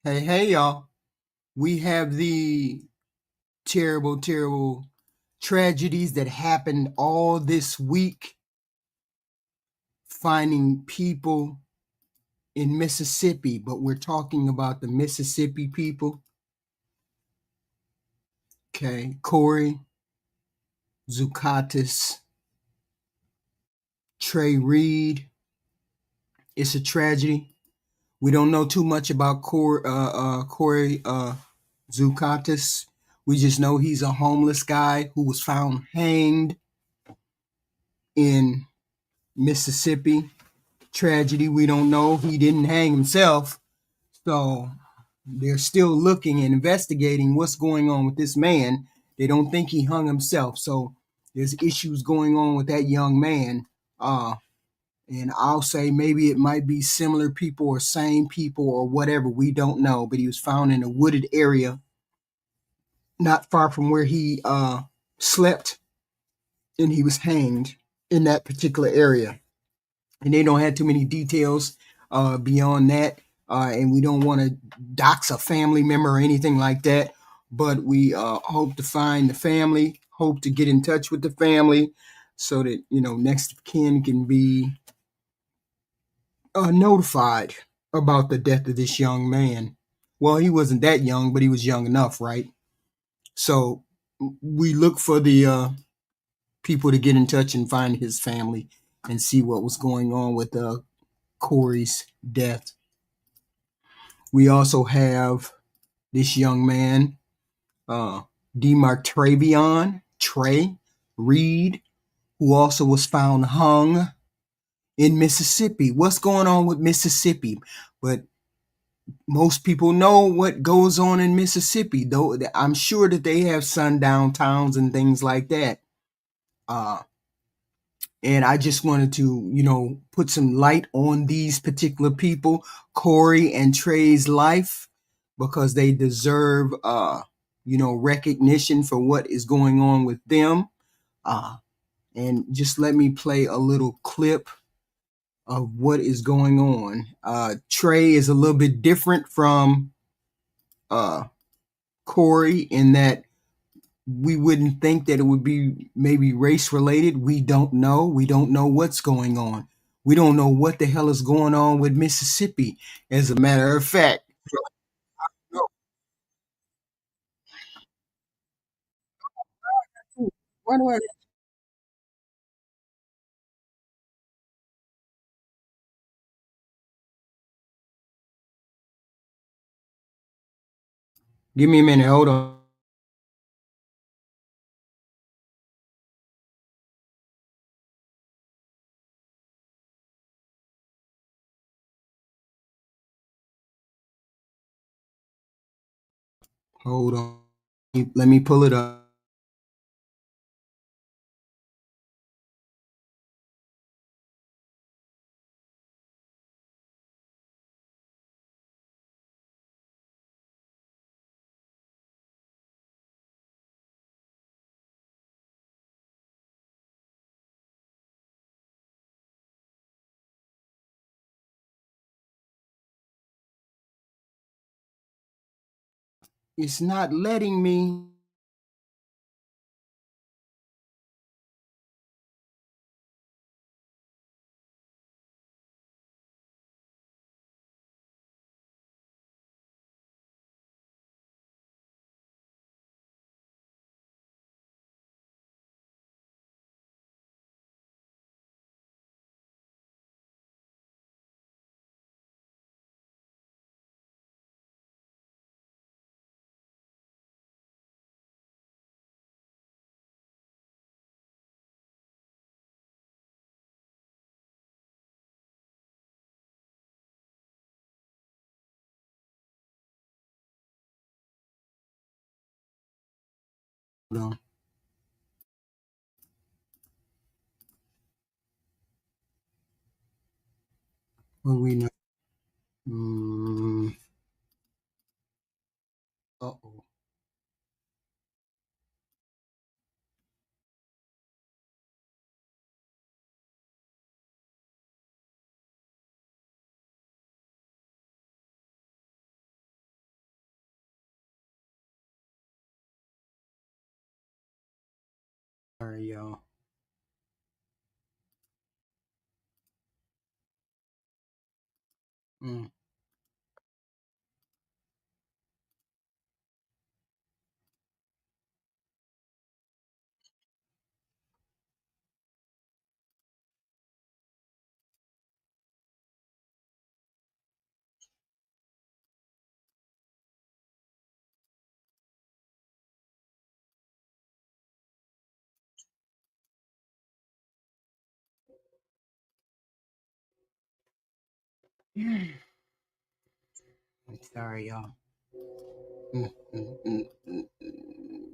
Hey, y'all. We have the terrible, terrible tragedies that happened all this week, finding people in Mississippi, but we're talking about the Mississippi people. Okay. Corey, Zucatis, Trey Reed. It's a tragedy. We don't know too much about Corey Zucatis. We just know he's a homeless guy who was found hanged in Mississippi. Tragedy. We don't know. He didn't hang himself. So they're still looking and investigating what's going on with this man. They don't think he hung himself. So there's issues going on with that young man. And I'll say maybe it might be similar people or same people or whatever. We don't know. But he was found in a wooded area not far from where he slept, and he was hanged in that particular area. And they don't have too many details beyond that. And we don't want to dox a family member or anything like that. But we hope to find the family, hope to get in touch with the family so that, next of kin can be notified about the death of this young man. Well, he wasn't that young, but he was young enough, right? So we look for the people to get in touch and find his family and see what was going on with Corey's death. We also have this young man, Demartravion Trey Reed, who also was found hung in Mississippi. What's going on with Mississippi? But most people know what goes on in Mississippi, though I'm sure that they have sundown towns and things like that. Uh, and I just wanted to, put some light on these particular people, Corey and Trey's life, because they deserve, recognition for what is going on with them. Uh, and just let me play a little clip of what is going on. Trey is a little bit different from uh, Corey in that we wouldn't think that it would be maybe race related. We don't know. We don't know what's going on. We don't know what the hell is going on with Mississippi, as a matter of fact. Why do I give me a minute? Hold on. Hold on. Let me pull it up. It's not letting me. Hold on. What do we know? Uh-oh. Sorry, y'all. Mm. Sorry, y'all. Mm, mm, mm, mm, mm.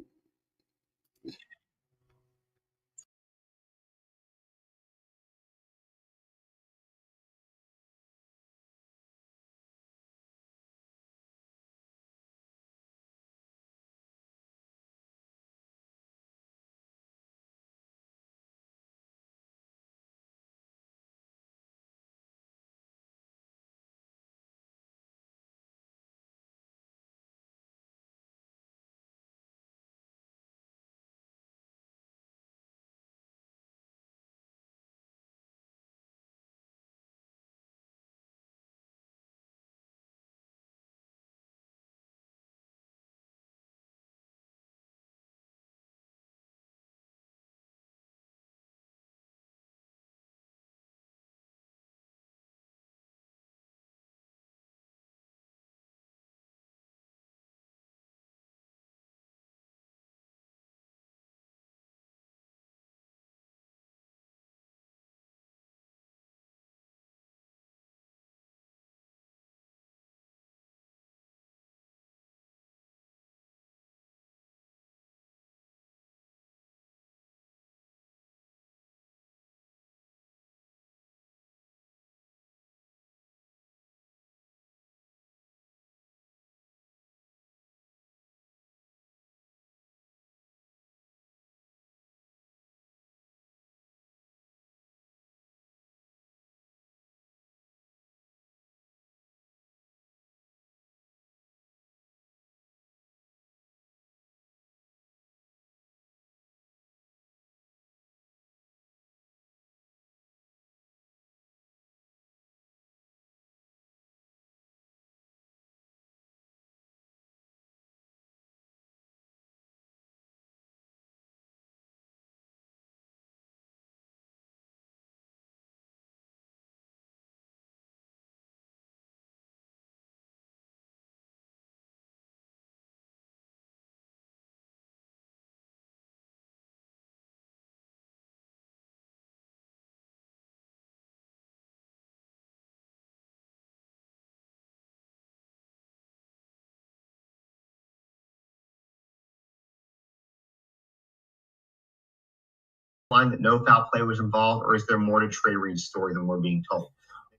Line that no foul play was involved, or is there more to Trey Reed's story than we're being told?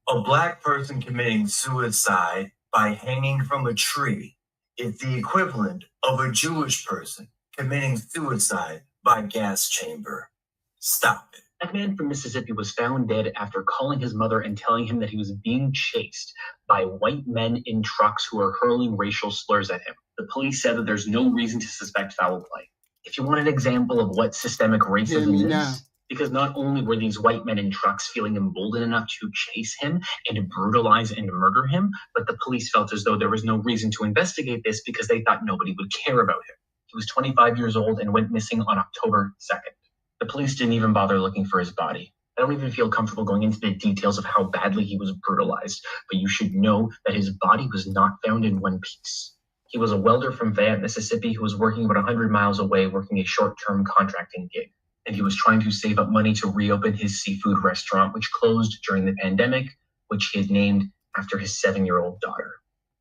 A black person committing suicide by hanging from a tree is the equivalent of a Jewish person committing suicide by gas chamber. Stop it. That man from Mississippi was found dead after calling his mother and telling him that he was being chased by white men in trucks who are hurling racial slurs at him. The police said that there's no reason to suspect foul play. If you want an example of what systemic racism is, because not only were these white men in trucks feeling emboldened enough to chase him and brutalize and murder him, but the police felt as though there was no reason to investigate this because they thought nobody would care about him. He was 25 years old and went missing on October 2nd. The police didn't even bother looking for his body. I don't even feel comfortable going into the details of how badly he was brutalized, but you should know that his body was not found in one piece. He was a welder from Fayette, Mississippi, who was working about 100 miles away working a short-term contracting gig. And he was trying to save up money to reopen his seafood restaurant, which closed during the pandemic, which he had named after his 7-year-old daughter.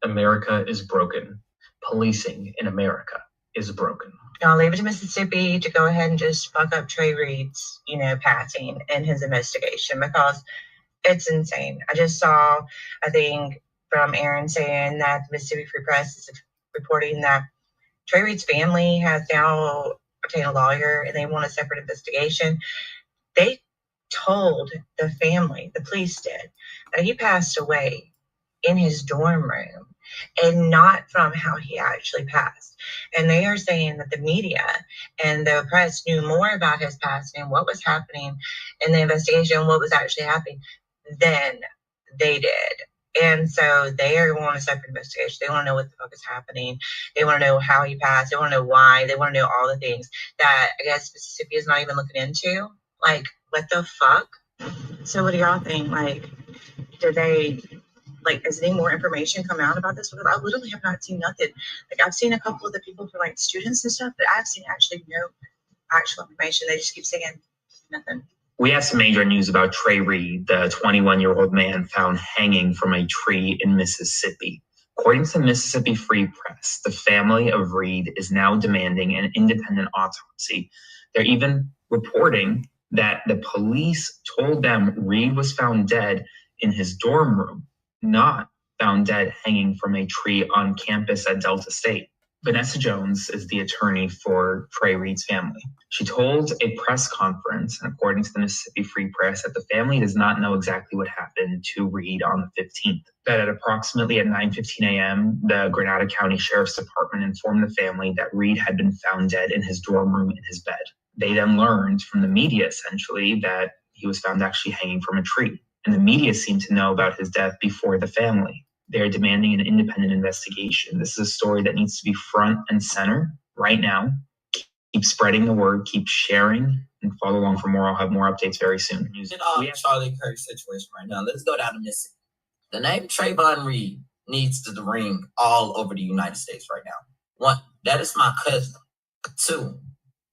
America is broken. Policing in America is broken. I'll leave it to Mississippi to go ahead and just fuck up Trey Reed's, passing in his investigation because it's insane. I just saw a thing from Aaron saying that the Mississippi Free Press is reporting that Trey Reed's family has now obtained a lawyer and they want a separate investigation. They told the family, the police did, that he passed away in his dorm room and not from how he actually passed. And they are saying that the media and the press knew more about his past and what was happening in the investigation, what was actually happening, than they did. And so they are wanting a separate investigation. They want to know what the fuck is happening. They want to know how he passed. They want to know why. They want to know all the things that I guess Mississippi is not even looking into. Like, what the fuck? So what do y'all think? Like, did they, like, is any more information come out about this? Because I literally have not seen nothing. Like, I've seen a couple of the people for, like, students and stuff, but I've seen actually no actual information. They just keep saying nothing. We have some major news about Trey Reed, the 21-year-old man found hanging from a tree in Mississippi. According to the Mississippi Free Press, the family of Reed is now demanding an independent autopsy. They're even reporting that the police told them Reed was found dead in his dorm room, not found dead hanging from a tree on campus at Delta State. Vanessa Jones is the attorney for Trey Reed's family. She told a press conference, and according to the Mississippi Free Press, that the family does not know exactly what happened to Reed on the 15th. That at approximately at 9:15 a.m., the Grenada County Sheriff's Department informed the family that Reed had been found dead in his dorm room in his bed. They then learned from the media, essentially, that he was found actually hanging from a tree. And the media seemed to know about his death before the family. They're demanding an independent investigation. This is a story that needs to be front and center right now. Keep spreading the word, keep sharing, and follow along for more. I'll have more updates very soon. We have Charlie Kirk's situation right now. Let's go down to Mississippi. The name Trayvon Reed needs to ring all over the United States right now. 1, that is my cousin. 2,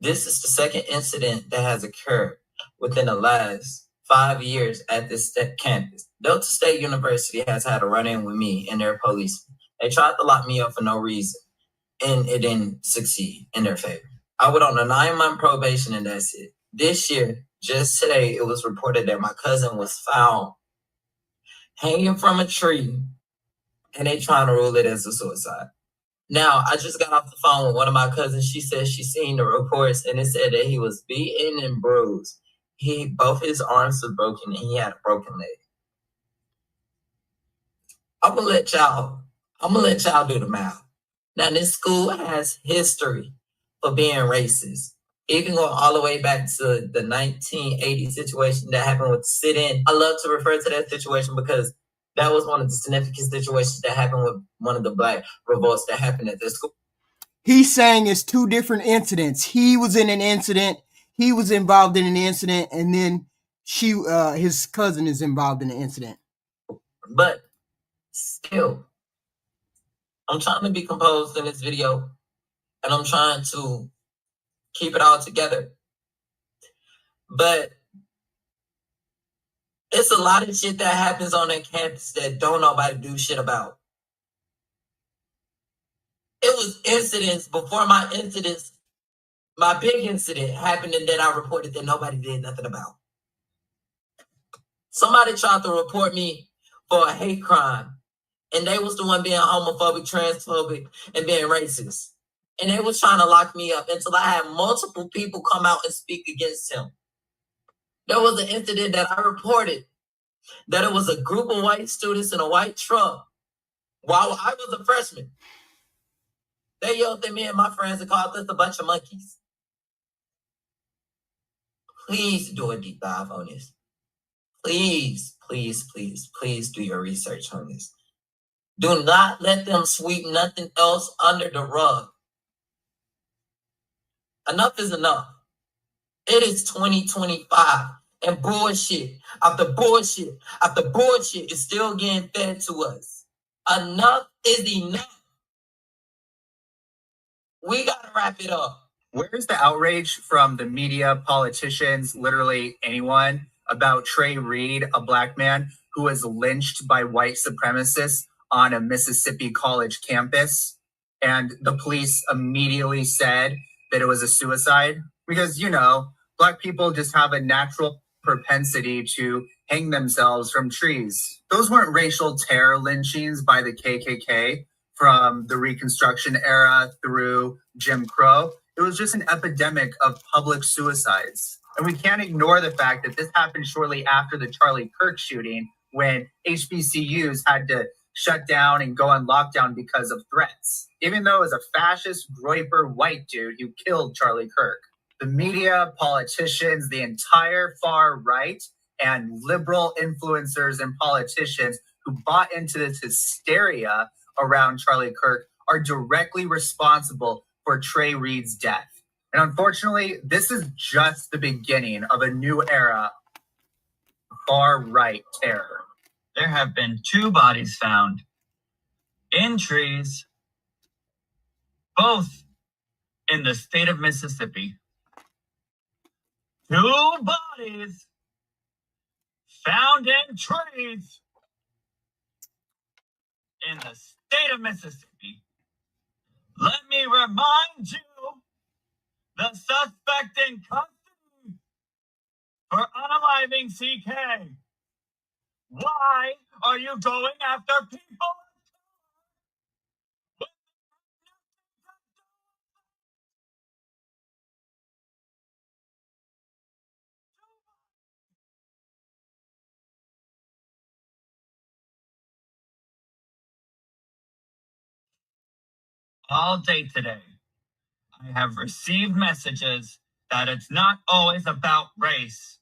this is the second incident that has occurred within the last 5 years at this campus. Delta State University has had a run-in with me and their police. They tried to lock me up for no reason, and it didn't succeed in their favor. I went on a 9-month probation, and that's it. This year, just today, it was reported that my cousin was found hanging from a tree, and they trying to rule it as a suicide. Now, I just got off the phone with one of my cousins. She said she seen the reports, and it said that he was beaten and bruised. Both his arms were broken, and he had a broken leg. I'm gonna let y'all do the math. Now, this school has history for being racist. Even going all the way back to the 1980 situation that happened with the sit-in. I love to refer to that situation because that was one of the significant situations that happened with one of the Black revolts that happened at this school. He's saying it's two different incidents. He was in an incident. He was involved in an incident, and then his cousin is involved in the incident. But still, I'm trying to be composed in this video, and I'm trying to keep it all together. But it's a lot of shit that happens on that campus that don't nobody do shit about. It was incidents before my big incident happened, and then I reported that nobody did nothing about. Somebody tried to report me for a hate crime, and they was the one being homophobic, transphobic, and being racist. And they was trying to lock me up until I had multiple people come out and speak against him. There was an incident that I reported that it was a group of white students in a white truck while I was a freshman. They yelled at me and my friends and called us a bunch of monkeys. Please do a deep dive on this. Please, please, please, please do your research on this. Do not let them sweep nothing else under the rug. Enough is enough. It is 2025, and bullshit after bullshit after bullshit is still getting fed to us. Enough is enough. We gotta wrap it up. Where's the outrage from the media, politicians, literally anyone about Trey Reed, a Black man who was lynched by white supremacists on a Mississippi college campus? And the police immediately said that it was a suicide because, Black people just have a natural propensity to hang themselves from trees. Those weren't racial terror lynchings by the KKK from the Reconstruction era through Jim Crow. It was just an epidemic of public suicides. And we can't ignore the fact that this happened shortly after the Charlie Kirk shooting, when HBCUs had to shut down and go on lockdown because of threats, even though it was a fascist groyper white dude who killed Charlie Kirk. The media, politicians, the entire far right, and liberal influencers and politicians who bought into this hysteria around Charlie Kirk are directly responsible for Trey Reed's death. And unfortunately, this is just the beginning of a new era of far-right terror. There have been 2 bodies found in trees, both in the state of Mississippi. 2 bodies found in trees in the state of Mississippi. Let me remind you, the suspect in custody for unaliving CK. Why are you going after people? All day today, I have received messages that it's not always about race.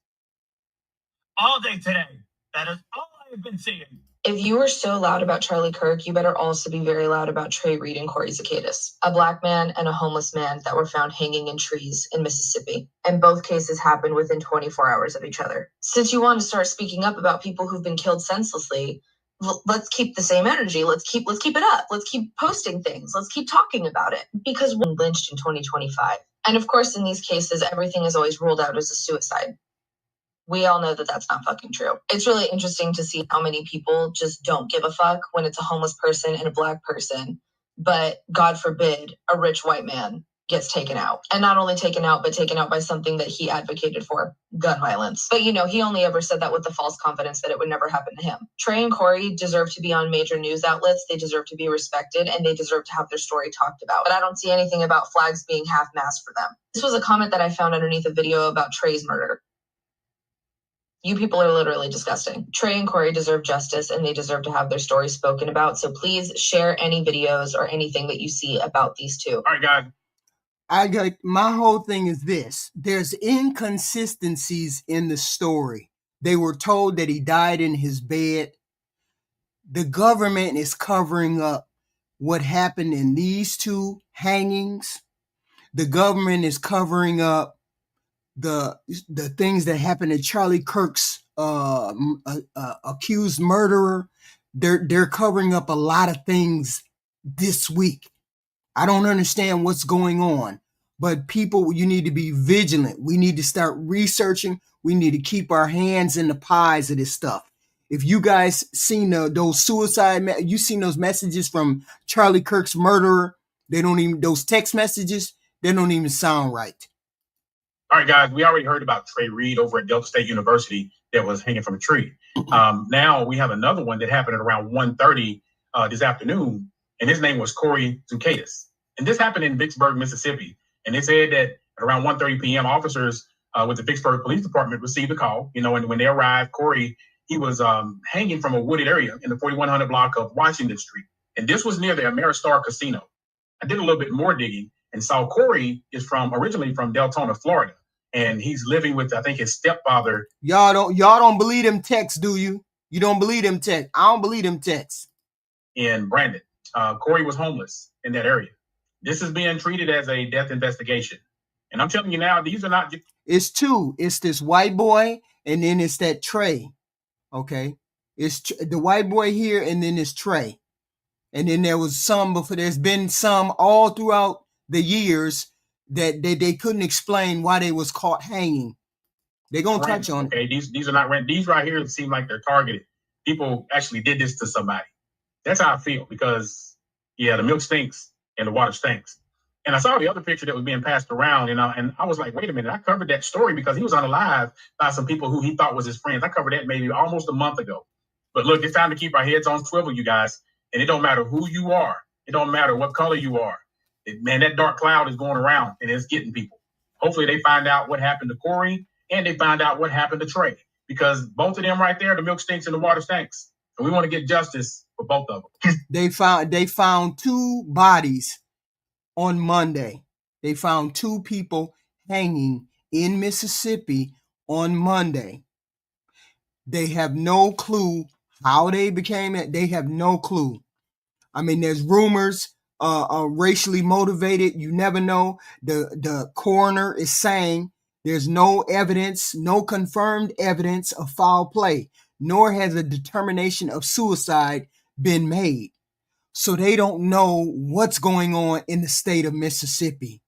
All day today, that is all I have been seeing. If you were so loud about Charlie Kirk, you better also be very loud about Trey Reed and Corey Zacchaeus, a black man and a homeless man that were found hanging in trees in Mississippi. And both cases happened within 24 hours of each other. Since you want to start speaking up about people who've been killed senselessly, let's keep the same energy. Let's keep it up. Let's keep posting things. Let's keep talking about it, because we're lynched in 2025. And of course, in these cases, everything is always ruled out as a suicide. We all know that that's not fucking true. It's really interesting to see how many people just don't give a fuck when it's a homeless person and a black person, but God forbid a rich white man gets taken out. And not only taken out, but taken out by something that he advocated for, gun violence. But he only ever said that with the false confidence that it would never happen to him. Trey and Corey deserve to be on major news outlets. They deserve to be respected, and they deserve to have their story talked about. But I don't see anything about flags being half-mast for them. This was a comment that I found underneath a video about Trey's murder. You people are literally disgusting. Trey and Corey deserve justice, and they deserve to have their story spoken about. So please share any videos or anything that you see about these 2. All right, guys. My whole thing is this. There's inconsistencies in the story. They were told that he died in his bed. The government is covering up what happened in these 2 hangings. The government is covering up the things that happened to Charlie Kirk's accused murderer. They're covering up a lot of things this week. I don't understand what's going on, but people, you need to be vigilant. We need to start researching. We need to keep our hands in the pies of this stuff. If you guys seen those you seen those messages from Charlie Kirk's murderer, those text messages, they don't even sound right. All right, guys, we already heard about Trey Reed over at Delta State University that was hanging from a tree. Now we have another one that happened at around 1:30 this afternoon, and his name was Corey Zacchaeus. And this happened in Vicksburg, Mississippi. And they said that at around 1:30 p.m., officers with the Vicksburg Police Department received a call. And when they arrived, Corey, he was hanging from a wooded area in the 4100 block of Washington Street. And this was near the Ameristar Casino. I did a little bit more digging and saw Corey is originally from Deltona, Florida. And he's living with, I think, his stepfather. Y'all don't believe them texts, do you? You don't believe them texts. I don't believe them texts. In Brandon. Corey was homeless in that area. This is being treated as a death investigation. And I'm telling you now, these are not... It's 2. It's this white boy, and then it's that Trey. Okay? It's the white boy here, and then it's Trey. And then there was some before. There's been some all throughout the years that they couldn't explain why they was caught hanging. They're going to touch on it. Okay, these are not random. These right here seem like they're targeted. People actually did this to somebody. That's how I feel, because, the milk stinks and the water stinks. And I saw the other picture that was being passed around, and I was like, wait a minute, I covered that story because he was unalive by some people who he thought was his friends. I covered that maybe almost a month ago. But look, it's time to keep our heads on swivel, you guys. And it don't matter who you are. It don't matter what color you are. Man, that dark cloud is going around and it's getting people. Hopefully they find out what happened to Corey and they find out what happened to Trey, because both of them right there, the milk stinks and the water stinks. and we want to get justice for both of them. They found 2 bodies on Monday. They found 2 people hanging in Mississippi on Monday. They have no clue how they became it. They have no clue. I mean, there's rumors, racially motivated. You never know. The coroner is saying there's no evidence, no confirmed evidence of foul play, nor has a determination of suicide been made. So they don't know what's going on in the state of Mississippi.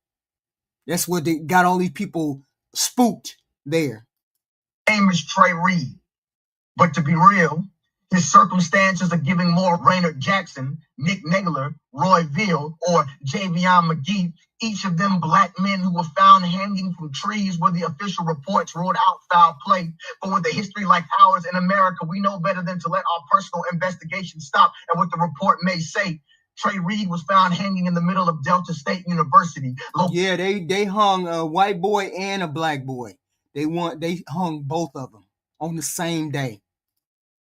That's what they got all these people spooked there. His name is Trey Reed. But to be real, his circumstances are giving more Raynard Jackson, Nick Negler, Roy Veal, or Javion McGee, each of them black men who were found hanging from trees where the official reports ruled out foul play. But with a history like ours in America, we know better than to let our personal investigation stop at what the report may say. Trey Reed was found hanging in the middle of Delta State University. Yeah, they hung a white boy and a black boy. They hung both of them on the same day.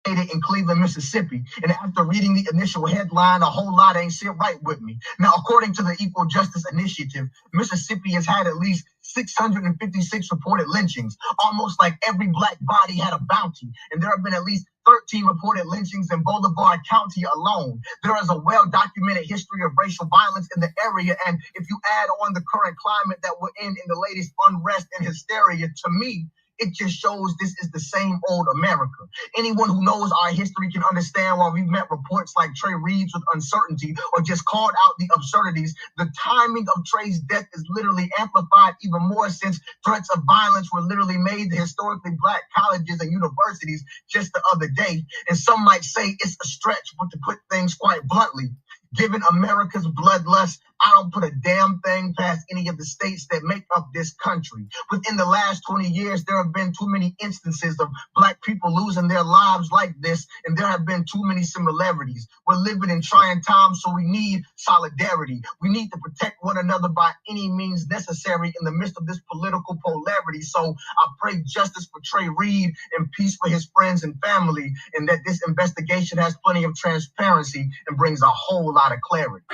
In Cleveland, Mississippi. And after reading the initial headline, a whole lot ain't sit right with me. Now, according to the Equal Justice Initiative, Mississippi has had at least 656 reported lynchings. Almost like every black body had a bounty. And there have been at least 13 reported lynchings in Bolivar County alone. There is a well-documented history of racial violence in the area. And if you add on the current climate that we're in the latest unrest and hysteria, to me, it just shows this is the same old America. Anyone who knows our history can understand why we've met reports like Trey Reed's with uncertainty or just called out the absurdities. The timing of Trey's death is literally amplified even more since threats of violence were literally made to historically black colleges and universities just the other day. And some might say it's a stretch, but to put things quite bluntly, given America's bloodlust, I don't put a damn thing past any of the states that make up this country. Within the last 20 years, there have been too many instances of black people losing their lives like this, and there have been too many similarities. We're living in trying times, so we need solidarity. We need to protect one another by any means necessary in the midst of this political polarity. So I pray justice for Trey Reed and peace for his friends and family, and that this investigation has plenty of transparency and brings a whole lot of clarity.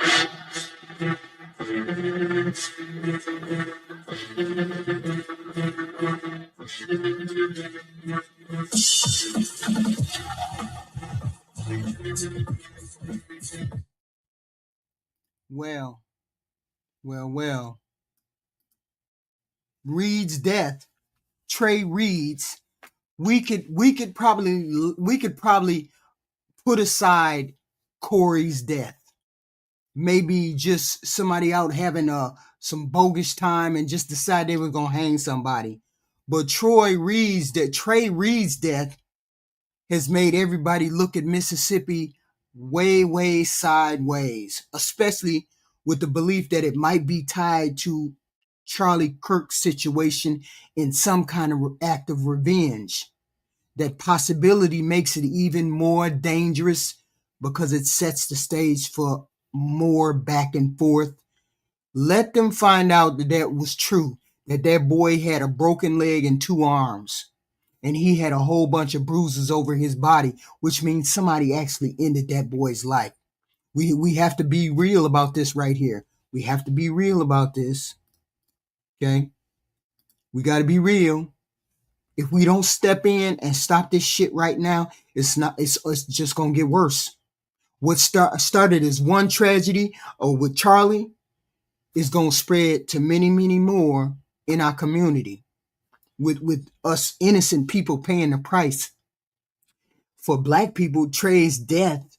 Well. Reed's death, Trey Reed's, we could probably put aside Corey's death. Maybe just somebody out having some bogus time and just decide they were gonna hang somebody. But Trey Reed's death has made everybody look at Mississippi way sideways, especially with the belief that it might be tied to Charlie Kirk's situation in some kind of act of revenge. That possibility makes it even more dangerous because it sets the stage for more back and forth. Let them find out that was true, that boy had a broken leg and 2 arms, and he had a whole bunch of bruises over his body, which means somebody actually ended that boy's life. We have to be real about this right here. We have to be real about this. Okay? We got to be real. If we don't step in and stop this shit right now, it's just going to get worse. What started as one tragedy with Charlie is going to spread to many more in our community, with us innocent people paying the price. For black people, Trey's death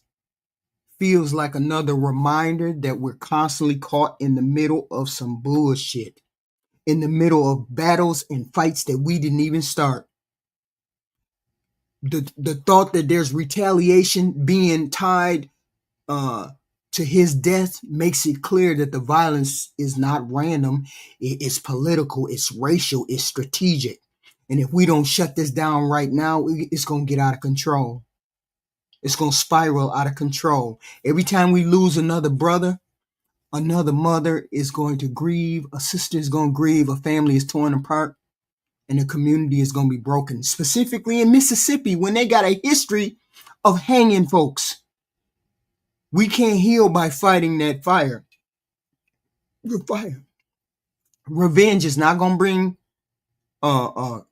feels like another reminder that we're constantly caught in the middle of some bullshit, in the middle of battles and fights that we didn't even start. The thought that there's retaliation being tied to his death makes it clear that the violence is not random. It's political, it's racial, it's strategic. And if we don't shut this down right now, it's going to get out of control. It's going to spiral out of control. Every time we lose another brother, another mother is going to grieve, a sister is going to grieve, a family is torn apart, and the community is going to be broken. Specifically in Mississippi, when they got a history of hanging folks. We can't heal by fighting that fire. The fire. Revenge is not gonna bring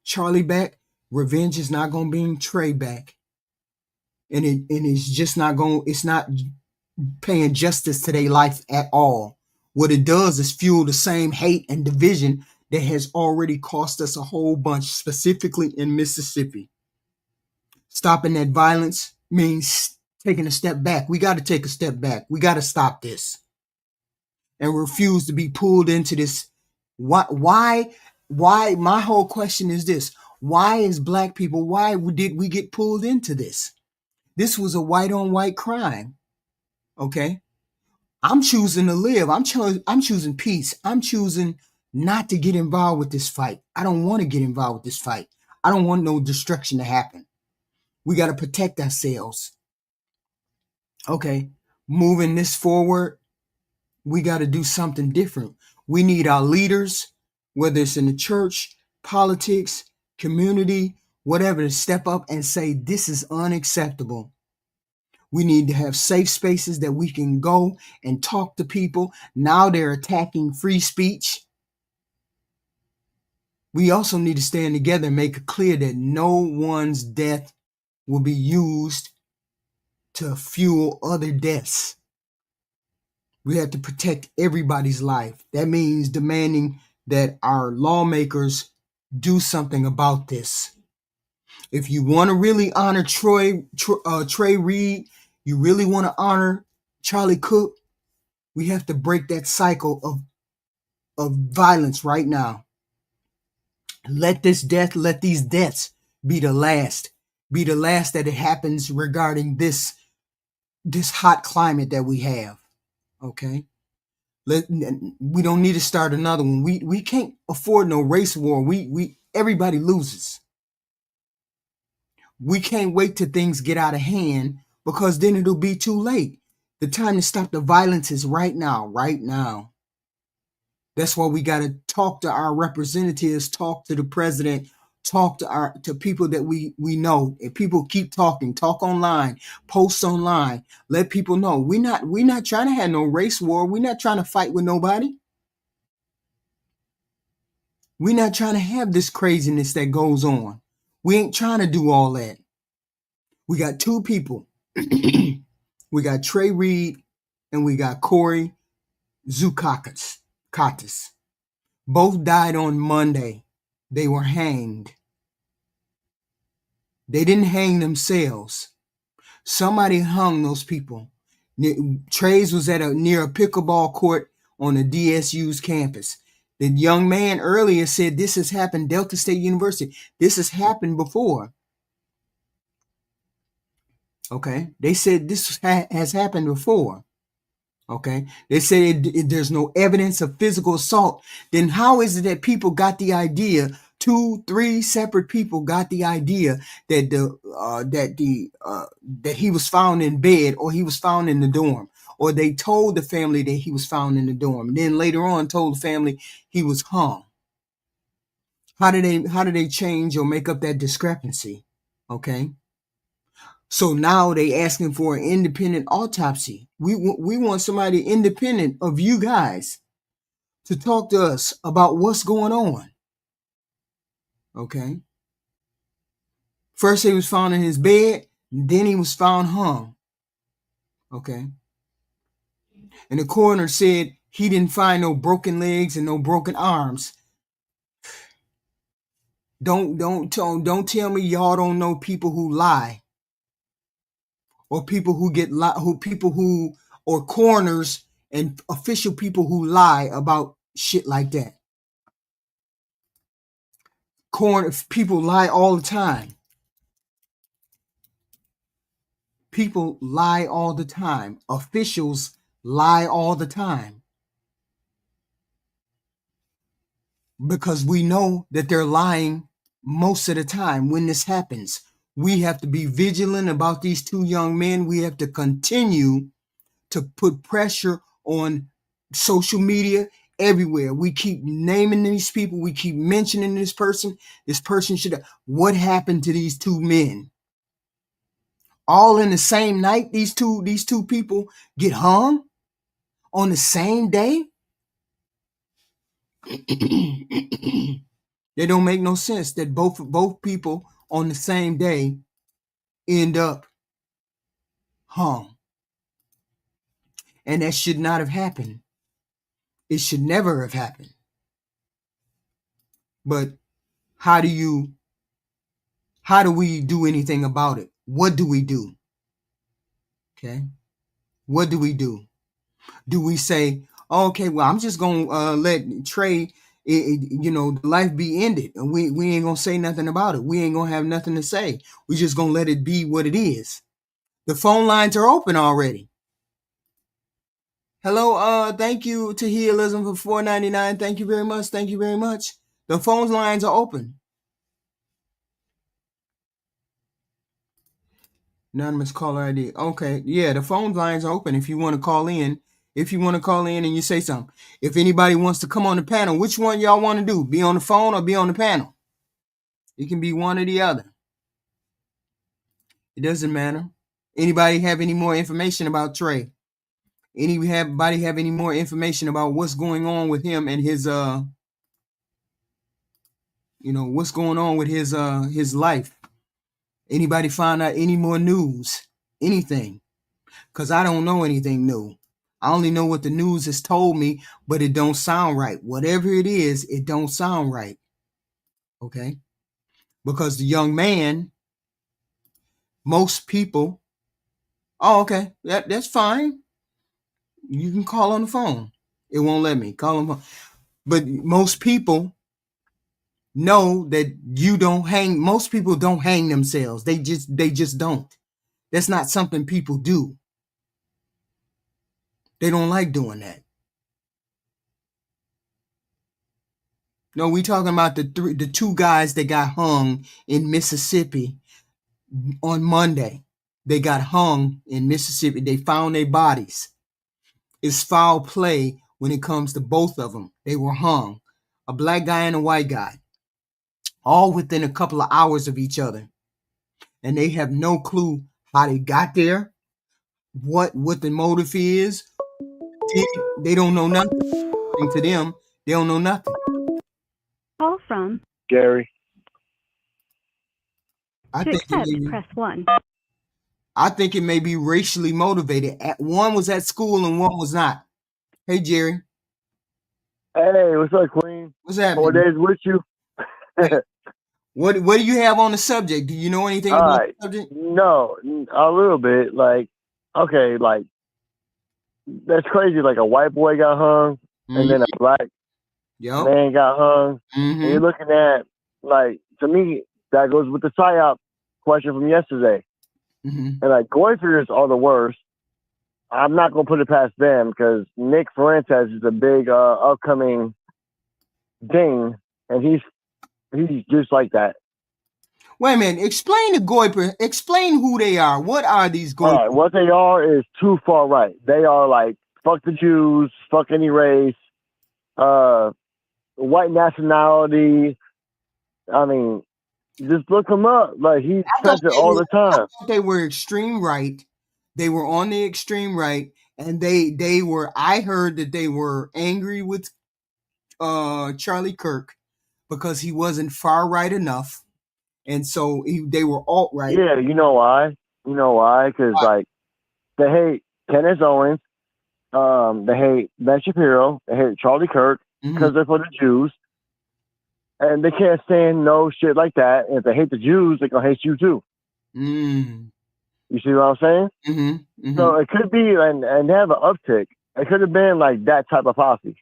Charlie back. Revenge is not gonna bring Trey back. And it's just not it's not paying justice to their life at all. What it does is fuel the same hate and division that has already cost us a whole bunch, specifically in Mississippi. Stopping that violence means taking a step back. We got to take a step back. We got to stop this and refuse to be pulled into this. Why? My whole question is this. Why is black people, why did we get pulled into this? This was a white on white crime. Okay. I'm choosing to live. I'm choosing peace. I'm choosing not to get involved with this fight. I don't want to get involved with this fight. I don't want no destruction to happen. We got to protect ourselves. Okay. Moving this forward, we got to do something different. We need our leaders, whether it's in the church, politics, community, whatever, to step up and say, this is unacceptable. We need to have safe spaces that we can go and talk to people. Now they're attacking free speech. We also need to stand together and make it clear that no one's death will be used to fuel other deaths. We have to protect everybody's life. That means demanding that our lawmakers do something about this. If you want to really honor Trey Reed, you really want to honor Charlie Cook, we have to break that cycle of violence right now. Let these deaths be the last that it happens regarding this hot climate that we have. Okay. We don't need to start another one. We can't afford no race war. Everybody loses. We can't wait till things get out of hand, because then it'll be too late. The time to stop the violence is right now, right now. That's why we got to talk to our representatives, talk to the president, talk to people that we know. If people keep talking, talk online, post online, let people know. We're not trying to have no race war. We're not trying to fight with nobody. We're not trying to have this craziness that goes on. We ain't trying to do all that. We got two people. We got Trey Reed and we got Corey Zukakis. Both died on Monday. They were hanged. They didn't hang themselves. Somebody hung those people. Trey's was near a pickleball court on the DSU's campus. The young man earlier said this has happened, Delta State University. This has happened before. Okay. They said this has happened before. Okay. They say there's no evidence of physical assault. Then how is it that people got the idea, 2-3 separate people got the idea that that he was found in bed, or he was found in the dorm, or they told the family that he was found in the dorm, and then later on told the family he was hung? How do they change or make up that discrepancy? Okay. So now they asking for an independent autopsy. We want somebody independent of you guys to talk to us about what's going on. Okay. First he was found in his bed, then he was found hung. Okay. And the coroner said he didn't find no broken legs and no broken arms. Don't tell me y'all don't know people who lie. Or people or coroners and official people who lie about shit like that. People lie all the time. People lie all the time. Officials lie all the time. Because we know that they're lying most of the time when this happens. We have to be vigilant about these two young men. We have to continue to put pressure on social media everywhere. We keep naming these people. We keep mentioning this person. This person should have. What happened to these two men? all in the same night. These two people get hung on the same day. They don't make no sense that both people on the same day end up hung. And that should not have happened. It should never have happened. But how do we do anything about it? What do we do? Okay. What do we do? Do we say, oh, okay, well, I'm just going to let Trey, life be ended. And we ain't going to say nothing about it. We ain't going to have nothing to say. We just going to let it be what it is. The phone lines are open already. Hello, thank you to Healism for $4.99. Thank you very much. Thank you very much. The phone lines are open. Anonymous caller ID. Okay, yeah, the phone lines are open if you want to call in. If you want to call in and you say something. If anybody wants to come on the panel, which one y'all want to do? Be on the phone or be on the panel? It can be one or the other. It doesn't matter. Anybody have any more information about Trey? Anybody have any more information about what's going on with him and his what's going on with his life? Anybody find out any more news? Anything? Because I don't know anything new. I only know what the news has told me, but it don't sound right. Whatever it is, it don't sound right. Okay? Because the young man, most people, oh, okay, that's fine. You can call on the phone. It won't let me call on the phone. But most people know that you don't hang. Most people don't hang themselves. They just don't. That's not something people do. They don't like doing that. No, we talking about the two guys that got hung in Mississippi on Monday. They got hung in Mississippi. They found their bodies. It's foul play when it comes to both of them. They were hung. A black guy and a white guy. All within a couple of hours of each other. And they have no clue how they got there, what the motive is. They don't know nothing. According to them, they don't know nothing. Call from Gary. To accept, press 1. I think it may be racially motivated. One was at school and one was not. Hey, Jerry. Hey, what's up, Queen? What's happening? 4 days with you. What do you have on the subject? Do you know anything about the subject? No, a little bit. Like, okay, like, that's crazy. Like, a white boy got hung, and then a black man got hung. And you're looking at, like, to me, that goes with the PSYOP question from yesterday. And, like, goiferers are the worst. I'm not going to put it past them because Nick Fuentes is a big upcoming thing, and he's just like that. Wait a minute. Explain the goiper. Explain who they are. What are these goipers? All right, what they are is too far right. They are like, fuck the Jews, fuck any race, white nationality. I mean, just look them up. Like, he says it all the time. I thought they were extreme right. They were on the extreme right, and they were. I heard that they were angry with Charlie Kirk because he wasn't far right enough, and so they were alt right. Yeah, you know why? Because like they hate Kenneth Owens, they hate Ben Shapiro, they hate Charlie Kirk because they're for the Jews, and they can't stand no shit like that. And if they hate the Jews, they're gonna hate you too. You see what I'm saying? So it could be, and they have an uptick. It could have been like that type of posse.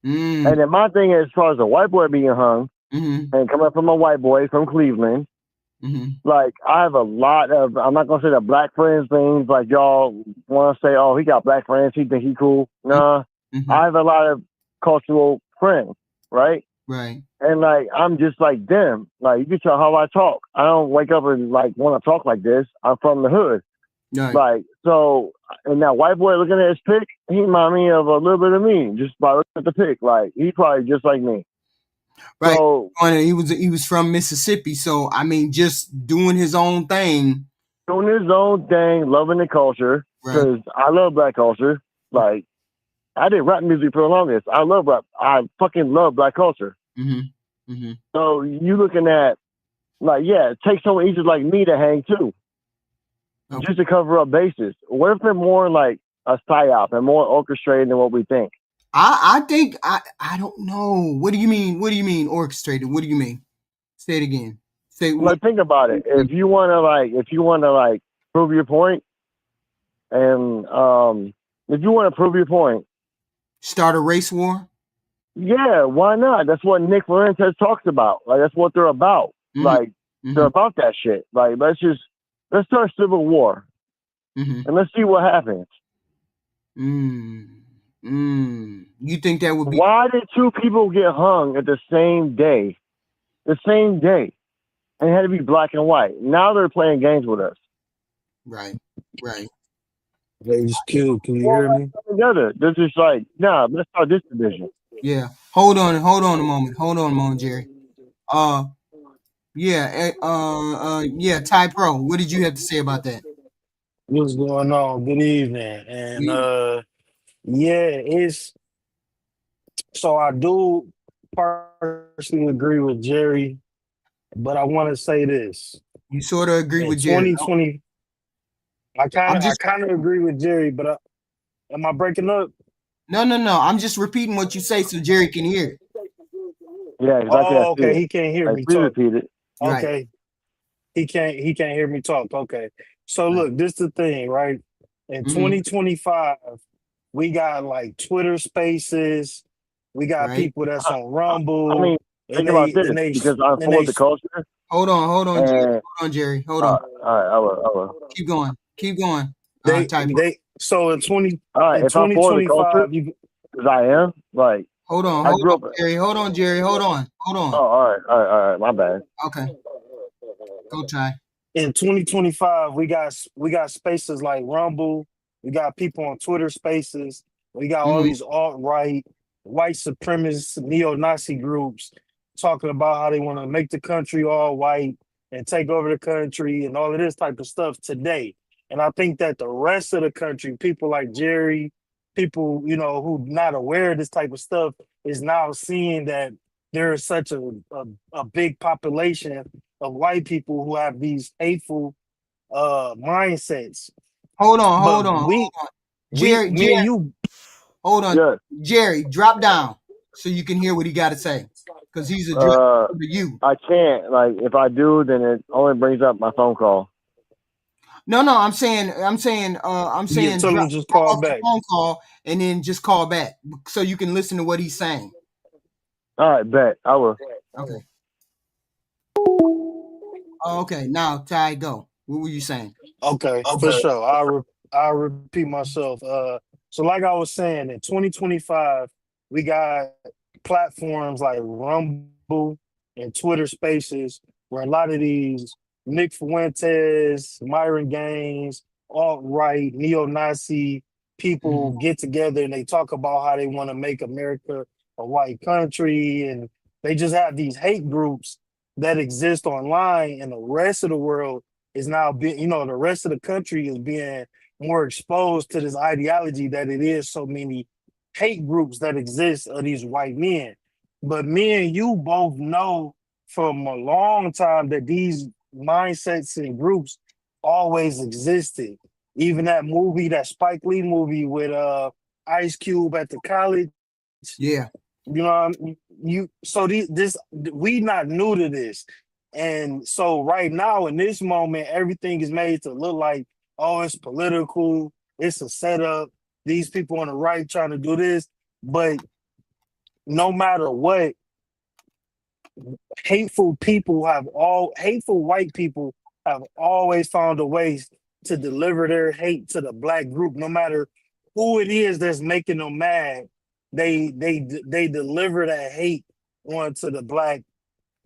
And then my thing is, as far as a white boy being hung, and coming from a white boy from Cleveland, like, I have a lot of, I'm not going to say the black friends things, like y'all want to say, oh, he got black friends, he think he cool. Nah, I have a lot of cultural friends, right? Right. And, like, I'm just like them. Like, you can tell how I talk. I don't wake up and, like, want to talk like this. I'm from the hood. Right. Like, so, and that white boy looking at his pic, he remind me of a little bit of me just by looking at the pic. Like, he probably just like me. Right. So, he was from Mississippi, so I mean, just doing his own thing. doing his own thing, loving the culture. Because I love black culture. Like, I did rap music for the longest. I love rap. I fucking love black culture. Mm-hmm. Mm-hmm. So you looking at, like, yeah, it takes someone easy like me to hang too, just to cover up bases. What if they're more like a psyop and more orchestrated than what we think? I think I don't know. What do you mean? What do you mean orchestrated? What do you mean? Say it again. Like, think about it. If you want to prove your point, and if you want to prove your point, start a race war. Yeah, why not? That's what Nick Fuentes talks about. Like, that's what they're about. Mm-hmm. Like, they're about that shit. Like, let's start civil war, and let's see what happens. You think that would be? Why did two people get hung at the same day? The same day. And it had to be black and white. Now they're playing games with us. Right. Hey, Q, can you hear me? Together. They're just like, nah, let's start this division. Yeah. Hold on a moment, Jerry. Ty Pro, what did you have to say about that? What's going on? Good evening. And it's so I do partially agree with Jerry, but I want to say this. You sort of agree with Jerry. Jerry. I kind of agree with Jerry, but am I breaking up? No. I'm just repeating what you say so Jerry can hear it. Yeah, okay. He can't hear me talk. Repeat it. Okay. Right. He can't hear me talk. Okay. So look, this is the thing, right? In 2025, we got like Twitter Spaces, we got people that's on Rumble. I mean, think about this, because I'm for the culture. Hold on, Jerry. Hold on. All right, I will. Keep going. So in 20. All right, if I'm for the culture, because I am, like. Hold on, Jerry. Hold on. Oh, all right. My bad. Okay. Go, Ty. In 2025, we got spaces like Rumble. We got people on Twitter Spaces. We got all these alt-right, white supremacist, neo-Nazi groups talking about how they want to make the country all white and take over the country and all of this type of stuff today. And I think that the rest of the country, people like Jerry, people, who not aware of this type of stuff, is now seeing that there is such a big population of white people who have these hateful mindsets. Hold on. Jerry, me and you. Hold on. Yeah. Jerry, drop down so you can hear what he got to say. Because he's addressing to you. I can't. Like, if I do, then it only brings up my phone call. No, I'm saying tell him just call back. Phone call and then just call back so you can listen to what he's saying. All right, bet. I will. Okay. Okay, now Ty, go. What were you saying? Okay. For sure. I'll repeat myself. So like I was saying, in 2025, we got platforms like Rumble and Twitter Spaces where a lot of these Nick Fuentes, Myron Gaines, alt-right, neo-Nazi people get together and they talk about how they want to make America a white country, and they just have these hate groups that exist online, and the rest of the world is now being, the rest of the country is being more exposed to this ideology that it is so many hate groups that exist of these white men. But me and you both know from a long time that these mindsets and groups always existed. Even that movie, that Spike Lee movie with Ice Cube at the college. Yeah. We not new to this. And so right now in this moment, everything is made to look like, oh, it's political, it's a setup, these people on the right trying to do this. But no matter what, hateful white people have always found a way to deliver their hate to the black group, no matter who it is that's making them mad. They deliver that hate onto the black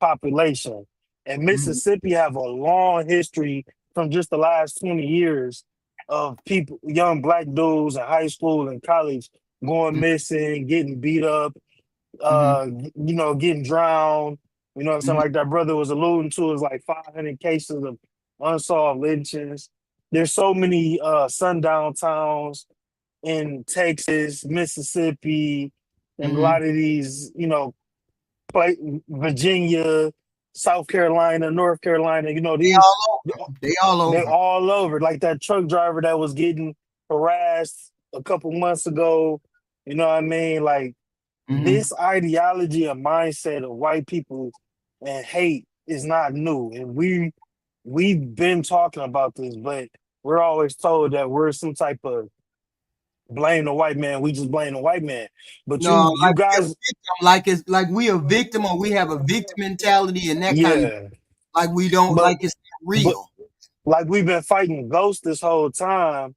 population. And Mississippi have a long history from just the last 20 years of people, young black dudes in high school and college going missing, getting beat up, getting drowned. What I'm saying? Like that brother was alluding to, is like 500 cases unsolved lynchings. There's so many sundown towns in Texas, Mississippi, and a Mm-hmm. lot of these, Virginia, South Carolina, North Carolina, They these all over. They all they're over. all over. Like that truck driver that was getting harassed a couple months ago. You know what I mean? Like Mm-hmm. this ideology and mindset of white people and hate is not new. And we've been talking about this, but we're always told that we're some type of blame the white man. We just blame the white man. But No, you like we a guys, victim, like it's like we a victim or we have a victim mentality and that kind of yeah. like we don't But like it's not but real. like we've been fighting ghosts this whole time,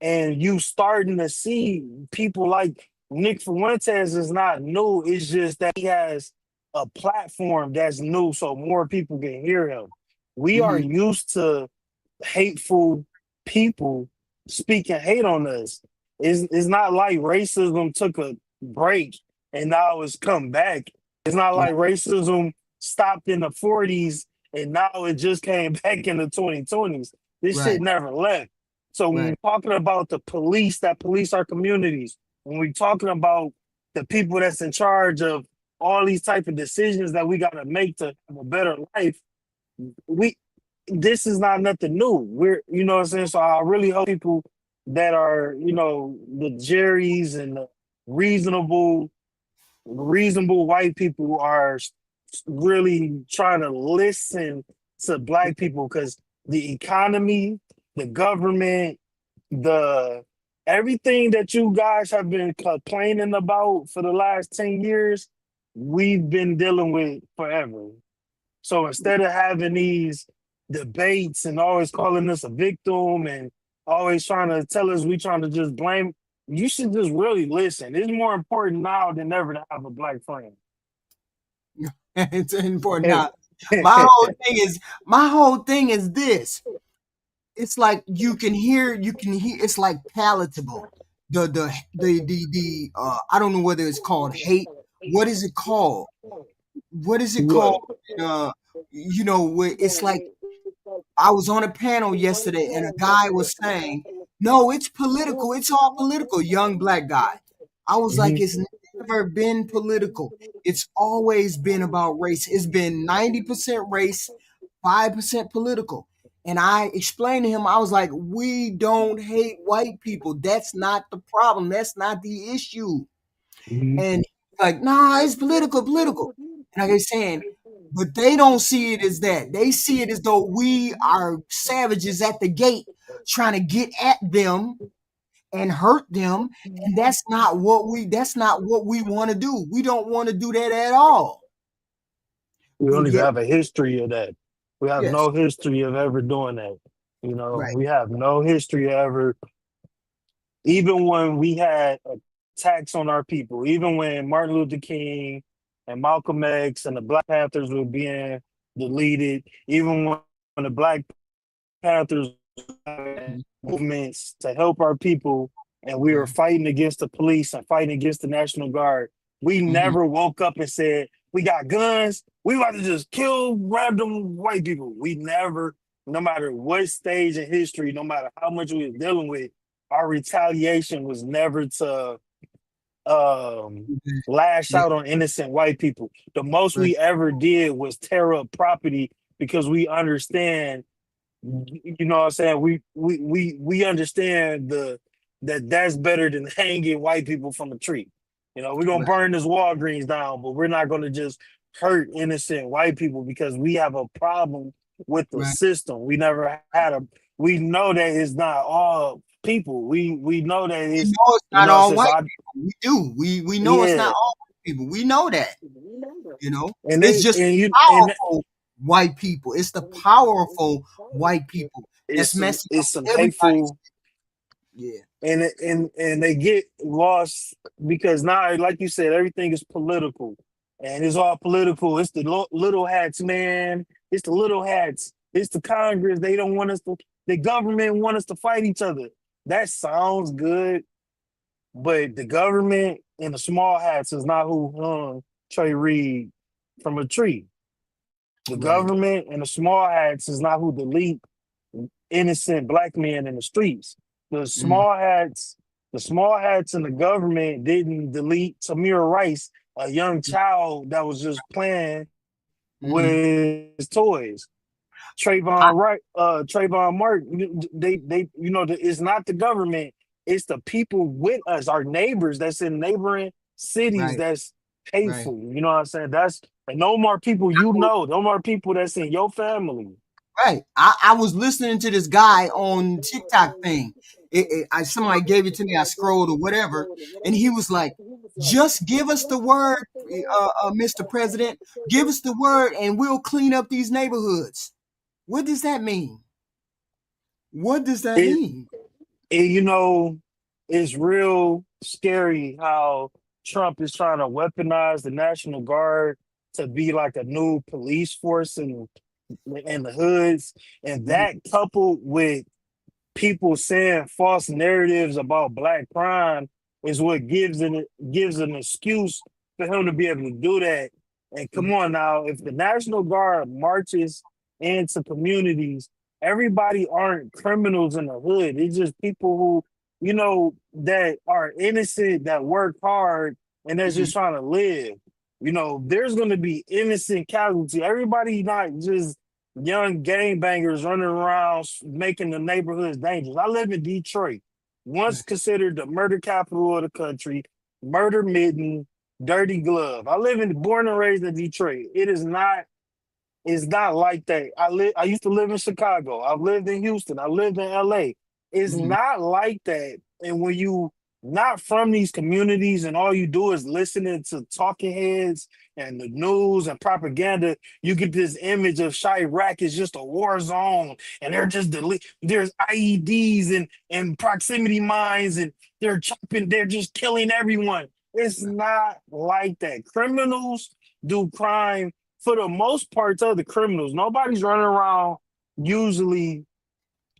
and you starting to see people like Nick Fuentes is not new. It's just that he has a platform that's new, so more people can hear him. We are Mm-hmm. used to hateful people speaking hate on us. It's not like racism took a break and now it's come back. It's not Right, like racism stopped in the 40s and now it just came back in the 2020s. This right, shit never left. So when right. we're talking about the police that police our communities, when we're talking about the people that's in charge of all these type of decisions that we got to make to have a better life, we this is not nothing new. You know what I'm saying? So I really hope people that are, the Jerry's and the reasonable, reasonable white people are really trying to listen to black people because the economy, the government, the everything that you guys have been complaining about for the last 10 years, we've been dealing with forever. So instead of having these debates and always calling us a victim and always trying to tell us we trying to just blame, you should just really listen. It's more important now than ever to have a black friend. It's important. Now, my whole thing is this. It's like you can hear it's like palatable. The I don't know whether it's called hate. What is it called? What is it What? called? Uh, where it's like I was on a panel yesterday and a guy was saying, no, it's political. It's all political. Young black guy. I was like, Mhm. it's never been political. It's always been about race. It's been 90% race, 5% political. And I explained to him, I was like, we don't hate white people. That's not the problem. That's not the issue. Mhm. And he's like, nah, it's political, political. And I kept saying, but they don't see it as that. They see it as though we are savages at the gate trying to get at them and hurt them. And that's not what we want to do. We don't want to do that at all. We And don't even yet, have a history of that. We have yes, no history of ever doing that. right. We have no history of ever, even when we had attacks on our people, even when Martin Luther King and Malcolm X and the Black Panthers were being deleted, even when the Black Panthers movements to help our people, and we were Right. fighting against the police and fighting against the National Guard. We Mm-hmm. never woke up and said, we got guns, we about to just kill random white people. We never, no matter what stage in history, no matter how much we were dealing with, our retaliation was never to lash Yeah, out on innocent white people. The most right. we ever did was tear up property because we understand, you know what I'm saying? We understand that's better than hanging white people from a tree. We're gonna Right. burn this Walgreens down, but we're not gonna just hurt innocent white people because we have a problem with the Right. system. We never had a we know that it's not all people. We know that We it's know it's not all since white I people. We do. We know it's not yeah. all white people. We know that. And It's they just and you and powerful white people. It's the powerful white people that's messing up it's some everybody's. hateful Yeah. and they get lost because now, like you said, everything is political, and it's all political. It's the little hats, man. It's the little hats. It's the Congress. They don't want us to. The government want us to fight each other. That sounds good, but the government and the small hats is not who hung Trey Reed from a tree. The Right. government and the small hats is not who delete innocent black men in the streets. The small hats, the small hats in the government didn't delete Tamir Rice, a young child that was just playing with his toys. Trayvon Martin, they, it's not the government, it's the people with us, our neighbors that's in neighboring cities Right. that's Right. hateful. You know what I'm saying? That's and no more people no more people that's in your family. Right. I was listening to this guy on TikTok thing. Somebody gave it to me. I scrolled or whatever, and he was like, "Just give us the word, Mr. President. Give us the word, and we'll clean up these neighborhoods." What does that mean? What does that It, mean? it's real scary how Trump is trying to weaponize the National Guard to be like a new police force in the hoods, and that coupled with people saying false narratives about black crime is what gives an excuse for him to be able to do that. And come on now, if the National Guard marches into communities, everybody aren't criminals in the hood. It's just people who, that are innocent, that work hard, and that's just trying to live. There's going to be innocent casualty. Everybody not just young gangbangers running around making the neighborhoods dangerous. I live in Detroit, once considered the murder capital of the country, murder midden, dirty glove. Born and raised in Detroit. It's not like that. I used to live in Chicago. I've lived in Houston. I lived in LA. It's not like that. And when you not from these communities and all you do is listening to talking heads and the news and propaganda, you get this image of Chirac is just a war zone and they're just there's IEDs and proximity mines and they're just killing everyone. It's not like that. Criminals do crime for the most part of the criminals. Nobody's running around usually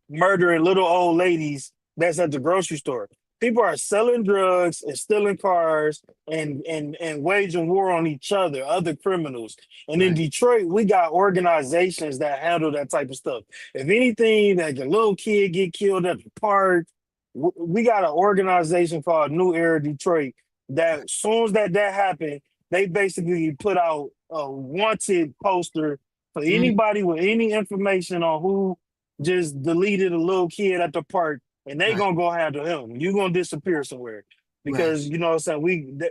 murdering little old ladies that's at the grocery store. People are selling drugs and stealing cars and waging war on each other, other criminals. And in Detroit, we got organizations that handle that type of stuff. If anything, like a little kid get killed at the park, we got an organization called New Era Detroit that as soon as that happened, they basically put out a wanted poster for anybody with any information on who just deleted a little kid at the park, and they gonna go handle him. You gonna disappear somewhere because you know what I'm saying.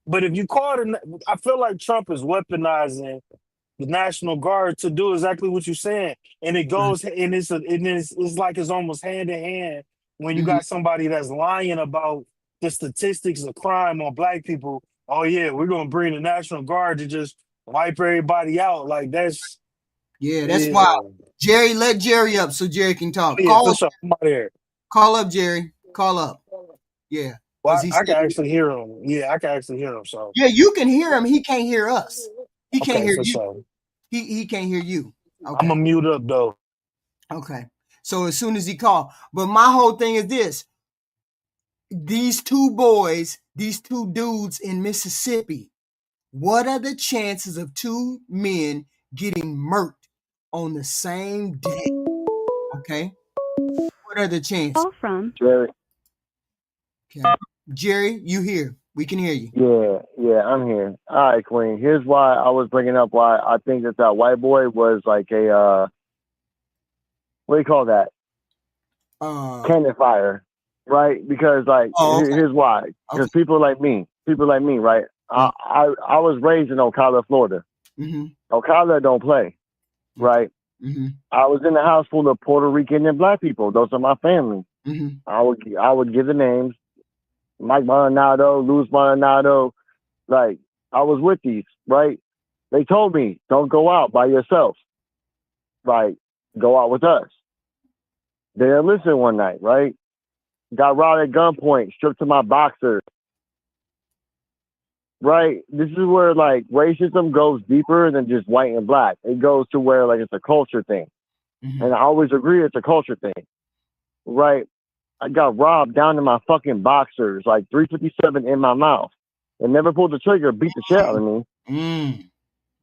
But if you call it, I feel like Trump is weaponizing the National Guard to do exactly what you're saying, and it goes and it's like it's almost hand in hand when you got somebody that's lying about the statistics of crime on black people. Oh yeah, we're gonna bring the National Guard to just wipe everybody out. Like that's wild. Jerry, let Jerry up so Jerry can talk. Yeah, for sure. I'm out here. Call up, Jerry. Call up. Yeah. Well, I can actually hear him. Yeah, I can actually hear him. So yeah, you can hear him. He can't hear us. He can't hear you. Sure. He can't hear you. Okay. I'm gonna mute up though. Okay. So as soon as he called, but my whole thing is this: these two boys, these two dudes in Mississippi. What are the chances of two men getting murked on the same day? Okay. What are the chances? Call from Jerry. Okay. Jerry, you here? We can hear you. Yeah, I'm here. All right, Queen. Here's why I was bringing up why I think that white boy was like a what do you call that? Cannon fire, right? Because here's why. Because people like me, right? I was raised in Ocala, Florida. Ocala don't play, right? I was in a house full of Puerto Rican and black people. Those are my family. I would give the names: Mike Maldonado, Luis Maldonado. Like I was with these, right? They told me, don't go out by yourself. Like, go out with us. They didn't listen one night, right? Got robbed at gunpoint, stripped to my boxers. Right? This is where like racism goes deeper than just white and black. It goes to where like it's a culture thing. And I always agree it's a culture thing. Right? I got robbed down to my fucking boxers, like 357 in my mouth. And never pulled the trigger, beat the shit out of me.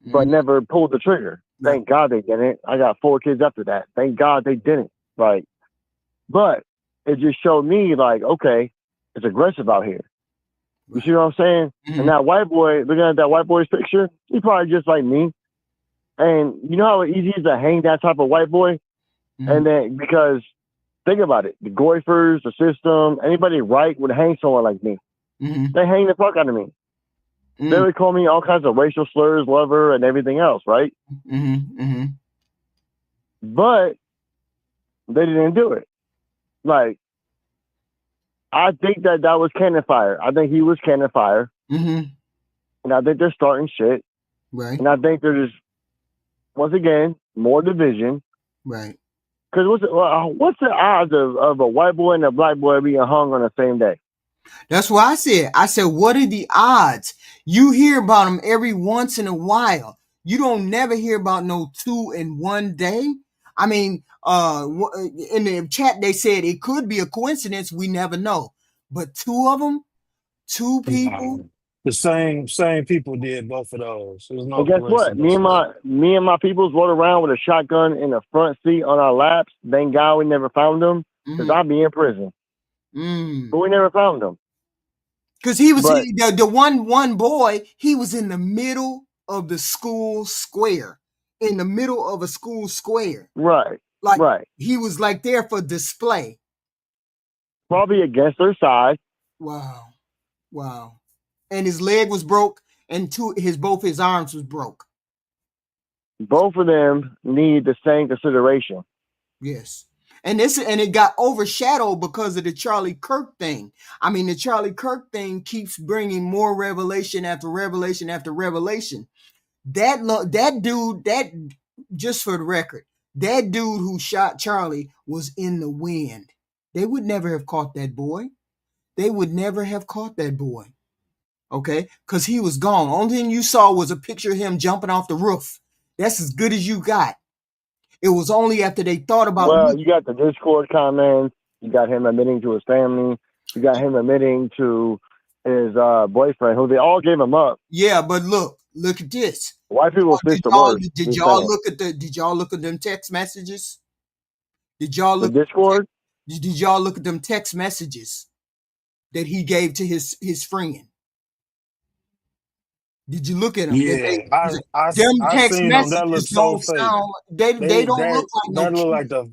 But never pulled the trigger. Thank God they didn't. I got 4 kids after that. Thank God they didn't. Like, but it just showed me like, okay, it's aggressive out here. You see what I'm saying? Mm-hmm. And that white boy, looking at that white boy's picture, he's probably just like me. And you know how easy it is to hang that type of white boy? Mm-hmm. And then, because think about it, the Goifers, the system, anybody right would hang someone like me. Mm-hmm. They hang the fuck out of me. Mm-hmm. They would call me all kinds of racial slurs, lover, and everything else, right? Mm-hmm. Mm-hmm. But they didn't do it. Like, I think that was cannon fire. I think he was cannon fire. Mm-hmm. And I think they're starting shit. Right. And I think there's just, once again, more division. Right. Because what's the odds of a white boy and a black boy being hung on the same day? That's what I said. I said, what are the odds? You hear about them every once in a while. You don't never hear about no 2 in one day. I mean, in the chat, they said it could be a coincidence. We never know. But 2 of them, 2 people. The same people did both of those. There's no And guess what? Me and my peoples rode around with a shotgun in the front seat on our laps. Thank God we never found them, because I'd be in prison. But we never found them. Because he was the one boy. He was in the middle of the school square. In the middle of a school square. Right. Like, right. He was like there for display. Probably against their side. Wow. Wow. And his leg was broke, and both his arms was broke. Both of them need the same consideration. Yes. And it got overshadowed because of the Charlie Kirk thing. I mean, the Charlie Kirk thing keeps bringing more revelation after revelation after revelation. That dude, just for the record, that dude who shot Charlie was in the wind. They would never have caught that boy. They would never have caught that boy. Okay? Because he was gone. Only thing you saw was a picture of him jumping off the roof. That's as good as you got. It was only after they thought about. Well, you got the Discord comments. You got him admitting to his family. You got him admitting to his boyfriend, who they all gave him up. Yeah, but look at this. White people fish the worst. Did y'all look at them text messages? Did y'all look at Discord? Did y'all look at them text messages that he gave to his friend? Did you look at them? Yeah, I text seen them. That looks so fake. They don't look like no. That look like the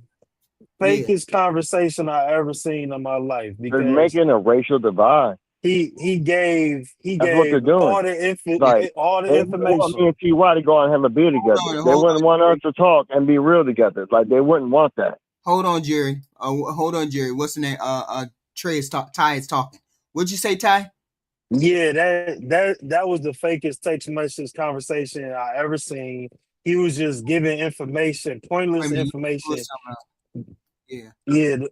fakest conversation I ever seen in my life. Because they're making a racial divide. He gave what they're doing. all the information. Me and T.Y. to go out and have a beer together. They wouldn't want us to talk and be real together. Like, they wouldn't want that. Hold on, Jerry. What's the name? Ty is talking. What'd you say, Ty? Yeah, that was the fakest text message conversation I ever seen. He was just giving information, pointless information. Yeah.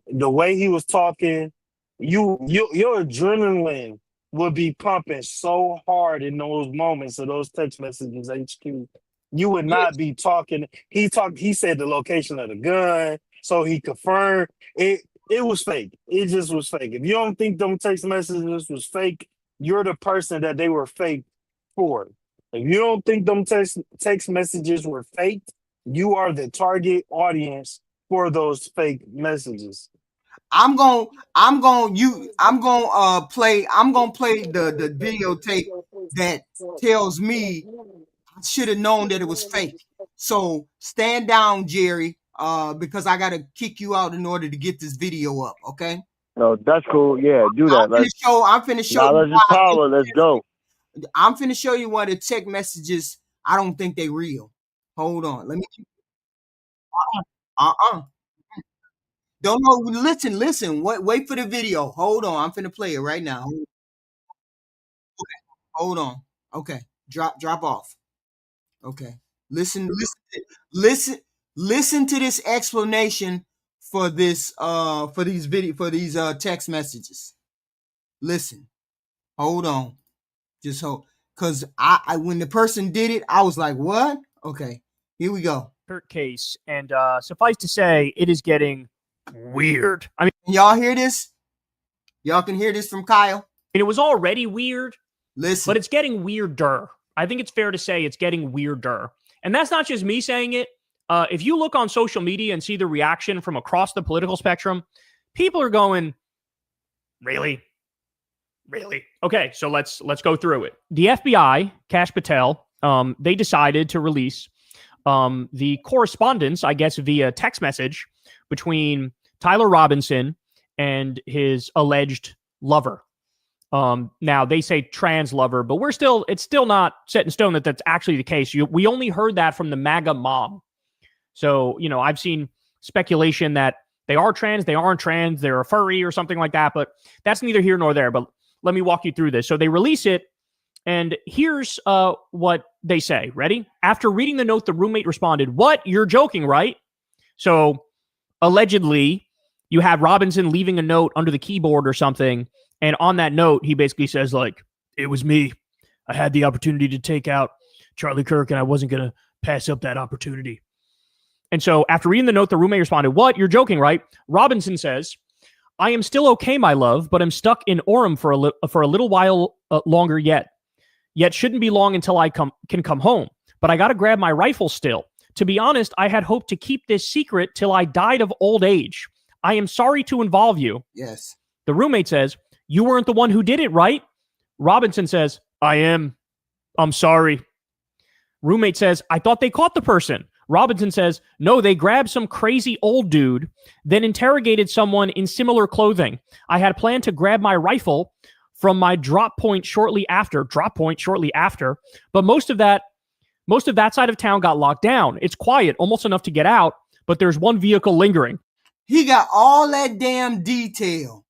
The way he was talking, your adrenaline would be pumping so hard in those moments of those text messages, HQ. You would not be talking. He said the location of the gun, so he confirmed it. It was fake. It just was fake. If you don't think them text messages was fake, you're the person that they were fake for. If you don't think them text messages were fake, you are the target audience for those fake messages. I'm gonna play the videotape that tells me I should have known that it was fake. So stand down, Jerry, because I gotta kick you out in order to get this video up, okay? No, that's cool. Yeah, do that. I'm finna show knowledge is power. Let's go. I'm finna show you why the text messages, I don't think they real. Hold on. Let me Don't know. Listen. Wait for the video. Hold on. I'm finna play it right now. Okay. Hold on. Okay. Drop off. Okay. Listen to this explanation for this for these text messages. Listen. Hold on. Just hold, because I when the person did it, I was like, what? Okay. Here we go. Case, and suffice to say, it is getting weird. I mean, can y'all hear this? Y'all can hear this from Kyle? It was already weird. Listen. But it's getting weirder. I think it's fair to say it's getting weirder. And that's not just me saying it. If you look on social media and see the reaction from across the political spectrum, people are going, really? Really? Okay, so let's go through it. The FBI, Kash Patel, they decided to release the correspondence, I guess, via text message between Tyler Robinson and his alleged lover. Now they say trans lover, but it's still not set in stone that that's actually the case. We only heard that from the MAGA mom. So, I've seen speculation that they are trans, they aren't trans, they're a furry or something like that, but that's neither here nor there. But let me walk you through this. So they release it, and here's what they say. Ready? After reading the note, the roommate responded, "What? You're joking, right?" So allegedly, you have Robinson leaving a note under the keyboard or something, and on that note, he basically says, like, "It was me. I had the opportunity to take out Charlie Kirk, and I wasn't going to pass up that opportunity." And so after reading the note, the roommate responded, "What? You're joking, right?" Robinson says, "I am still okay, my love, but I'm stuck in Orem for a little while longer yet. Yet shouldn't be long until I can come home. But I got to grab my rifle still. To be honest, I had hoped to keep this secret till I died of old age. I am sorry to involve you." Yes. The roommate says, "You weren't the one who did it, right?" Robinson says, "I am. I'm sorry." Roommate says, "I thought they caught the person." Robinson says, "No, they grabbed some crazy old dude, then interrogated someone in similar clothing. I had planned to grab my rifle from my drop point shortly after, but most of that side of town got locked down. It's quiet, almost enough to get out, but there's one vehicle lingering." He got all that damn detail.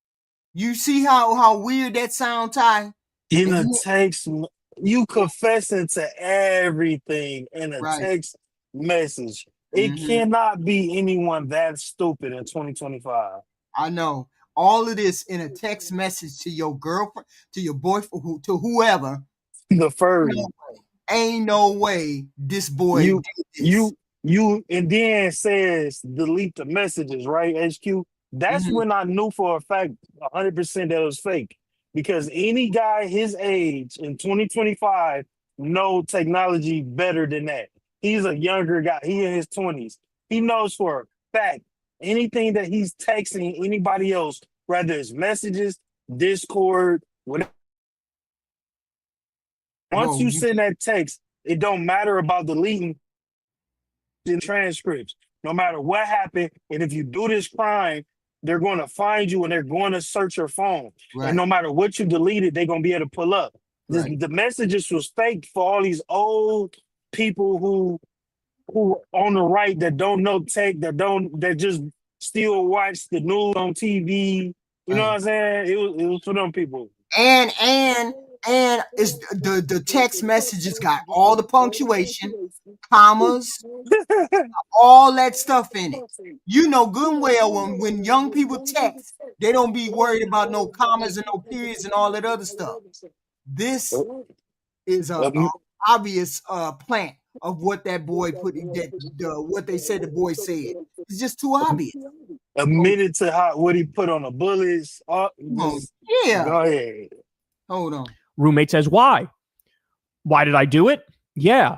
You see how weird that sound, Ty? In a text, you confessing to everything in a text message. It cannot be anyone that stupid in 2025. I know. All of this in a text message to your girlfriend, to your boyfriend, to whoever. The furry. Ain't no way this boy did this. You and then says delete the messages, right, HQ? That's when I knew for a fact 100% that it was fake. Because any guy his age in 2025 know technology better than that. He's a younger guy. He in his 20s. He knows for a fact anything that he's texting anybody else, whether it's messages, Discord, whatever. Once you send that text, it don't matter about deleting the transcripts. No matter what happened, and if you do this crime, they're going to find you and they're going to search your phone. And no matter what you deleted, they're going to be able to pull up. The messages was fake for all these old people who on the right that don't know tech, that just still watch the news on TV. You know what I'm saying? It was for them people. And it's the text messages got all the punctuation, commas, all that stuff in it. You know good and well when young people text, they don't be worried about no commas and no periods and all that other stuff. This is a obvious plant of what that boy put what they said the boy said. It's just too obvious. Admitted to what he put on the bullets. Yeah. Go ahead. Hold on. Roommate says, "Why? Why did I do it? Yeah.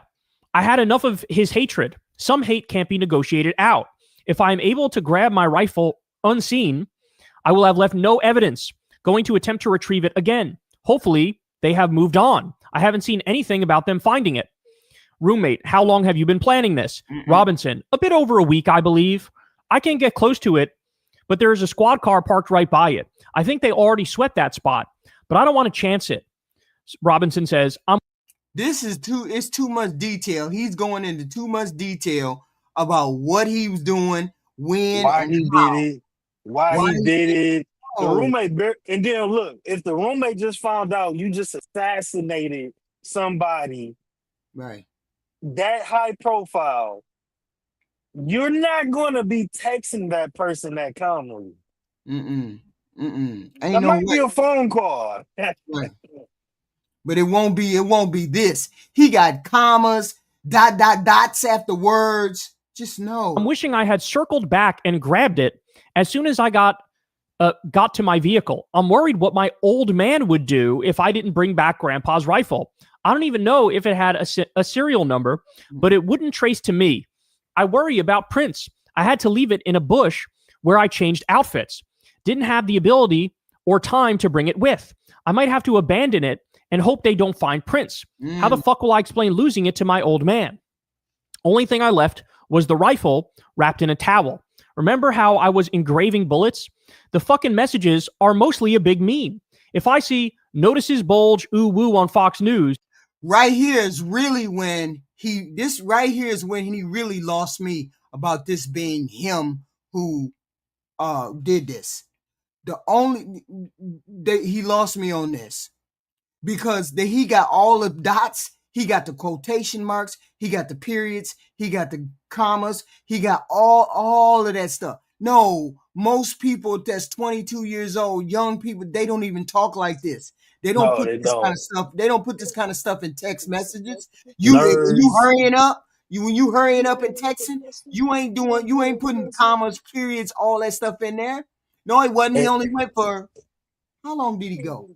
I had enough of his hatred. Some hate can't be negotiated out. If I am able to grab my rifle unseen, I will have left no evidence. Going to attempt to retrieve it again. Hopefully, they have moved on. I haven't seen anything about them finding it." Roommate, "How long have you been planning this?" Robinson, "A bit over a week, I believe. I can't get close to it, but there is a squad car parked right by it. I think they already swept that spot, but I don't want to chance it." Robinson says, It's too much detail. He's going into too much detail about what he was doing, when, why and he how. did it, why he did it. The roommate, and then look, if the roommate just found out you just assassinated somebody, right, that high profile, you're not going to be texting that person that calmly. Ain't that no might way. be a phone call. Right. But it won't be this. He got commas, dots after words. Just no. "I'm wishing I had circled back and grabbed it as soon as I got to my vehicle. I'm worried what my old man would do if I didn't bring back Grandpa's rifle. I don't even know if it had a serial number, but it wouldn't trace to me. I worry about prints. I had to leave it in a bush where I changed outfits. Didn't have the ability or time to bring it with. I might have to abandon it and hope they don't find prints. How the fuck will I explain losing it to my old man? Only thing I left was the rifle wrapped in a towel. Remember how I was engraving bullets? The fucking messages are mostly a big meme. If I see notices bulge ooh woo on Fox News. Right here is really when he really lost me about this being him who did this. He lost me on this because he got all the dots, he got the quotation marks, he got the periods, he got the commas, he got all of that stuff. No, most people that's 22 years old, young people, they don't even talk like this. They don't put this kind of stuff. They don't put this kind of stuff in text messages. When you hurrying up and texting, you ain't putting commas, periods, all that stuff in there. No, he wasn't. He only went for how long did he go?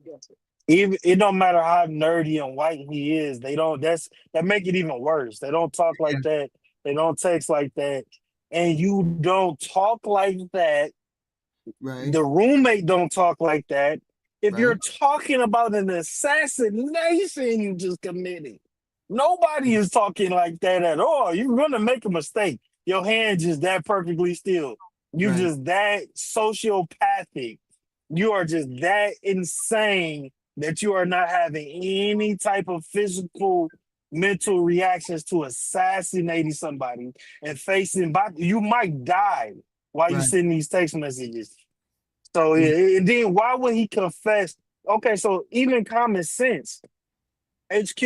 Even it don't matter how nerdy and white he is, that make it even worse. They don't talk like that. They don't text like that, and you don't talk like that. Right. The roommate don't talk like that. If you're talking about an assassination you just committed, nobody is talking like that at all. You're gonna make a mistake. Your hand just that perfectly still. You're just that sociopathic. You are just that insane that you are not having any type of physical, mental reactions to assassinating somebody and you might die while you send these text messages. So and then why would he confess? Okay, so even common sense, HQ,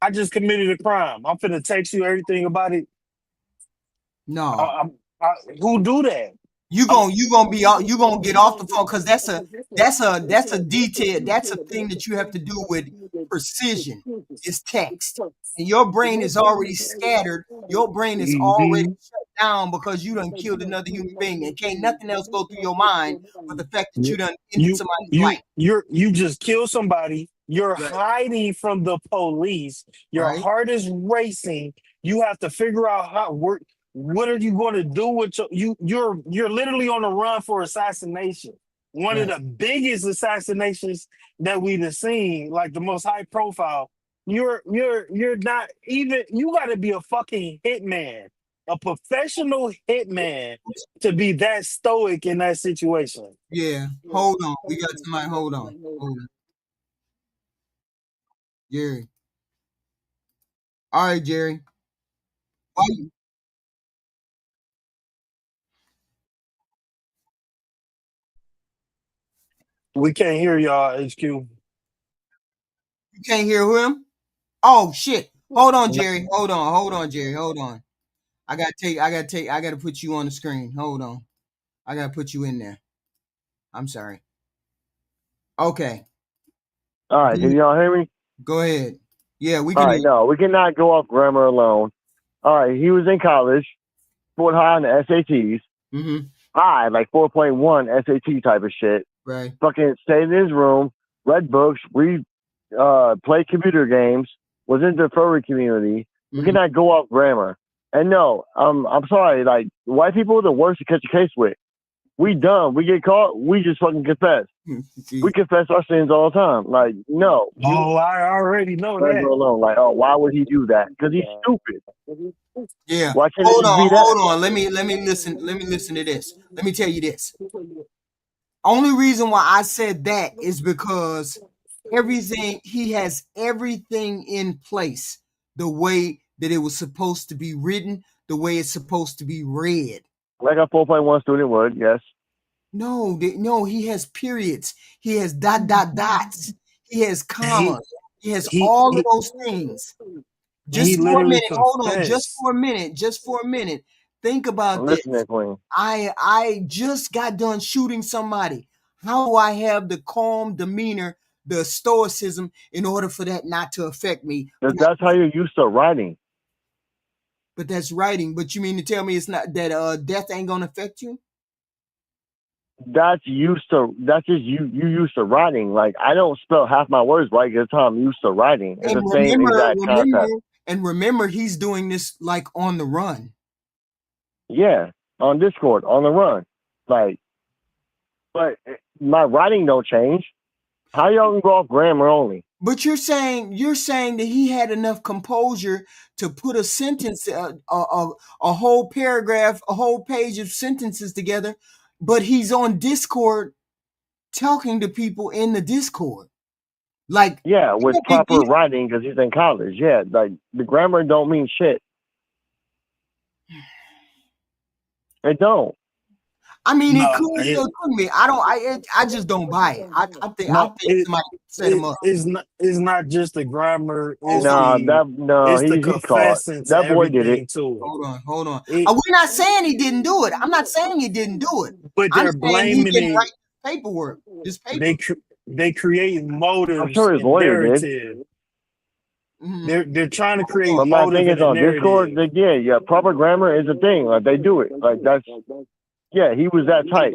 I just committed a crime. I'm finna text you everything about it. No. Who do that? You gonna get off the phone because that's a detail. That's a thing that you have to do with precision. Is text, and your brain is already scattered. Your brain is already shut down because you done killed another human being, and can't nothing else go through your mind but the fact that you done ended somebody's life. You just killed somebody. You're hiding from the police. Your heart is racing. You have to figure out what are you going to do with you're literally on the run for assassination. One of the biggest assassinations that we've seen, like the most high profile. You're not even, you got to be a fucking hitman, a professional hitman to be that stoic in that situation. Yeah. Hold on. We got somebody. Hold on. Jerry. All right, Jerry. Why you? We can't hear y'all, HQ. You can't hear him? Oh shit. Hold on, Jerry. Hold on, Jerry. Hold on. I gotta put you on the screen. Hold on. I gotta put you in there. I'm sorry. Okay. All right. Can y'all hear me? Go ahead. Yeah, we can. All right. No, we cannot go off grammar alone. All right. He was in college, scored high on the SATs. Mm-hmm. High, like 4.1 SAT type of shit. Right. Fucking stayed in his room, read books, played computer games, was in the furry community. Mm-hmm. We cannot go off grammar. And no, I'm sorry, like white people are the worst to catch a case with. We dumb. We get caught. We just fucking confess. We confess our sins all the time. Like, no. I already know that. Alone. Like, oh, why would he do that? Because he's stupid. Yeah. Why can't hold on. Let me listen. Let me listen to this. Let me tell you this. Only reason why I said that is because he has everything in place the way that it was supposed to be written, the way it's supposed to be read. Like a 4.1 student would, yes. No, he has periods. He has dots. He has commas. He has all of those things. Just for a minute. Hold on. Just for a minute. Think about this. I just got done shooting somebody. How do I have the calm demeanor, the stoicism, in order for that not to affect me? That's how you're used to writing. But that's writing. But you mean to tell me it's not that death ain't gonna affect you? that's just you used to writing. Like I don't spell half my words right because I'm used to writing. It's the same exact concept. Remember, he's doing this like on the run. Yeah, on Discord, on the run. Like, but my writing don't change. How y'all can go off grammar only? But you're saying that he had enough composure to put a sentence, a whole paragraph, a whole page of sentences together, but he's on Discord talking to people in the Discord. Like, yeah, with proper writing because he's in college. Yeah, like the grammar don't mean shit. It don't. I mean, it could be. I just don't buy it. I think somebody set him up. It's not just the grammar. It's the confessing. That boy did it. Too. Hold on. We're not saying he didn't do it. I'm not saying he didn't do it. But they're blaming it. Write paperwork. This paper. They create motives. I'm sure his lawyer did. They're trying to create. But my thing is on Discord. Yeah, proper grammar is a thing. Like they do it. Like that's. Yeah, he was that type.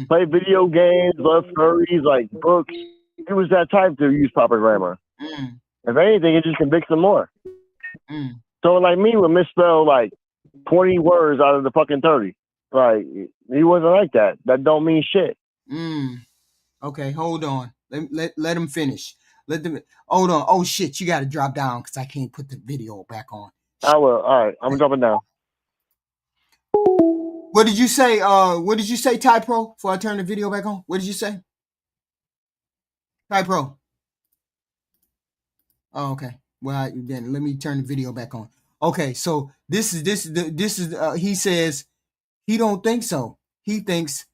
Play video games, love furries, like books. He was that type to use proper grammar. If anything, it just convicts him more. So like me would misspell like 20 words out of the fucking 30. Like he wasn't like that. That don't mean shit. Okay, hold on. Let him finish. Hold on. Oh shit, you got to drop down because I can't put the video back on. I will. All right, I'm dropping down. What did you say? Ty Pro? Before I turn the video back on, what did you say? Ty Pro. Oh, okay. Well, then let me turn the video back on. Okay, so this is. He says he don't think so. He thinks.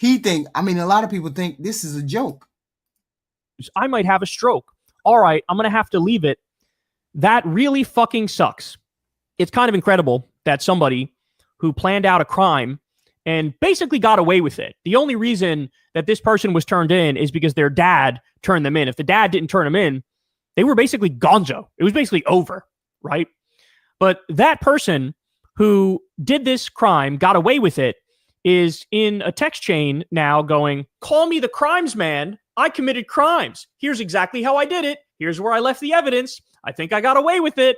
I mean, a lot of people think this is a joke. I might have a stroke. All right, I'm gonna have to leave it. That really fucking sucks. It's kind of incredible that somebody who planned out a crime and basically got away with it. The only reason that this person was turned in is because their dad turned them in. If the dad didn't turn them in, they were basically gonzo. It was basically over, right? But that person who did this crime, got away with it, is in a text chain now going, call me the crimes man. I committed crimes. Here's exactly how I did it. Here's where I left the evidence. I think I got away with it.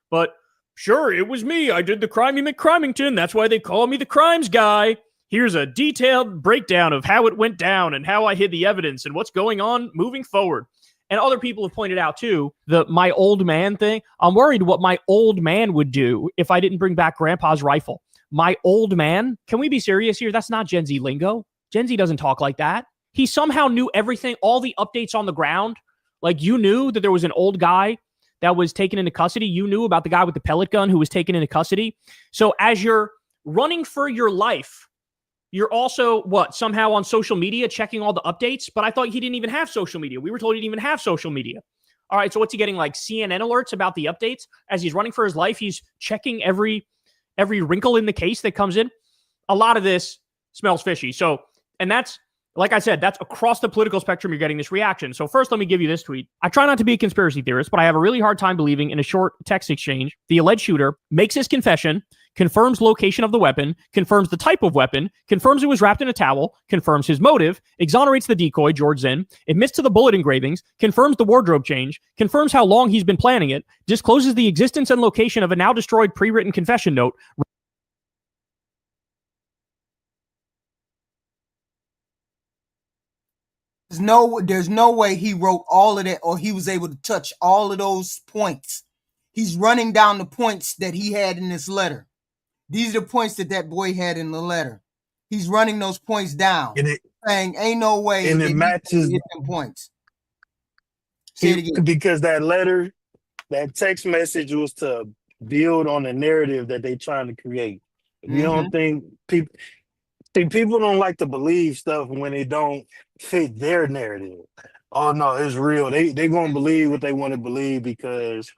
But sure, it was me. I did the crimey McCrimington. That's why they call me the crimes guy. Here's a detailed breakdown of how it went down and how I hid the evidence and what's going on moving forward. And other people have pointed out, too, the my old man thing. I'm worried what my old man would do if I didn't bring back Grandpa's rifle. My old man? Can we be serious here? That's not Gen Z lingo. Gen Z doesn't talk like that. He somehow knew everything, all the updates on the ground. Like, you knew that there was an old guy that was taken into custody. You knew about the guy with the pellet gun who was taken into custody. So as you're running for your life, you're also, somehow on social media checking all the updates? But I thought he didn't even have social media. We were told he didn't even have social media. All right, so what's he getting, like CNN alerts about the updates? As he's running for his life, he's checking every wrinkle in the case that comes in. A lot of this smells fishy. So, and that's, like I said, that's across the political spectrum you're getting this reaction. So first, let me give you this tweet. I try not to be a conspiracy theorist, but I have a really hard time believing in a short text exchange. The alleged shooter makes his confession, confirms location of the weapon, confirms the type of weapon, confirms it was wrapped in a towel, confirms his motive, exonerates the decoy, George Zinn, admits to the bullet engravings, confirms the wardrobe change, confirms how long he's been planning it, discloses the existence and location of a now destroyed pre-written confession note, There's no way he wrote all of that or he was able to touch all of those points. He's running down the points that he had in this letter. These are the points that boy had in the letter. He's running those points down, saying, ain't no way. And it matches them points. Say it again. Because that letter, that text message was to build on the narrative that they're trying to create. You don't think people don't like to believe stuff when it don't fit their narrative. Oh no, it's real. They gonna believe what they want to believe because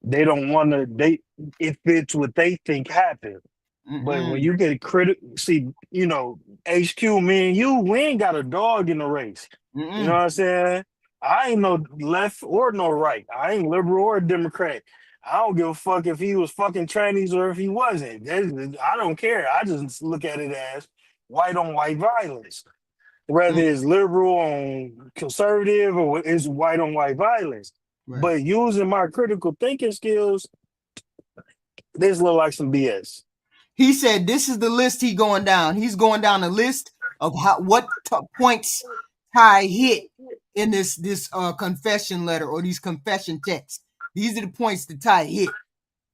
they don't want to. It fits what they think happened. But when you get critical, see, HQ, me and you, we ain't got a dog in the race. You know what I'm saying? I ain't no left or no right. I ain't liberal or Democrat. I don't give a fuck if he was fucking trannies or if he wasn't. I don't care. I just look at it as white on white violence. Whether it's liberal on conservative or it's white on white violence. Right. But using my critical thinking skills, this look like some BS. He said this is the list he going down. He's going down a list of what points Ty hit in this confession letter or these confession texts. These are the points that Ty hit,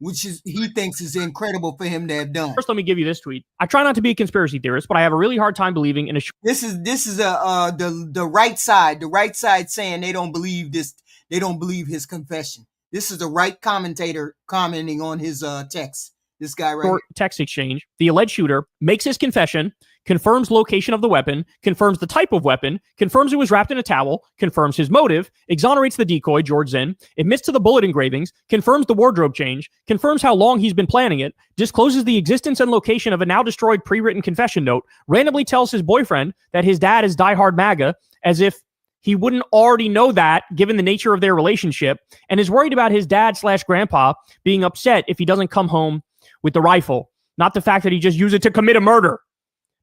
which is he thinks is incredible for him to have done. First, let me give you this tweet. I try not to be a conspiracy theorist, but I have a really hard time believing in a. This is the right side. The right side saying they don't believe this. They don't believe his confession. This is the right commentator commenting on his text. This guy right here. Text exchange. The alleged shooter makes his confession, confirms location of the weapon, confirms the type of weapon, confirms it was wrapped in a towel, confirms his motive, exonerates the decoy, George Zinn, admits to the bullet engravings, confirms the wardrobe change, confirms how long he's been planning it, discloses the existence and location of a now destroyed pre-written confession note, randomly tells his boyfriend that his dad is diehard MAGA, as if he wouldn't already know that given the nature of their relationship, and is worried about his dad/grandpa being upset if he doesn't come home with the rifle, not the fact that he just used it to commit a murder.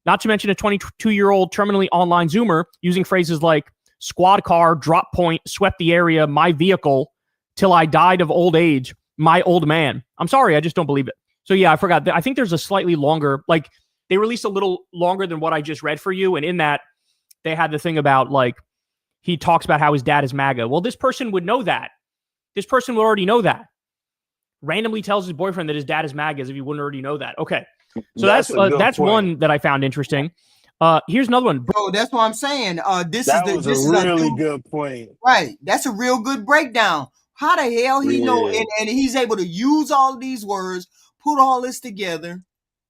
Not to mention a 22-year-old terminally online Zoomer using phrases like squad car, drop point, swept the area, my vehicle, till I died of old age, my old man. I'm sorry, I just don't believe it. So yeah, I forgot. I think there's a slightly longer, like they released a little longer than what I just read for you. And in that, they had the thing about like, he talks about how his dad is MAGA. Well, this person would know that. This person would already know that. Randomly tells his boyfriend that his dad is MAGA as if he wouldn't already know that. Okay. So that's one that I found interesting. Here's another one. Bro, that's what I'm saying. This was is a really good point. Right. That's a real good breakdown. How the hell he know and he's able to use all of these words, put all this together.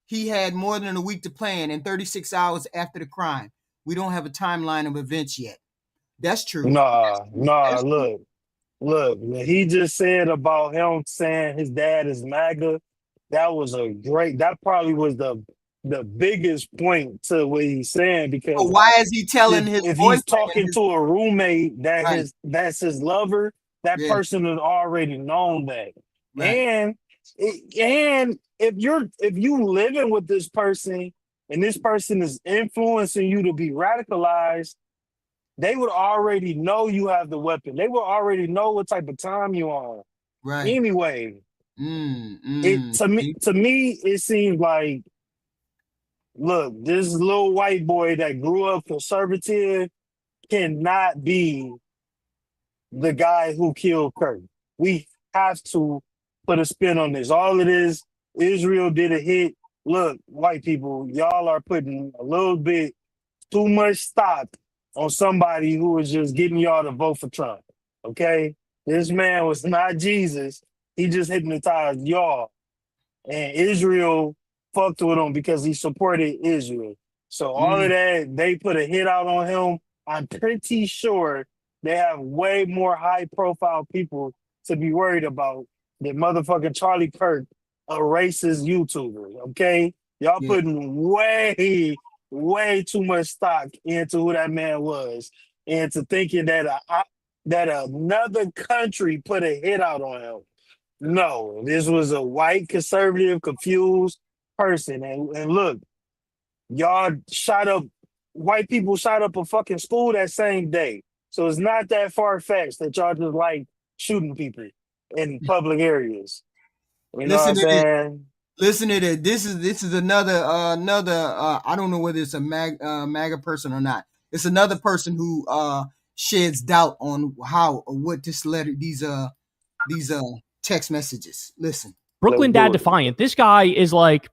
He had more than a week to plan and 36 hours after the crime. We don't have a timeline of events yet. That's true. That's look. Look, when he just said about him saying his dad is MAGA, that probably was the biggest point to what he's saying, because so why is he telling if he's talking to a roommate that's his lover, that person has already known that. Right. And if you living with this person and this person is influencing you to be radicalized, they would already know you have the weapon. They would already know what type of time you're on. Right. Anyway, to me, it seems like, look, this little white boy that grew up conservative cannot be the guy who killed Kirk. We have to put a spin on this. All it is, Israel did a hit. Look, white people, y'all are putting a little bit too much stock on somebody who was just getting y'all to vote for Trump, okay? This man was not Jesus. He just hypnotized y'all. And Israel fucked with him because he supported Israel. So all of that, they put a hit out on him. I'm pretty sure they have way more high-profile people to be worried about than motherfucking Charlie Kirk, a racist YouTuber, okay? Y'all putting way too much stock into who that man was, and to thinking that another country put a hit out on him. No, this was a white, conservative, confused person. And look, white people shot up a fucking school that same day. So it's not that far-fetched that y'all just like shooting people in public areas. You know what I'm saying? Listen to this. This is another I don't know whether it's a MAGA person or not. It's another person who sheds doubt on what this letter, these text messages. Listen. Brooklyn Dad Defiant. This guy is like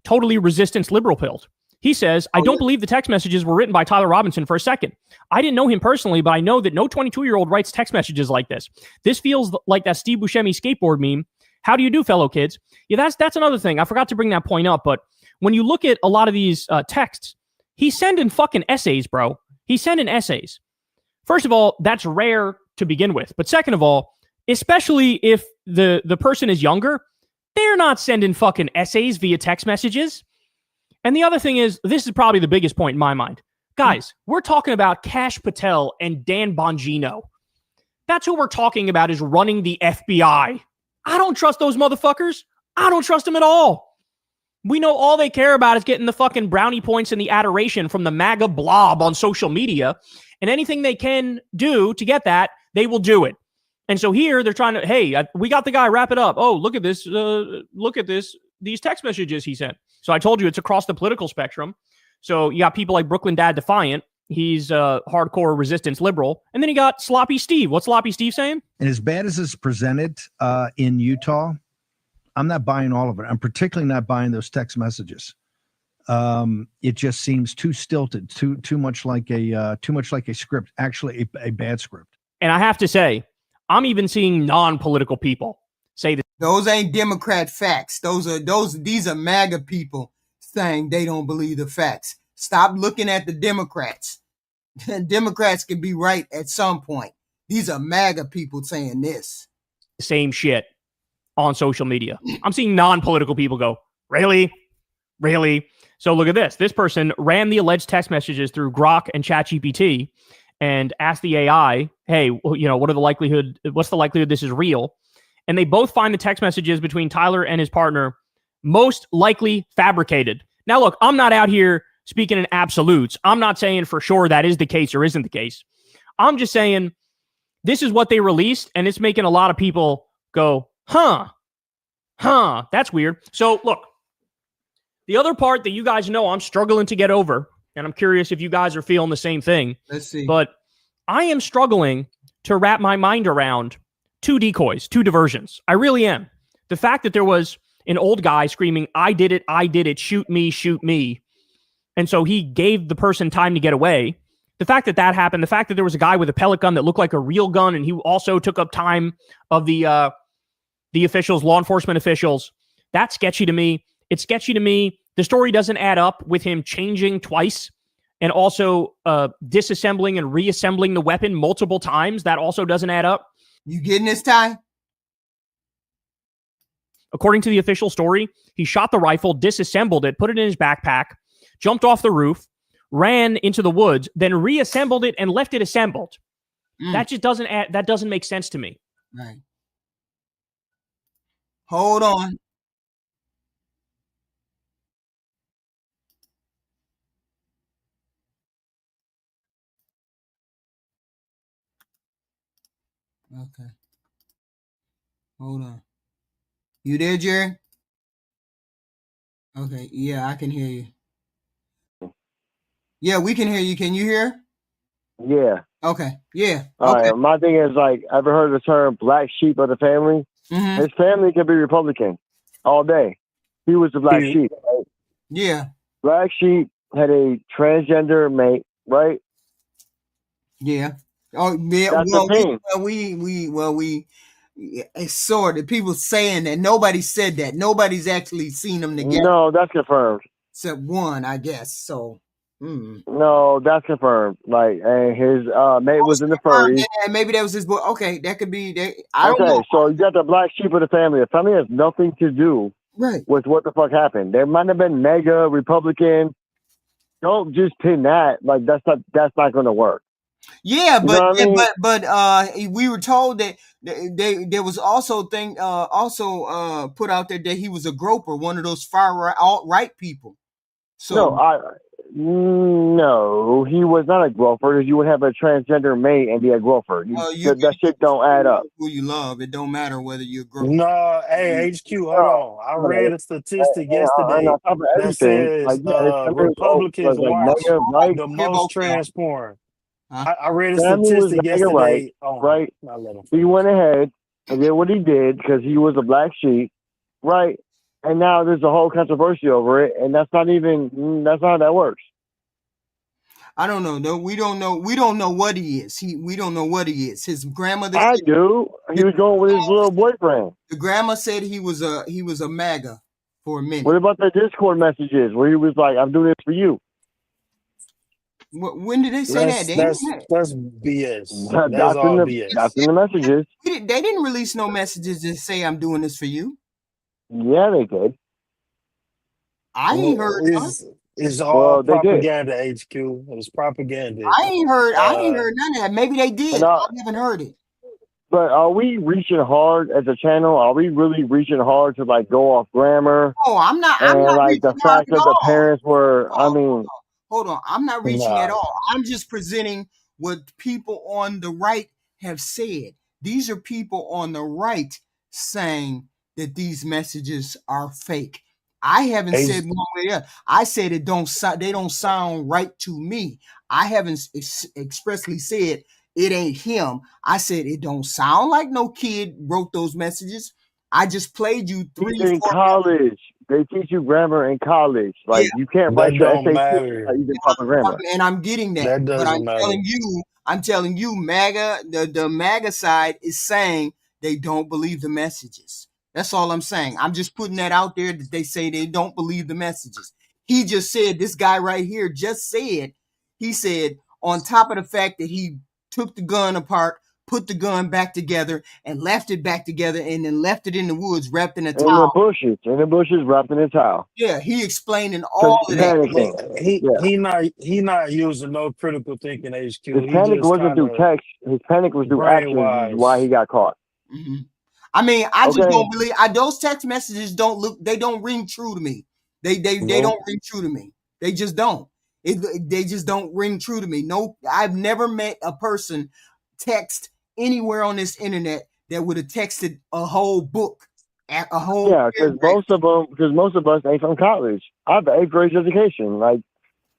totally resistance liberal pilled. He says, I don't believe the text messages were written by Tyler Robinson for a second. I didn't know him personally, but I know that no 22-year-old writes text messages like this. This feels like that Steve Buscemi skateboard meme. How do you do, fellow kids? Yeah, that's another thing. I forgot to bring that point up, but when you look at a lot of these texts, he's sending fucking essays, bro. He's sending essays. First of all, that's rare to begin with. But second of all, especially if the person is younger, they're not sending fucking essays via text messages. And the other thing is, this is probably the biggest point in my mind. Guys, we're talking about Kash Patel and Dan Bongino. That's who we're talking about is running the FBI. I don't trust those motherfuckers. I don't trust them at all. We know all they care about is getting the fucking brownie points and the adoration from the MAGA blob on social media. And anything they can do to get that, they will do it. And so here they're trying to, hey, we got the guy, wrap it up. Oh, look at this. Look at this. These text messages he sent. So I told you it's across the political spectrum. So you got people like Brooklyn Dad Defiant. He's a hardcore resistance liberal. And then you got Sloppy Steve. What's Sloppy Steve saying? And as bad as it's presented in Utah, I'm not buying all of it. I'm particularly not buying those text messages. It just seems too stilted, too much like a script, actually a bad script. And I have to say, I'm even seeing non-political people say that those ain't Democrat facts. These are MAGA people saying they don't believe the facts. Stop looking at the Democrats. Democrats can be right at some point. These are MAGA people saying this. Same shit on social media. I'm seeing non-political people go, really? Really? So look at this. This person ran the alleged text messages through Grok and ChatGPT and asked the AI, hey, what's the likelihood this is real? And they both find the text messages between Tyler and his partner most likely fabricated. Now, look, I'm not out here speaking in absolutes. I'm not saying for sure that is the case or isn't the case. I'm just saying this is what they released, and it's making a lot of people go, huh, that's weird. So, look, the other part that you guys know I'm struggling to get over, and I'm curious if you guys are feeling the same thing. Let's see. But I am struggling to wrap my mind around two decoys, two diversions. I really am. The fact that there was an old guy screaming, I did it, shoot me. And so he gave the person time to get away. The fact that happened, the fact that there was a guy with a pellet gun that looked like a real gun, and he also took up time of the officials, law enforcement officials, that's sketchy to me. It's sketchy to me. The story doesn't add up with him changing twice and also disassembling and reassembling the weapon multiple times. That also doesn't add up. You getting this, Ty? According to the official story, he shot the rifle, disassembled it, put it in his backpack, jumped off the roof, ran into the woods, then reassembled it and left it assembled. That just doesn't make sense to me. Right. Hold on. Okay. Hold on. You there, Jerry? Okay. Yeah, I can hear you. Yeah, we can hear you. Can you hear? Yeah. Okay. Yeah. All okay. right. My thing is, like, ever heard the term black sheep of the family? Mm-hmm. His family could be Republican all day. He was the black sheep. Right? Yeah. Black sheep had a transgender mate, right? Yeah. Oh, yeah. That's the thing. It's sort of people saying that. Nobody said that. Nobody's actually seen them together. No, that's confirmed. Except one, I guess. So. No, that's confirmed. Like, and his mate was in the furries. Yeah, maybe that was his boy. Okay, that could be. I don't know. So you got the black sheep of the family. The family has nothing to do with what the fuck happened. There might have been mega Republican. Don't just pin that. Like that's not going to work. Yeah, but we were told that there was also put out there that he was a groper, one of those far alt-right people. So no, he was not a groper. You would have a transgender mate and be a groper. That shit don't add up. Who you love, it don't matter whether you're a groper. No, hey, HQ, hold on. I read a statistic yesterday that says Republicans watch the most trans porn. I read a statistic yesterday. Right. He went ahead and did what he did because he was a black sheep, right? And now there's a whole controversy over it, and that's not how that works. I don't know. No, we don't know. We don't know what he is. We don't know what he is. His grandmother. I do. He was going with his little boyfriend. The grandma said he was a MAGA for a minute. What about the Discord messages where he was like, "I'm doing this for you"? When did they say that? That's BS. That's all BS. That's in the messages. They didn't release no messages that say I'm doing this for you. Yeah, they did. I ain't heard. It's all propaganda, HQ. It was propaganda. I ain't heard none of that. Maybe they did. I haven't heard it. But are we reaching hard as a channel? Are we really reaching hard to like go off grammar? Oh, I'm not and like the reaching out fact at that the all. parents were, I mean, Hold on. I'm not reaching at Nah. all. I'm just presenting what people on the right have said. These are people on the right saying that these messages are fake. I haven't said one way or the other. I said they don't sound right to me. I haven't expressly said it ain't him. I said it don't sound like no kid wrote those messages. I just played you he's in college. They teach you grammar in college. Like you can't write That your don't SAT matter. using proper grammar. and I'm getting that. That But doesn't matter. I'm telling you, MAGA, the MAGA side is saying they don't believe the messages. That's all I'm saying. I'm just putting that out there that they say they don't believe the messages. He just said, this guy right here just said, he said, on top of the fact that he took the gun apart, put the gun back together, and left it back together, and then left it in the woods wrapped in a towel. In the bushes wrapped in a towel. Yeah, he explaining all of that. He not using no critical thinking HQ. His panic wasn't through text. His panic was through actions. Why he got caught. Mm-hmm. I mean, I just don't believe. Those text messages they don't ring true to me. They don't ring true to me. They just don't. They just don't ring true to me. No, I've never met a person text anywhere on this internet that would have texted a whole book. Because most of us ain't from college. I have the 8th grade education. Like,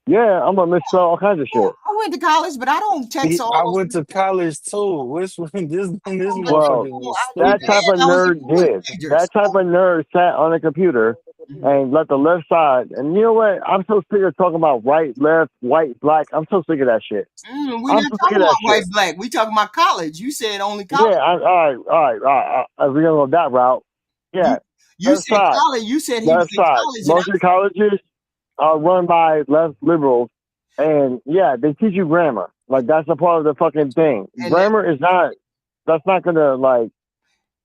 yeah, I'm gonna misspell all kinds of shit. I went to college, but I don't text all. I went to college too. Which one? This Well, that type of nerd did. That type of nerd sat on a computer and let the left side. And you know what? I'm so sick of talking about right, left, white, black. I'm so sick of that shit. We're not talking about white, black. We talking about college. You said only college. Yeah, all right. If we're gonna go that route, yeah. You said college. You said he was in college. Most of the colleges are run by left liberals, and yeah, they teach you grammar. Like that's a part of the fucking thing. And grammar is not. That's not gonna like.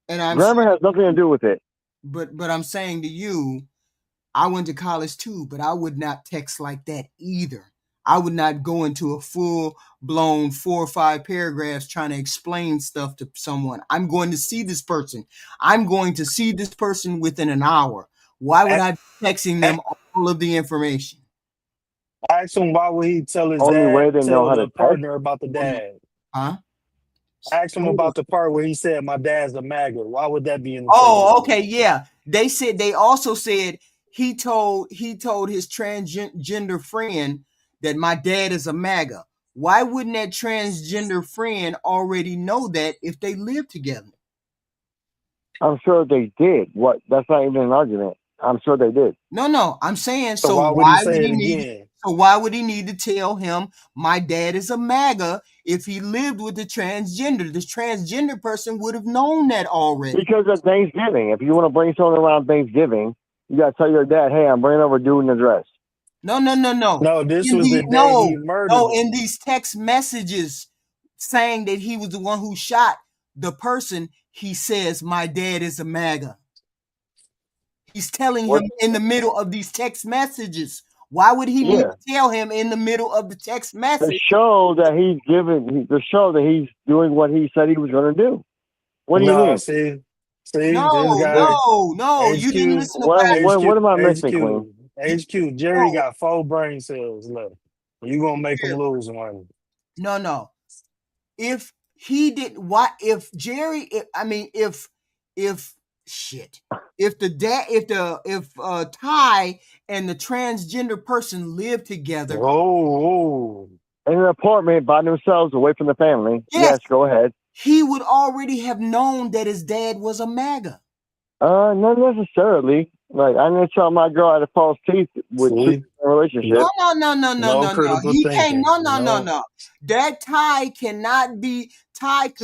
And grammar has nothing to do with it. But I'm saying to you, I went to college too, but I would not text like that either. I would not go into a full-blown 4 or 5 paragraphs trying to explain stuff to someone. I'm going to see this person. I'm going to see this person within an hour. Why would I be texting them all of the information? Ask him why would he tell his Only dad, way they know how to partner about the dad. Huh? Ask him about the part where he said my dad's a MAGA. Why would that be in the okay, yeah. They also said he told his transgender friend that my dad is a MAGA. Why wouldn't that transgender friend already know that if they lived together? I'm sure they did. What? That's not even an argument. I'm sure they did. No. I'm saying so why would he need to tell him my dad is a MAGA if he lived with the transgender? The transgender person would have known that already. Because of Thanksgiving. If you want to bring someone around Thanksgiving, you got to tell your dad, hey, I'm bringing over a dude in a dress. No. No, this was the day he murdered him. In these text messages saying that he was the one who shot the person, he says, my dad is a MAGA. He's telling him in the middle of these text messages. Why would he need to tell him in the middle of the text message? To show that he's doing what he said he was going to do. What do you mean? See, no. You didn't listen to what am I missing, Queen? HQ, Jerry got 4 brain cells left. You gonna make him lose one. No. If he did, if Jerry, if Ty and the transgender person live together. In an apartment by themselves, away from the family. Yes, go ahead. He would already have known that his dad was a MAGA. Not necessarily. Like I didn't tell my girl I had false teeth with a relationship. No. He can't. No. That Ty could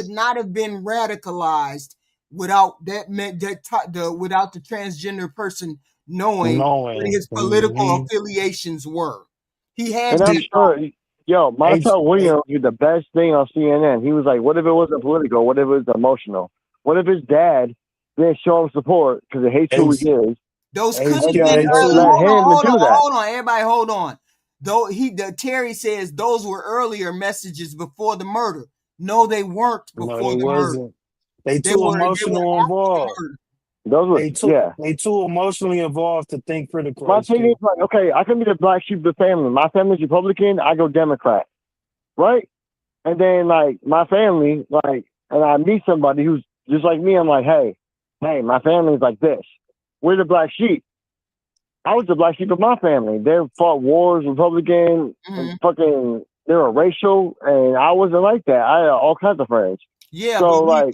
not have been radicalized without without the transgender person knowing what his political affiliations were. He had to. I'm sure. Yo, Montel Williams did the best thing on CNN. He was like, "What if it wasn't political? What if it was emotional? What if his dad didn't show him support because he hates who he is?" Those could have been. Hold on, everybody, hold on. Though Terry says those were earlier messages before the murder. No, they weren't before the murder. They too emotional involved. Those were, They too emotionally involved to think critical. My thing is like, okay, I can be the black sheep of the family. My family's Republican, I go Democrat, right? And then like my family, like, and I meet somebody who's just like me. I'm like, hey, my family's like this. We're the black sheep. I was the black sheep of my family. They fought wars, Republican, and fucking. They were racial, and I wasn't like that. I had all kinds of friends. Yeah, so but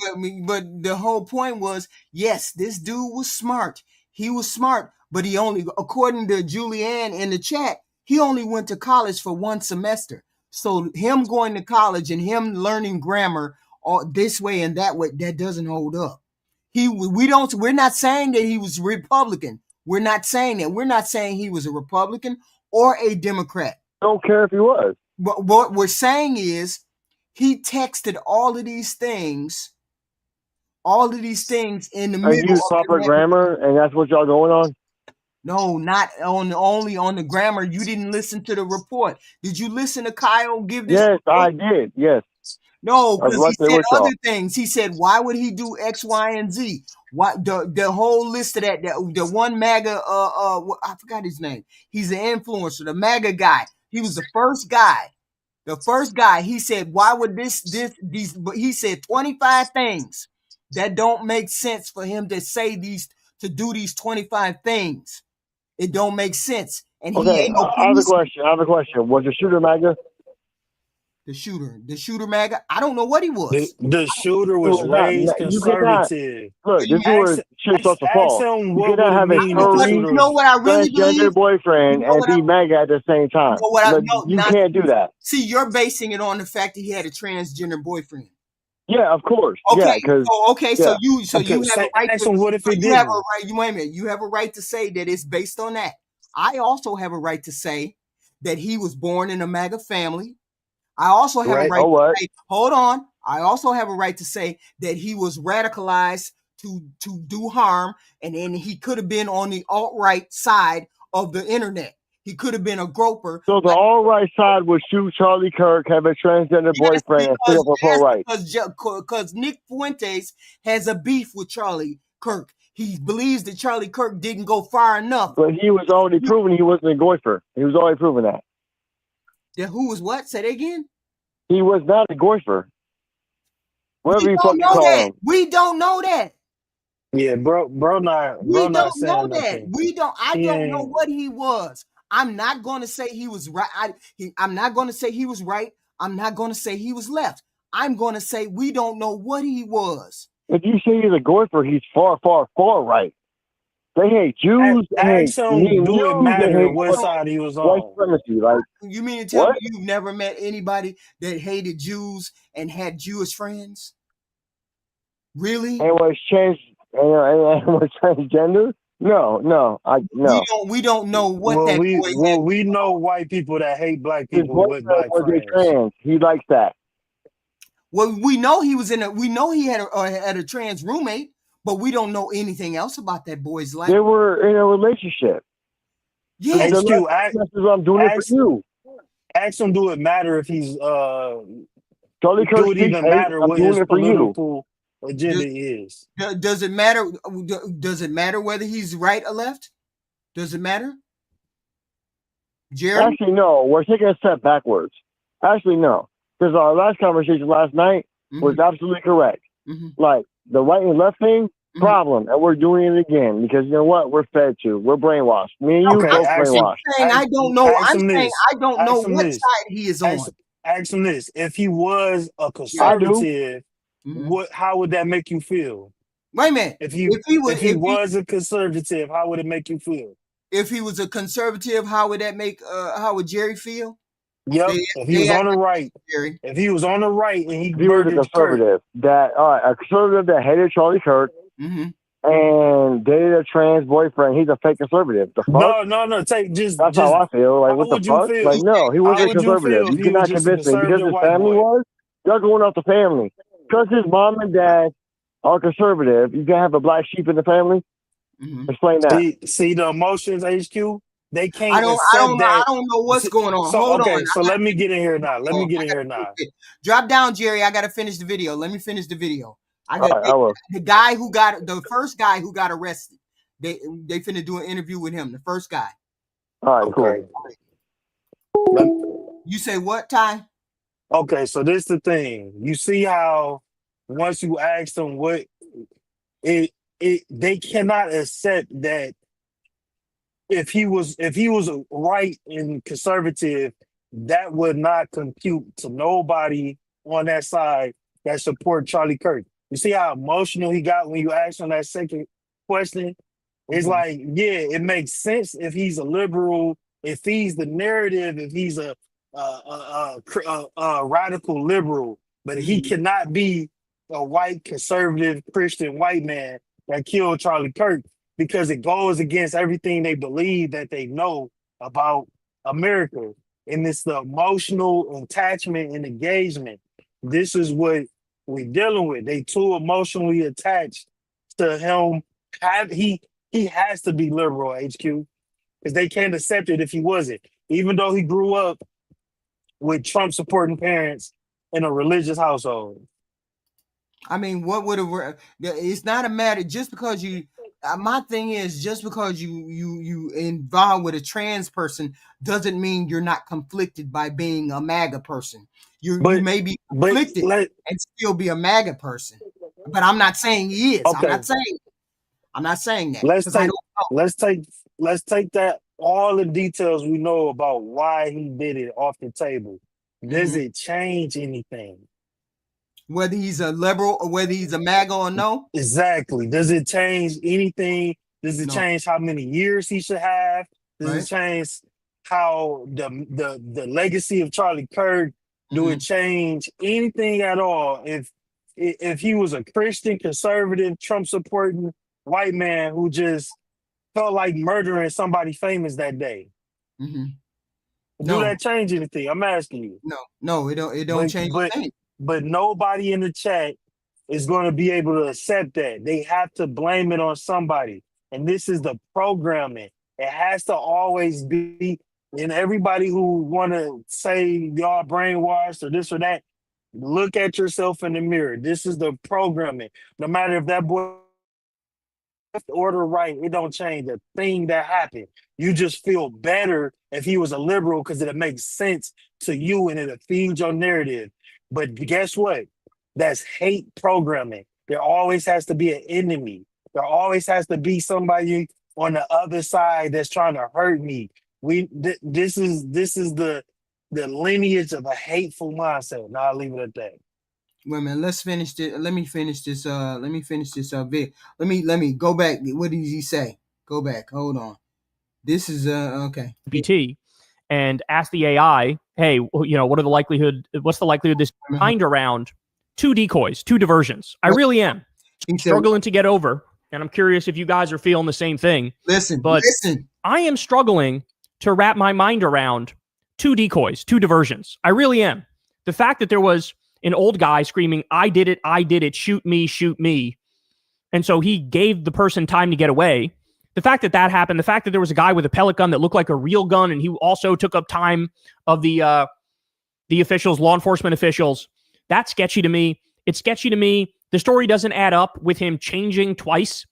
the whole point was, yes, this dude was smart. He was smart, but he only, according to Julianne in the chat, he only went to college for 1 semester. So him going to college and him learning grammar all this way and that way, that doesn't hold up. We're not saying that he was Republican. We're not saying that. We're not saying he was a Republican or a Democrat. I don't care if he was. But what we're saying is he texted all of these things in the middle. And use proper grammar, and that's what y'all going on? No, not only on the grammar. You didn't listen to the report. Did you listen to Kyle give this? Yes, report? I did. Yes. No, because he said other things. He said, why would he do X, Y, and Z? Why the whole list of that, the one MAGA, I forgot his name. He's an influencer, the MAGA guy. He was the first guy. He said, why would these, he said 25 things that don't make sense for him to say to do these 25 things. It don't make sense. And he ain't no I have a question. Was the shooter MAGA? The shooter MAGA? I don't know what he was. The shooter was raised conservative. Look, this is where shit starts to fall. You cannot have a transgender boyfriend and be MAGA at the same time. You can't do that. See, you're basing it on the fact that he had a transgender boyfriend. Yeah, of course. Okay, yeah, so you have a right to. What if he you have a right. Wait a minute. You have a right to say that it's based on that. I also have a right to say that he was born in a MAGA family. I also have a right to say, hold on. I also have a right to say that he was radicalized to do harm, and then he could have been on the alt-right side of the internet. He could have been a groper. So the alt-right side would shoot Charlie Kirk, have a transgender boyfriend, and still up for pro-right. Because Nick Fuentes has a beef with Charlie Kirk. He believes that Charlie Kirk didn't go far enough. But he was already proven he wasn't a goifer. He was already proven that. Who was what? Say that again? He was not a goifer. Whatever you fucking call him. We don't know that. Yeah, bro not saying that. I don't know what he was. I'm not going to say he was right. I'm not going to say he was right. I'm not going to say he was left. I'm going to say we don't know what he was. If you say he's a goifer, he's far, far, far right. They hate Jews. Do it matter what side he was on? Like, you mean to tell me you've never met anybody that hated Jews and had Jewish friends? Really? And was transgender? No. We don't know what that boy we know white people that hate black people with black friends. Trans. He likes that. Well, we know he was we know he had a trans roommate, but we don't know anything else about that boy's life. They were in a relationship. Yeah. I'm doing it for you. Ask him, do it matter if he's Charlie Kirk? Do it even matter what his political agenda is? Does it matter? Does it matter whether he's right or left? Does it matter? Jerry? Actually, no. We're taking a step backwards. Actually, no. Because our last conversation last night was absolutely correct. Like, the right and left thing, problem. And we're doing it again. Because you know what? We're fed to. We're brainwashed. Me and you both brainwashed. I don't know. I'm saying I don't know what side he is on. Ask him this. If he was a conservative, how would that make you feel? Wait a minute. If he was a conservative, how would it make you feel? If he was a conservative, how would Jerry feel? Yep. If he was on the right, if he was on the right and he was a conservative, a conservative that hated Charlie Kirk and dated a trans boyfriend, he's a fake conservative. The fuck? No. That's how I feel. Like, what the fuck? Like, no, he wasn't conservative. You cannot convince me because his family was. You're going off the family because his mom and dad are conservative. You can have a black sheep in the family. Explain that. See the emotions, HQ. They can't. I don't know what's going on. Hold on. So let me get in here now. Drop down, Jerry. I gotta finish the video. Let me finish the video. I got I will. the first guy who got arrested. They finna do an interview with him. The first guy. All right, Okay. cool. You say what, Ty? Okay, so this the thing. You see how once you ask them what they cannot accept that if he was a right and conservative, that would not compute to nobody on that side that support Charlie Kirk. You see how emotional he got when you asked him that second question? It's like, yeah, it makes sense if he's a liberal, if he's the narrative, if he's a radical liberal, but he cannot be a white conservative Christian white man that killed Charlie Kirk because it goes against everything they believe that they know about America. And it's the emotional attachment and engagement. This is what we're dealing with. They too emotionally attached to him. He has to be liberal, HQ, because they can't accept it if he wasn't. Even though he grew up with Trump supporting parents in a religious household. I mean, what would have? It's not a matter just because you. My thing is just because you involved with a trans person doesn't mean you're not conflicted by being a MAGA person. You may be conflicted and still be a MAGA person. But I'm not saying he is. Okay. I'm not saying that. Let's take that all the details we know about why he did it off the table. Does it change anything? Whether he's a liberal or whether he's a MAGA or no? Exactly. Does it change anything? Does it change how many years he should have? Does it change how the legacy of Charlie Kirk? Do it change anything at all if he was a Christian, conservative, Trump supporting white man who just felt like murdering somebody famous that day? Do that change anything? I'm asking you. No, it don't change anything. But nobody in the chat is going to be able to accept that. They have to blame it on somebody. And this is the programming. It has to always be, and everybody who want to say y'all brainwashed or this or that, look at yourself in the mirror. This is the programming. No matter if that boy order right, it don't change a thing that happened. You just feel better if he was a liberal because it makes sense to you and it feeds your narrative. But guess what? That's hate programming. There always has to be an enemy. There always has to be somebody on the other side that's trying to hurt me. This is the lineage of a hateful mindset. Now I'll leave it at that. Wait a minute, let's finish this. Let me finish this vid. Let me go back. What did he say? Go back. Hold on. This is okay. PT and ask the AI, hey, what's the likelihood this find around 2 decoys, 2 diversions? I really am struggling to get over, and I'm curious if you guys are feeling the same thing. Listen. I am struggling to wrap my mind around 2 decoys, 2 diversions. I really am. The fact that there was an old guy screaming, I did it, shoot me. And so he gave the person time to get away. The fact that happened, the fact that there was a guy with a pellet gun that looked like a real gun, and he also took up time of the officials, law enforcement officials, that's sketchy to me. It's sketchy to me. The story doesn't add up with him changing twice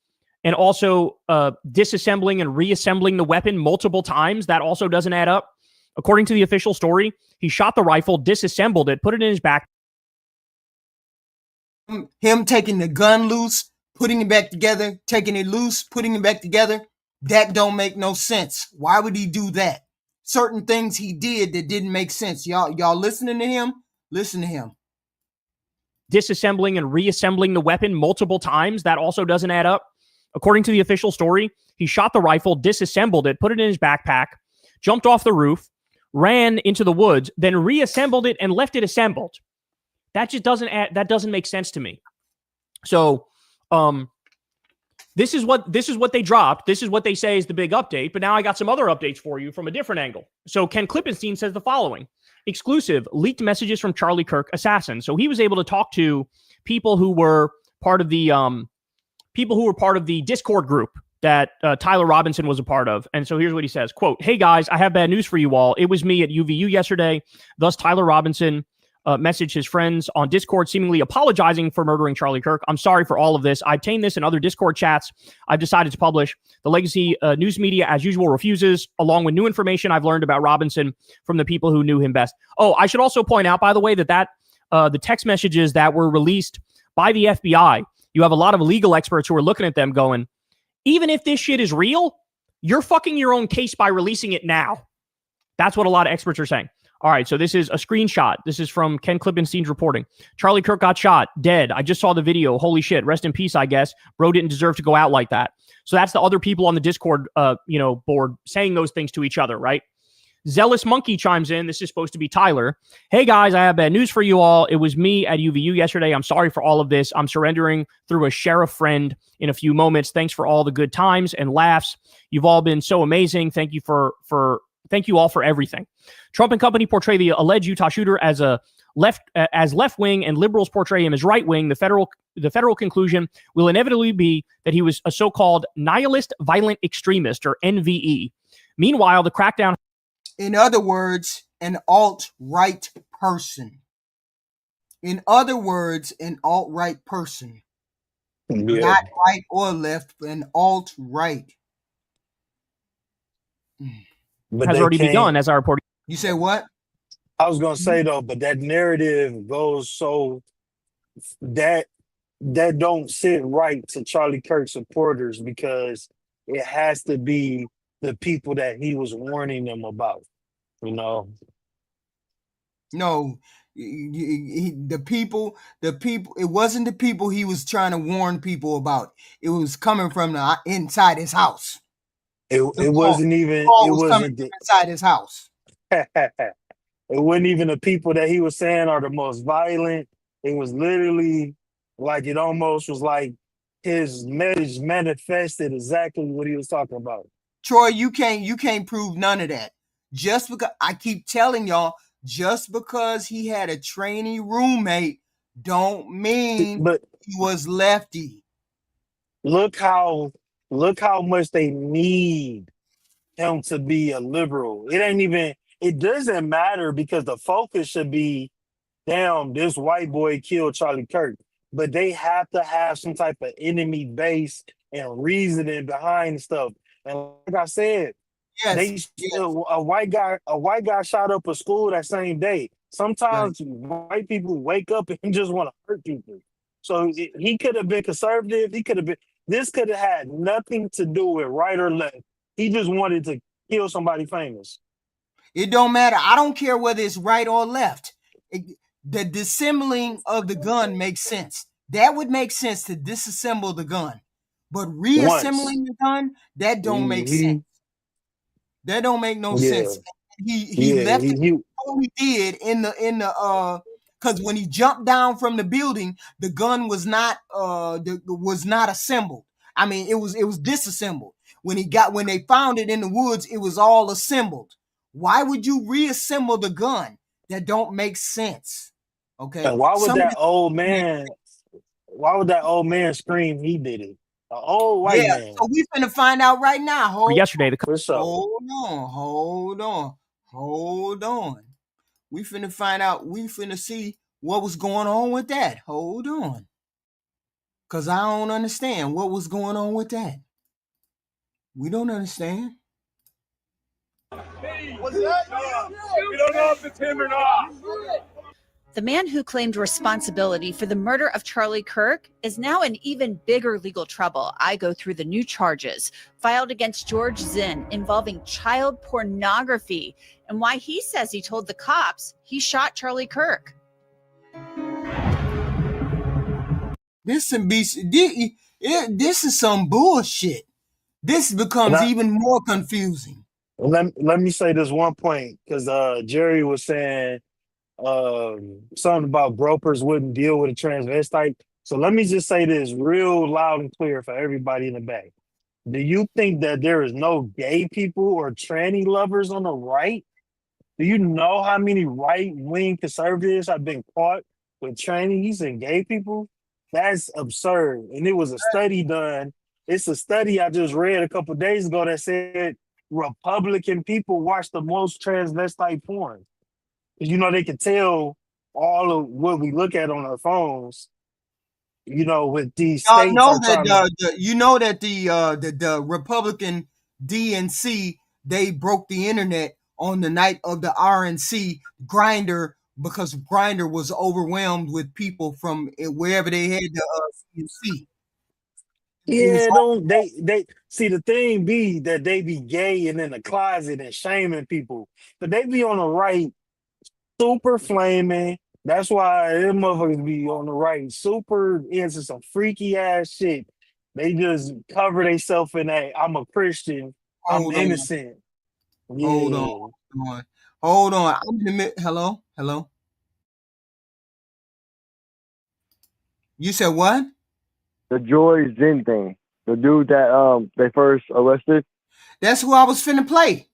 and also disassembling and reassembling the weapon multiple times. That also doesn't add up. According to the official story, he shot the rifle, disassembled it, put it in his back. Him taking the gun loose, putting it back together, taking it loose, putting it back together, that don't make no sense. Why would he do that? Certain things he did that didn't make sense. Y'all listening to him? Listen to him. Disassembling and reassembling the weapon multiple times, that also doesn't add up. According to the official story, he shot the rifle, disassembled it, put it in his backpack, jumped off the roof, ran into the woods, then reassembled it and left it assembled. That just doesn't make sense to me. So, this is what they dropped. This is what they say is the big update. But now I got some other updates for you from a different angle. So Ken Klippenstein says the following: exclusive leaked messages from Charlie Kirk assassin. So he was able to talk to people who were part of the Discord group that Tyler Robinson was a part of. And so here's what he says, quote, "Hey guys, I have bad news for you all. It was me at UVU yesterday. Thus Tyler Robinson messaged his friends on Discord, seemingly apologizing for murdering Charlie Kirk. I'm sorry for all of this. I obtained this in other Discord chats I've decided to publish. The legacy news media, as usual, refuses, along with new information I've learned about Robinson from the people who knew him best. Oh, I should also point out, by the way, that the text messages that were released by the FBI, you have a lot of legal experts who are looking at them going, even if this shit is real, you're fucking your own case by releasing it now. That's what a lot of experts are saying. All right, so this is a screenshot. This is from Ken Klippenstein's reporting. Charlie Kirk got shot, dead. I just saw the video. Holy shit. Rest in peace, I guess. Bro didn't deserve to go out like that. So that's the other people on the Discord board saying those things to each other, right? Zealous Monkey chimes in. This is supposed to be Tyler. Hey, guys, I have bad news for you all. It was me at UVU yesterday. I'm sorry for all of this. I'm surrendering through a sheriff friend in a few moments. Thanks for all the good times and laughs. You've all been so amazing. Thank you thank you all for everything. Trump and company portray the alleged Utah shooter as left wing, and liberals portray him as right wing. The federal conclusion will inevitably be that he was a so-called nihilist violent extremist, or NVE. Meanwhile, the crackdown. In other words, an alt-right person. In other words, an alt-right person. Yeah. Not right or left, but an alt-right. But has already begun, as I reported. You say what? I was gonna say though, but that narrative goes so that don't sit right to Charlie Kirk supporters, because it has to be the people that he was warning them about, you know. No, the people. It wasn't the people he was trying to warn people about. It was coming from the inside his house. It wasn't even. It wasn't inside his house. It wasn't even the people that he was saying are the most violent. It was literally like, it almost was like his message manifested exactly what he was talking about. Troy, you can't prove none of that. Just because I keep telling y'all, just because he had a trainee roommate, don't mean he was lefty. Look how much they need him to be a liberal. It doesn't matter, because the focus should be, damn, this white boy killed Charlie Kirk. But they have to have some type of enemy base and reasoning behind stuff. And like I said, a white guy shot up a school that same day. Sometimes white people wake up and just want to hurt people. So he could have been conservative. This could have had nothing to do with right or left. He just wanted to kill somebody famous. It don't matter. I don't care whether it's right or left. The disassembling of the gun makes sense. That would make sense, to disassemble the gun. But reassembling the gun, that don't make sense. That don't make no sense. He left it how he did in the because when he jumped down from the building, the gun was not assembled. I mean, it was disassembled. When they found it in the woods, it was all assembled. Why would you reassemble the gun? That don't make sense. Okay. And why would that old man scream he did it? An old white man. So we finna find out right now. Hold on. We finna find out. We finna see what was going on with that. Hold on. Cause I don't understand what was going on with that. We don't understand. What's that? We don't know if it's him or not. The man who claimed responsibility for the murder of Charlie Kirk is now in even bigger legal trouble. I go through the new charges filed against George Zinn involving child pornography and why he says he told the cops he shot Charlie Kirk. This is some bullshit. This becomes even more confusing. Let me say this one point, because Jerry was saying something about gropers wouldn't deal with a transvestite. So let me just say this real loud and clear for everybody in the back. Do you think that there is no gay people or tranny lovers on the right? Do you know how many right-wing conservatives have been caught with trannies and gay people? That's absurd. And it was a study done. It's a study I just read a couple of days ago that said Republican people watch the most transvestite porn. You know, they can tell all of what we look at on our phones, with these Y'all states know are that trying to. the Republican DNC, they broke the internet on the night of the RNC Grinder because Grinder was overwhelmed with people from wherever they had the CNC. Yeah, don't they see the thing be that they be gay and in the closet and shaming people, but they be on the right super flaming. That's why them motherfuckers be on the right super into some freaky ass shit. They just cover themselves in that I'm a Christian, I'm Hold on, innocent. hold on, Yeah. hold on. I'm in the mid. Hello, hello. You said what? The Joy Zen thing. The dude that they first arrested. That's who I was finna play.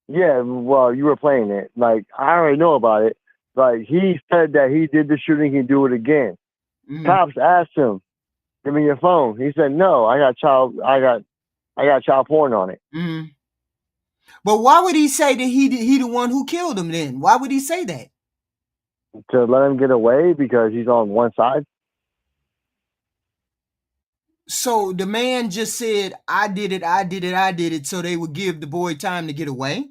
Yeah, well, you were playing it. Like, I already know about it. Like, he said that he did the shooting, he'd do it again. Mm-hmm. Cops asked him, "Give me your phone." He said, "No, I got child porn on it." Mm-hmm. But why would he say that he the one who killed him then? Why would he say that? To let him get away because he's on one side. So the man just said, I did it, so they would give the boy time to get away?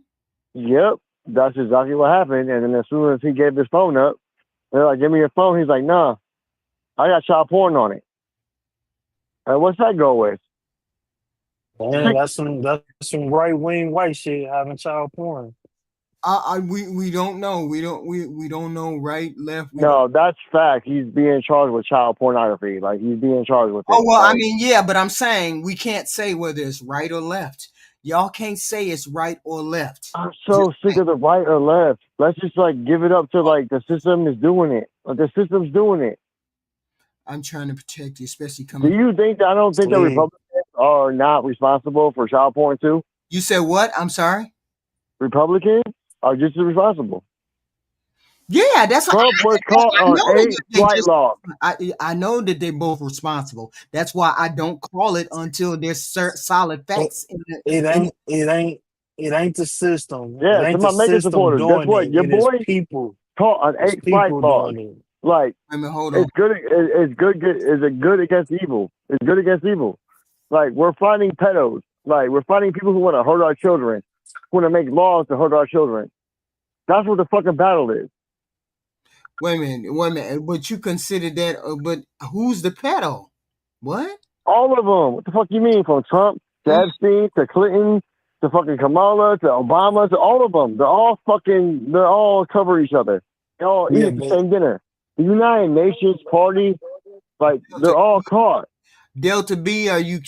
Yep, that's exactly what happened. And then as soon as he gave his phone up, they're like, "Give me your phone." He's like, "Nah, I got child porn on it." And what's that go with? Man, that's some right wing white shit having child porn. We don't know. We don't know right, left. No, that's fact. He's being charged with child pornography. Like, he's being charged with it. Oh, well, like, I mean, yeah, but I'm saying we can't say whether it's right or left. Y'all can't say it's right or left. I'm so sick of the right or left. Let's just give it up to the system is doing it. Like, the system's doing it. I'm trying to protect you, especially coming. Do you think I don't think the Republicans are not responsible for child porn too? You said what? I'm sorry. Republicans are just as responsible. Yeah, that's what Trump was caught on 8 flight logs. I know that they're both responsible. That's why I don't call it until there's solid facts. It ain't the system. Yeah, it ain't some the Maker system supporters. doing Guess what? it. Your It is boy people. caught on It's 8 flight people logs. doing it. Like, I mean, hold on. It's good. It's good. Is it good against evil? It's good against evil. Like, we're fighting pedos. Like, we're fighting people who want to hurt our children, who want to make laws to hurt our children. That's what the fucking battle is. Wait a minute. But you consider that? But who's the pedo? What? All of them. What the fuck you mean? From Trump to Epstein to Clinton to fucking Kamala to Obama to all of them. They're all cover each other. They all eat at the same dinner. The United Nations party, they're all caught. Delta B, are you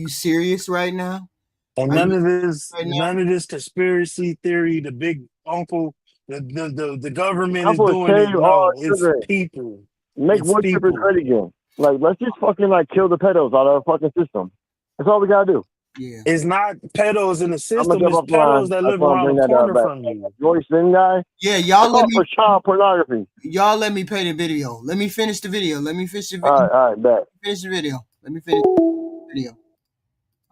serious right now? And none of this conspiracy theory, the big uncle, the government is doing it. No, it's people. Make wood chippers great again. Like, let's just fucking kill the pedos out of our fucking system. That's all we gotta do. Yeah. It's not pedos in the system. It's pedos that live around the corner from you. Joyce Thin guy. Yeah, y'all let me for child pornography. Y'all let me play the video. Let me finish the video. Let me finish the video. All right, bet. Finish the video. Let me finish the video.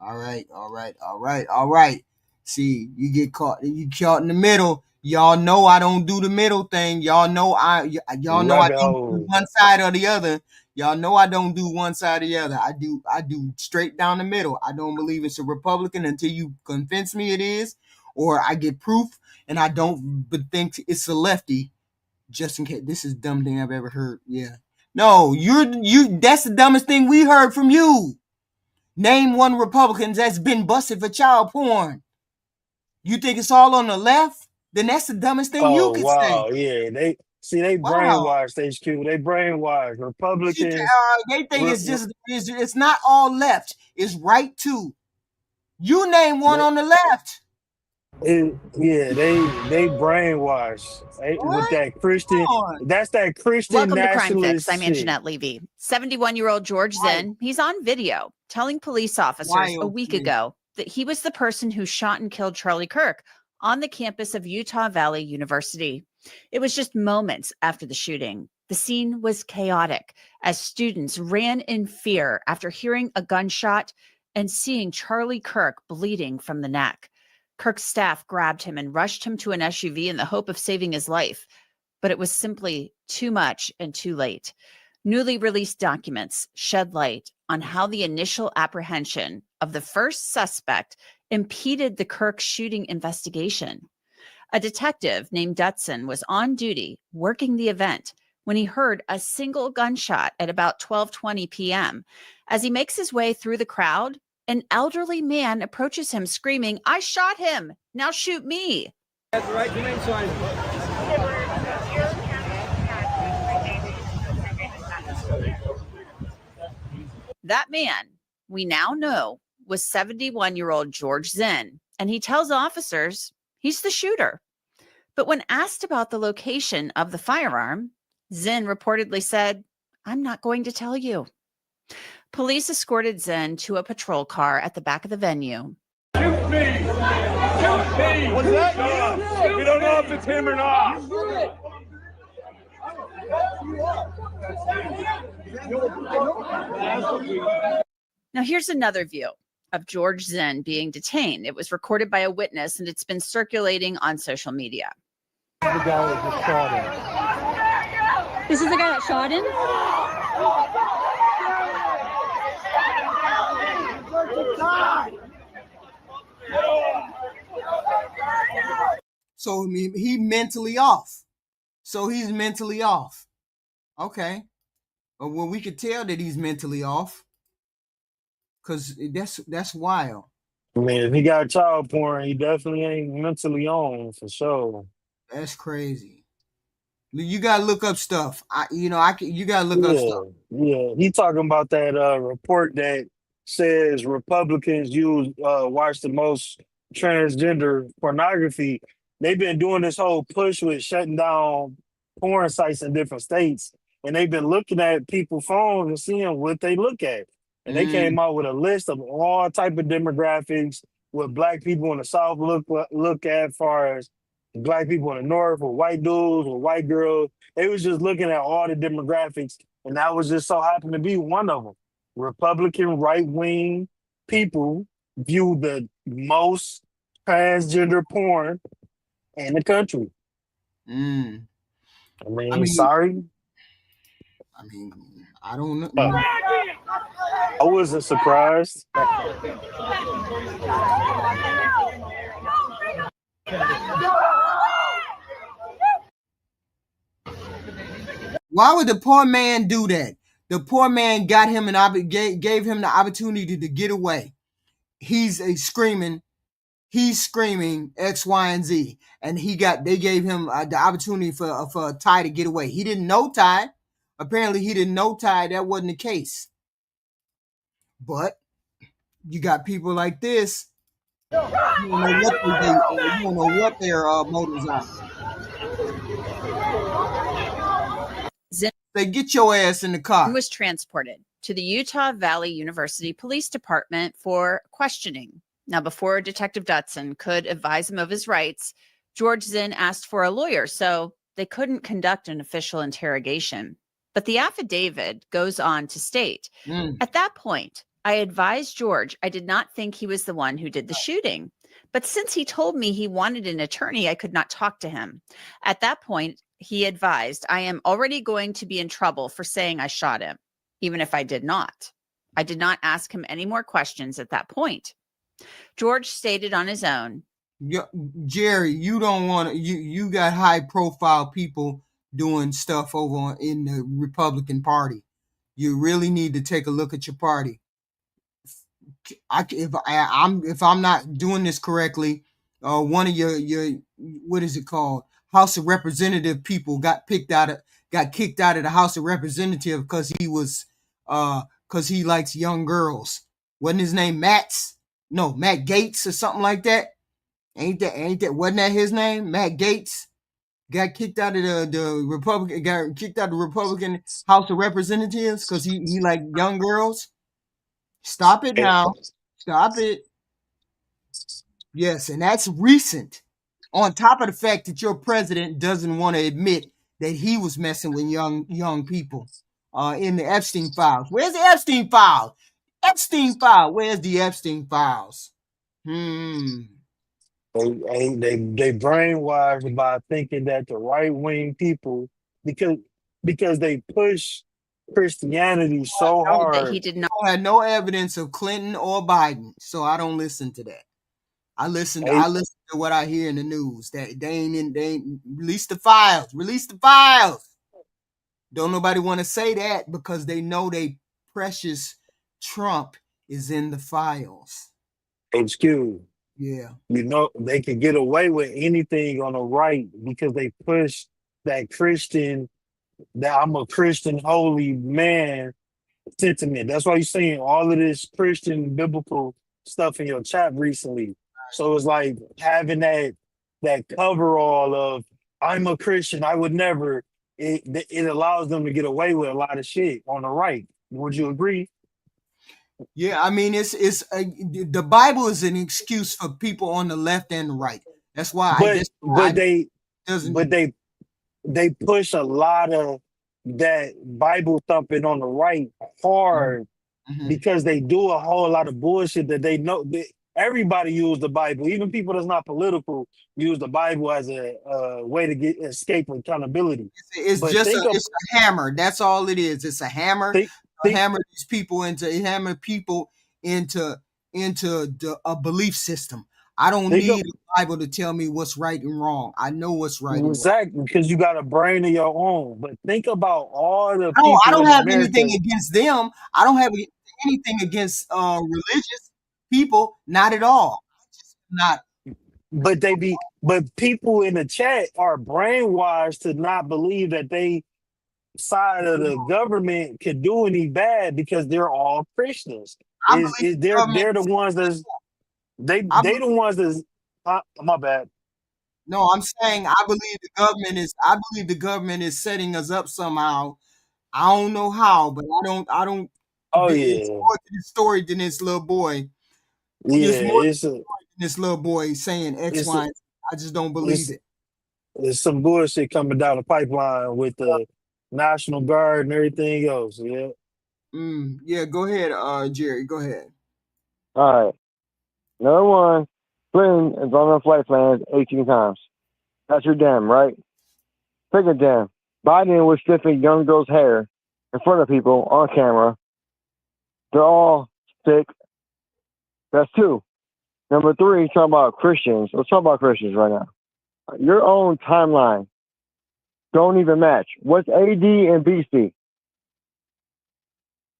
All right. See, you get caught. You caught in the middle. Y'all know I don't do the middle thing. Y'all know I don't do one side or the other. Y'all know I don't do one side or the other. I do straight down the middle. I don't believe it's a Republican until you convince me it is, or I get proof, and I don't think it's a lefty. Just in case, this is the dumbest thing I've ever heard. Yeah. No, you. That's the dumbest thing we heard from you. Name one Republican that's been busted for child porn. You think it's all on the left? Then that's the dumbest thing you could say. Yeah, they brainwashed HQ. They brainwashed Republicans. They think it's not all left. It's right too. You name one on the left. They brainwashed with that Christian. That's that Christian Welcome nationalist to Crime Fix. I'm shit. Anjanette Levy. 71-year-old George Zinn, he's on video telling police officers a week ago that he was the person who shot and killed Charlie Kirk on the campus of Utah Valley University. It was just moments after the shooting. The scene was chaotic as students ran in fear after hearing a gunshot and seeing Charlie Kirk bleeding from the neck. Kirk's staff grabbed him and rushed him to an SUV in the hope of saving his life. but it was simply too much and too late. Newly released documents shed light on how the initial apprehension of the first suspect impeded the Kirk shooting investigation. A detective named Dutson was on duty working the event when he heard a single gunshot at about 12:20 p.m. As he makes his way through the crowd, an elderly man approaches him screaming, "I shot him! Now shoot me!" That's the right command sign. That man, we now know, was 71-year-old George Zinn, and he tells officers he's the shooter. But when asked about the location of the firearm, Zinn reportedly said, "I'm not going to tell you." Police escorted Zinn to a patrol car at the back of the venue. Shoot me! Shoot me! Was that you? We don't know if it's him or not. Now, here's another view of George Zinn being detained. It was recorded by a witness, and it's been circulating on social media. The guy that just shot him. This is the guy that shot him? So he mentally off. So he's mentally off. Okay. Well, we could tell that he's mentally off, because that's wild. I mean, if he got child porn, he definitely ain't mentally on for sure. That's crazy. You gotta look up stuff. You gotta look up stuff. Yeah. He talking about that report that says Republicans watch the most transgender pornography. They've been doing this whole push with shutting down porn sites in different states, and they've been looking at people's phones and seeing what they look at. And they came out with a list of all type of demographics, what Black people in the South look at, as far as Black people in the North, or white dudes, or white girls. They was just looking at all the demographics, and that was just so happened to be one of them. Republican right-wing people view the most transgender porn in the country. I mean, sorry. I don't know. I wasn't surprised. Why would the poor man do that? The poor man got him gave him the opportunity to get away. He's screaming X, Y, and Z, and they gave him the opportunity for Ty to get away. He didn't know Ty. Apparently, he didn't know Ty. That wasn't the case. But you got people like this. You don't know what their motives are. They get your ass in the car. He was transported to the Utah Valley University Police Department for questioning. Now, before Detective Dutson could advise him of his rights, George Zinn asked for a lawyer, so they couldn't conduct an official interrogation. But the affidavit goes on to state, at that point, I advised George I did not think he was the one who did the shooting. But since he told me he wanted an attorney, I could not talk to him. At that point, he advised, I am already going to be in trouble for saying I shot him, even if I did not. I did not ask him any more questions at that point. George stated on his own. Jerry, you don't want to, you got high profile people doing stuff over in the Republican Party. You really need to take a look at your party. If I'm not doing this correctly, one of your what is it called? House of Representative people got kicked out of the House of Representative because he likes young girls. Wasn't his name Matt Gaetz or something like that? Ain't that wasn't that his name? Matt Gaetz got kicked out of the Republican House of Representatives because he liked young girls. Stop it now. Stop it. Yes, and that's recent. On top of the fact that your president doesn't want to admit that he was messing with young people in the Epstein files. Where's the Epstein files? Where's the Epstein files? They brainwashed by thinking that the right wing people, because they push Christianity so Noted that hard. he did not. I had no evidence of Clinton or Biden, so I don't listen to that. I listen They to what I hear in the news. That they ain't release the files. Release the files. Don't nobody want to say that because they know they precious Trump is in the files. excuse. Yeah. They can get away with anything on the right because they push that Christian, that I'm a Christian holy man sentiment. That's why you're seeing all of this Christian biblical stuff in your chat recently. So it's like having that coverall of I'm a Christian, I would never. It allows them to get away with a lot of shit on the right. Would you agree? Yeah, I mean the Bible is an excuse for people on the left and the right. That's why But doesn't they push a lot of that Bible thumping on the right hard because they do a whole lot of bullshit that they know that everybody use the Bible. Even people that's not political use the Bible as a way to get escape accountability. It's But just think of it's a hammer. That's all it is. It's a hammer. think Hammer these people into a belief system. I don't think of need a Bible to tell me what's right and wrong. I know what's right and wrong. exactly because you got a brain of your own. But think about all the I people don't in have anything America. against them. I don't have anything against religious people. Not at all. Not. But people in the chat are brainwashed to not believe that they side of the government could do any bad because they're all Christians. I Is believe the government. they're the ones that's I they the ones that's my bad. No, I'm saying I believe the government is. I believe the government is setting us up somehow. I don't know how, but I don't. Oh It's yeah, more to the story than this little boy. There's yeah. more to the story than this little boy saying X, It's Y, and Z. I just don't believe it's it. it's some bullshit coming down the pipeline with the National Guard and everything else. Yeah. Yeah, go ahead, Jerry. Go ahead. All right. Number one, Clinton is on the flight plans 18 times. That's your dam, right? Second dam. Biden was sniffing young girls' hair in front of people on camera. They're all sick. That's two. Number three, talking about Christians. Let's talk about Christians right now. Your own timeline don't even match. What's AD and BC?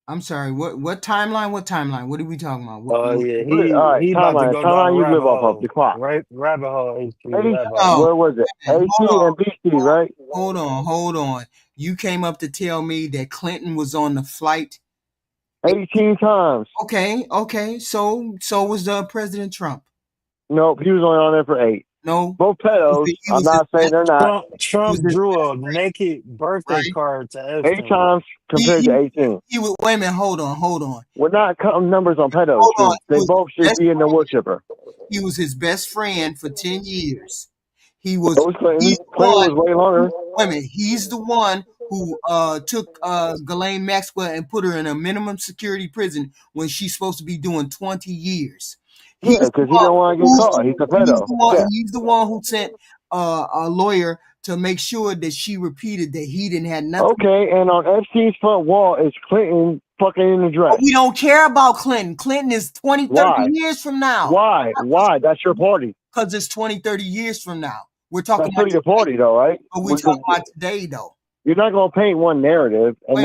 I'm sorry. What timeline? What timeline? What are we talking about? Oh yeah, All right, he about to timeline. go down a Timeline you rabbit live off of, hole. the clock. Right, rabbit hole. Rabbit hole. Where was it? AT and BC, right? Hold on. You came up to tell me that Clinton was on the flight 18 times. Okay. So was President Trump. Nope, he was only on there for 8. No, both pedos. I'm not saying they're not. Trump drew a naked birthday card to Epstein. 8 times compared to 18. Wait a minute. Hold on. We're not counting numbers on pedos. They both should be in the wood chipper. He was his best friend for 10 years. He was. Clinton. Clinton was way longer. Wait a minute. He's the one who took Ghislaine Maxwell and put her in a minimum security prison when she's supposed to be doing 20 years. Yeah, because he don't want to get caught. He's a pedo. He's the one who sent a lawyer to make sure that she repeated that he didn't have nothing. Okay, and on Epstein's front wall is Clinton fucking in the dress. But we don't care about Clinton. Clinton is 20, 30 years from now. Why? That's your party. Because it's 20, 30 years from now. We're talking about your party, though, right? But we're talking about today, though. You're not going to paint one narrative and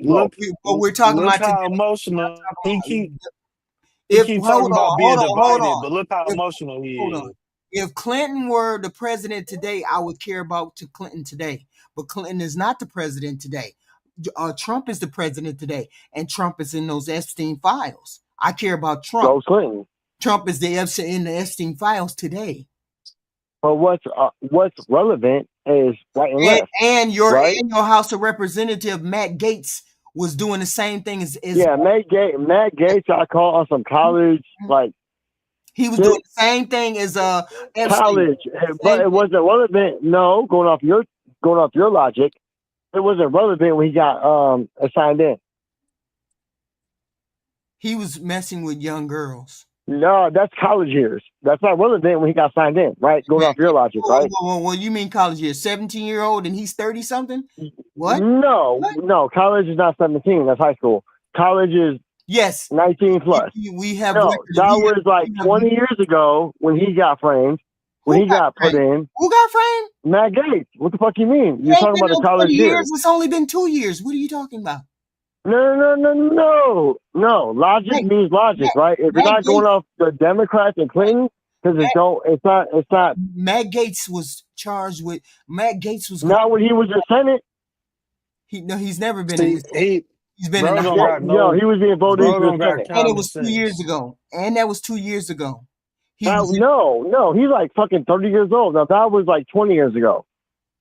look. But we're talking look about how today. emotional he keep talking about being divided, but look how emotional he is. If Clinton were the president today, I would care about Clinton today. But Clinton is not the president today. Trump is the president today, and Trump is in those Epstein files. I care about Trump. So Clinton. Trump is in the Epstein files today. But what's relevant is right and left. And your House of Representative Matt Gaetz was doing the same thing as Matt Gaetz. I called on some college he was doing the same thing as Epstein. College, but it wasn't relevant. No, going off your logic, it wasn't relevant when he got assigned in. He was messing with young girls. No, that's college years. That's not relevant when he got signed in, right? Going off your logic, right? Well, you mean college years? 17-year-old and he's 30 something? What? No. College is not 17. That's high school. College is 19 plus. We have that was like 20 years ago when he got framed. When he got put in. Who got framed? Matt Gaetz. What the fuck you mean? You're talking about the college years. It's only been 2 years. What are you talking about? No. Logic means logic, right? If you're not going off the Democrats and Clinton, because it's not. Matt Gaetz was charged with. Matt Gaetz was not when he was in Senate. He's never been in. He's been in the House. No, he was being voted into the Senate, and it was 2 years ago. And that was 2 years ago. No, he's like fucking 30 years old. Now that was like 20 years ago.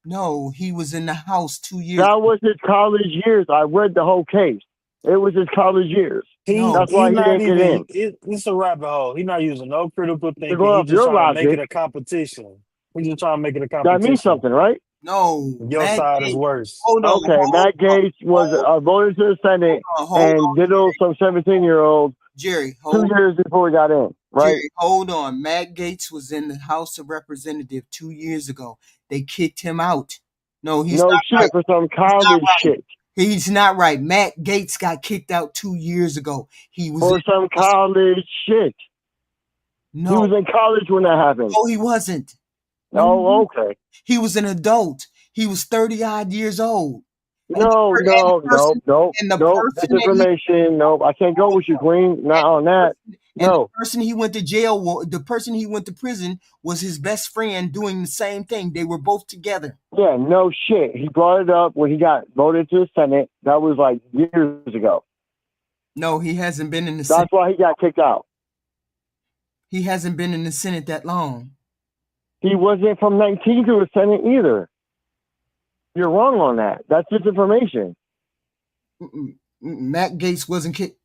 No, he was in the House 2 years. That was his college years. I read the whole case. It was his college years. That's why he didn't get in. It's a rabbit hole. He's not using no critical thinking. He's just trying to make it a competition. He's just trying to make it a competition. That means something, right? No. Your side is worse. Okay, Matt Gaetz was voted to the Senate and diddled some 17-year-old Jerry, 2 years before he got in, right? Jerry, hold on. Matt Gaetz was in the House of Representatives 2 years ago. They kicked him out. No, he's not right. For some college shit. He's not right. Matt Gaetz got kicked out 2 years ago. He was for some college shit. No, he was in college when that happened. No, he wasn't. Oh, okay. He was an adult. He was 30-odd years old. No. That's information. No, I can't go with you, Queen. Not on that. The person he went to jail, the person he went to prison was his best friend doing the same thing. They were both together. Yeah, no shit. He brought it up when he got voted to the Senate. That was like years ago. No, he hasn't been in the Senate. That's why he got kicked out. He hasn't been in the Senate that long. He wasn't from 19 to the Senate either. You're wrong on that. That's disinformation. Matt Gaetz wasn't kicked.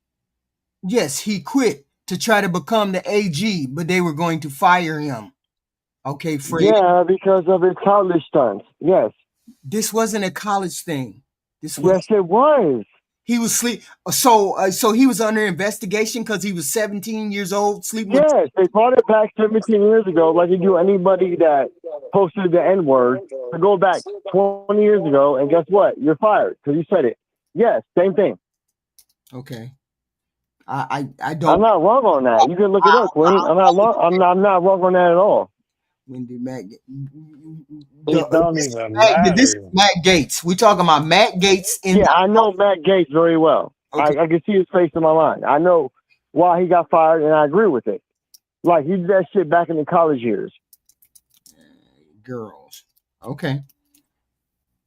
Yes, he quit to try to become the AG, but they were going to fire him. Okay, Fred. Yeah, because of his college stunts. Yes. This wasn't a college thing. Yes, it was. He was sleep. So he was under investigation because he was 17 years old. Sleeping. Yes, they brought it back 17 years ago, like you do anybody that posted the N-word. To go back 20 years ago, and guess what? You're fired because you said it. Yes, same thing. Okay. I don't. I'm not wrong on that. You can look it up, Queen. I'm not wrong. I'm not wrong on that at all. When did Matt? This is Matt Gaetz. We talking about Matt Gaetz. I know Matt Gaetz very well. Okay. I can see his face in my mind. I know why he got fired, and I agree with it. Like he did that shit back in the college years. Girls. Okay.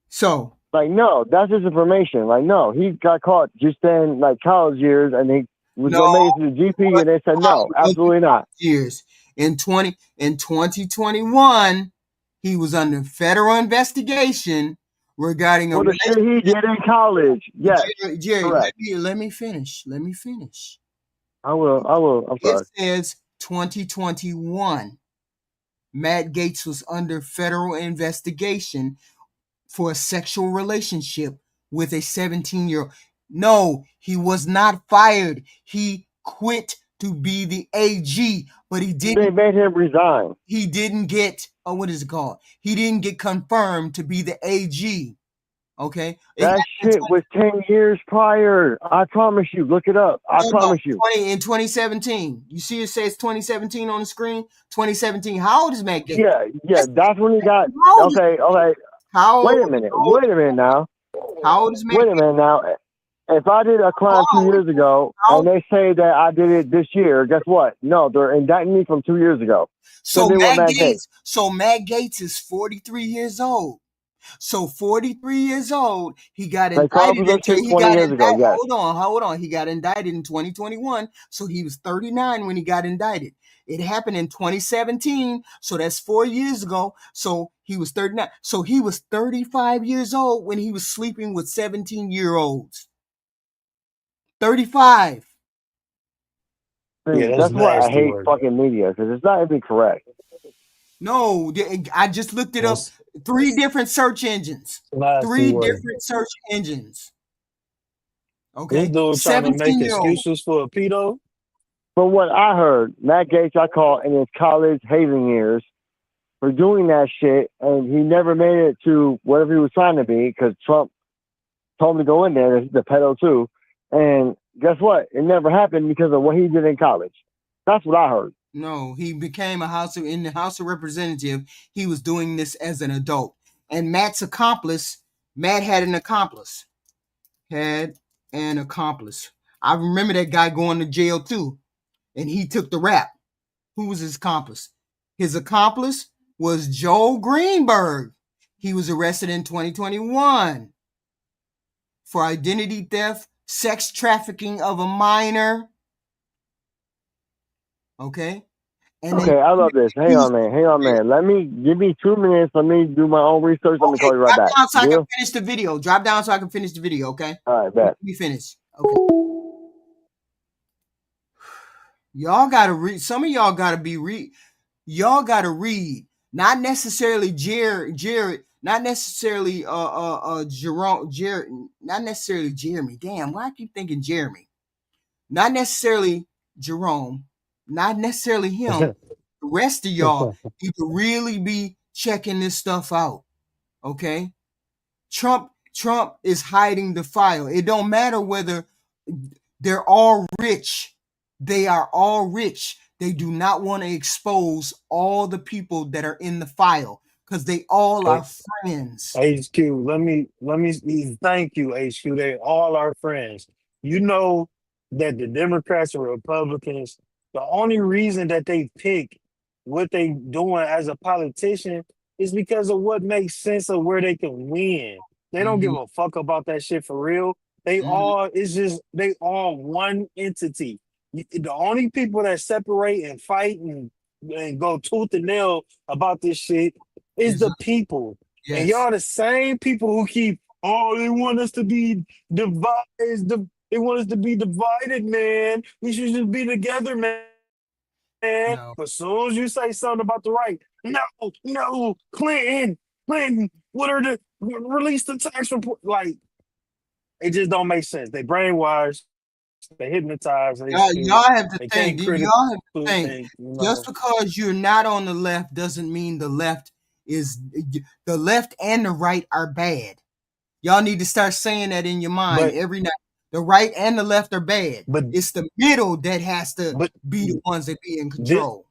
So. Like, no, that's his information. Like, no, he got caught just in like college years, and he was going to make it to the GP, and they said no, absolutely not. Years in 2021, he was under federal investigation regarding the shit he did in college. Yes, Jerry, let me finish. I will. I'm sorry. It says 2021. Matt Gaetz was under federal investigation for a sexual relationship with a 17-year-old. No, he was not fired. He quit to be the AG, but he didn't. They made him resign. He didn't get, what is it called? He didn't get confirmed to be the AG. Okay? That shit was 10 years prior. I promise you. Look it up. I promise you. In 2017. You see it says 2017 on the screen? 2017. How old is Matt Gaetz? Yeah. That's when he got. Okay. Wait a minute now. How old is Matt? Wait a minute now. If I did a crime 2 years ago and they say that I did it this year, guess what? No, they're indicting me from 2 years ago. So Matt Gaetz is 43 years old. So 43 years old, he got indicted. Hold on. He got indicted in 2021. So he was 39 when he got indicted. It happened in 2017. So that's 4 years ago. So he was 39. So he was 35 years old when he was sleeping with 17-year-olds. 35. Yeah, that's why I hate fucking media, because it's not even correct. No, I just looked it up. 3 different search engines. Different search engines. Okay. This dude trying to make excuses for a pedo. from what I heard, Matt Gaetz I caught in his college hazing years for doing that shit, and he never made it to whatever he was trying to be because Trump told him to go in there, the pedo too. And guess what? It never happened because of what he did in college. That's what I heard. No, he became in the House of Representatives. He was doing this as an adult. And Matt had an accomplice. I remember that guy going to jail too. And he took the rap. Who was his accomplice? His accomplice was Joel Greenberg. He was arrested in 2021 for identity theft, sex trafficking of a minor. Okay. And okay, I love this. Hang on, man. Give me 2 minutes. Let me do my own research. Let me call you right back. Drop down so I can finish the video. Drop down so I can finish the video, okay? All right, bet. Let me finish. Okay. Y'all gotta read. Some of y'all gotta y'all gotta read. Not necessarily Jared, not necessarily Jerome, Jared, not necessarily Jeremy. Damn, why I keep thinking Jeremy? Not necessarily Jerome, not necessarily him. The rest of y'all need to really be checking this stuff out. Okay? Trump is hiding the file. It don't matter whether they're all rich. They are all rich. They do not want to expose all the people that are in the file because they all are friends. HQ, let me thank you, HQ. They all are friends. You know that the Democrats and Republicans, the only reason that they pick what they doing as a politician is because of what makes sense of where they can win. They don't give a fuck about that shit for real. They all one entity. The only people that separate and fight and go tooth and nail about this shit is the people. Yes. And y'all the same people who keep, they want us to be divided. They want us to be divided, man. We should just be together, man. No. As soon as you say something about the right, no, Clinton, release the tax report. Like, it just don't make sense. They brainwashed, they hypnotize. Y'all have to think. Just because you're not on the left doesn't mean the left and the right are bad. Y'all need to start saying that in your mind every night. The right and the left are bad, but it's the middle that has to be the ones that be in control.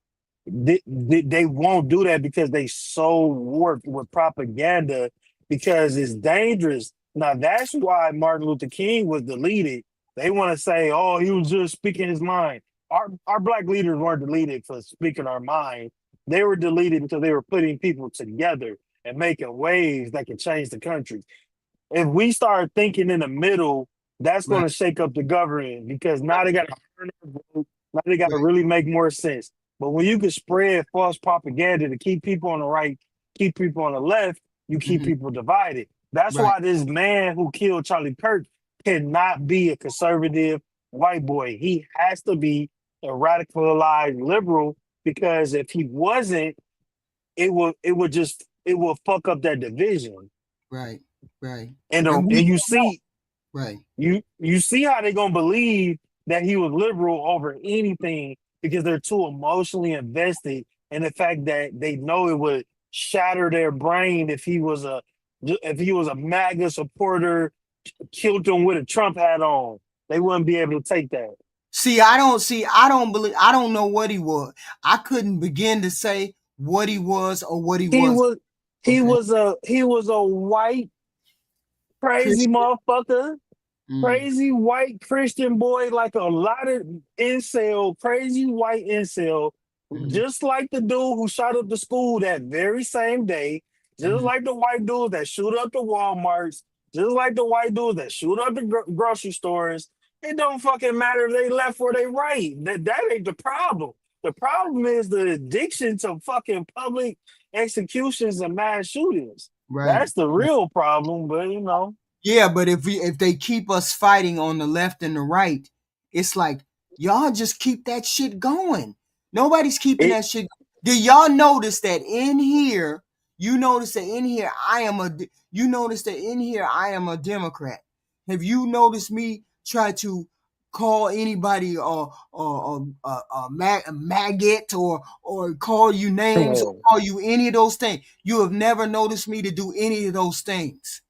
They won't do that because they so warped with propaganda because it's dangerous. Now that's why Martin Luther King was deleted. They want to say, he was just speaking his mind. Our black leaders weren't deleted for speaking our mind. They were deleted because they were putting people together and making waves that can change the country. If we start thinking in the middle, that's going to shake up the government because now they got to earn our vote. Now they got to really make more sense. But when you can spread false propaganda to keep people on the right, keep people on the left, you keep people divided. That's why this man who killed Charlie Kirk cannot be a conservative white boy. He has to be a radicalized liberal because if he wasn't, it will fuck up that division. Right. And you see, you see how they're gonna believe that he was liberal over anything because they're too emotionally invested in the fact that they know it would shatter their brain if he was a MAGA supporter, killed him with a Trump hat on. They wouldn't be able to take that. I don't know what he was. I couldn't begin to say what he was or what he was. He was a white crazy Christian motherfucker. Crazy white Christian boy, like a lot of crazy white incel, just like the dude who shot up the school that very same day, just like the white dudes that shoot up the Walmarts, just like the white dudes that shoot up the grocery stores. It don't fucking matter if they left or they right. That ain't the problem. The problem is the addiction to fucking public executions and mass shootings. Right. That's the real problem, but Yeah, but if they keep us fighting on the left and the right, it's like y'all just keep that shit going. Nobody's keeping that shit. Do y'all notice that in here? You notice that in here I am a Democrat. Have you noticed me try to call anybody a maggot or call you names or call you any of those things. You have never noticed me to do any of those things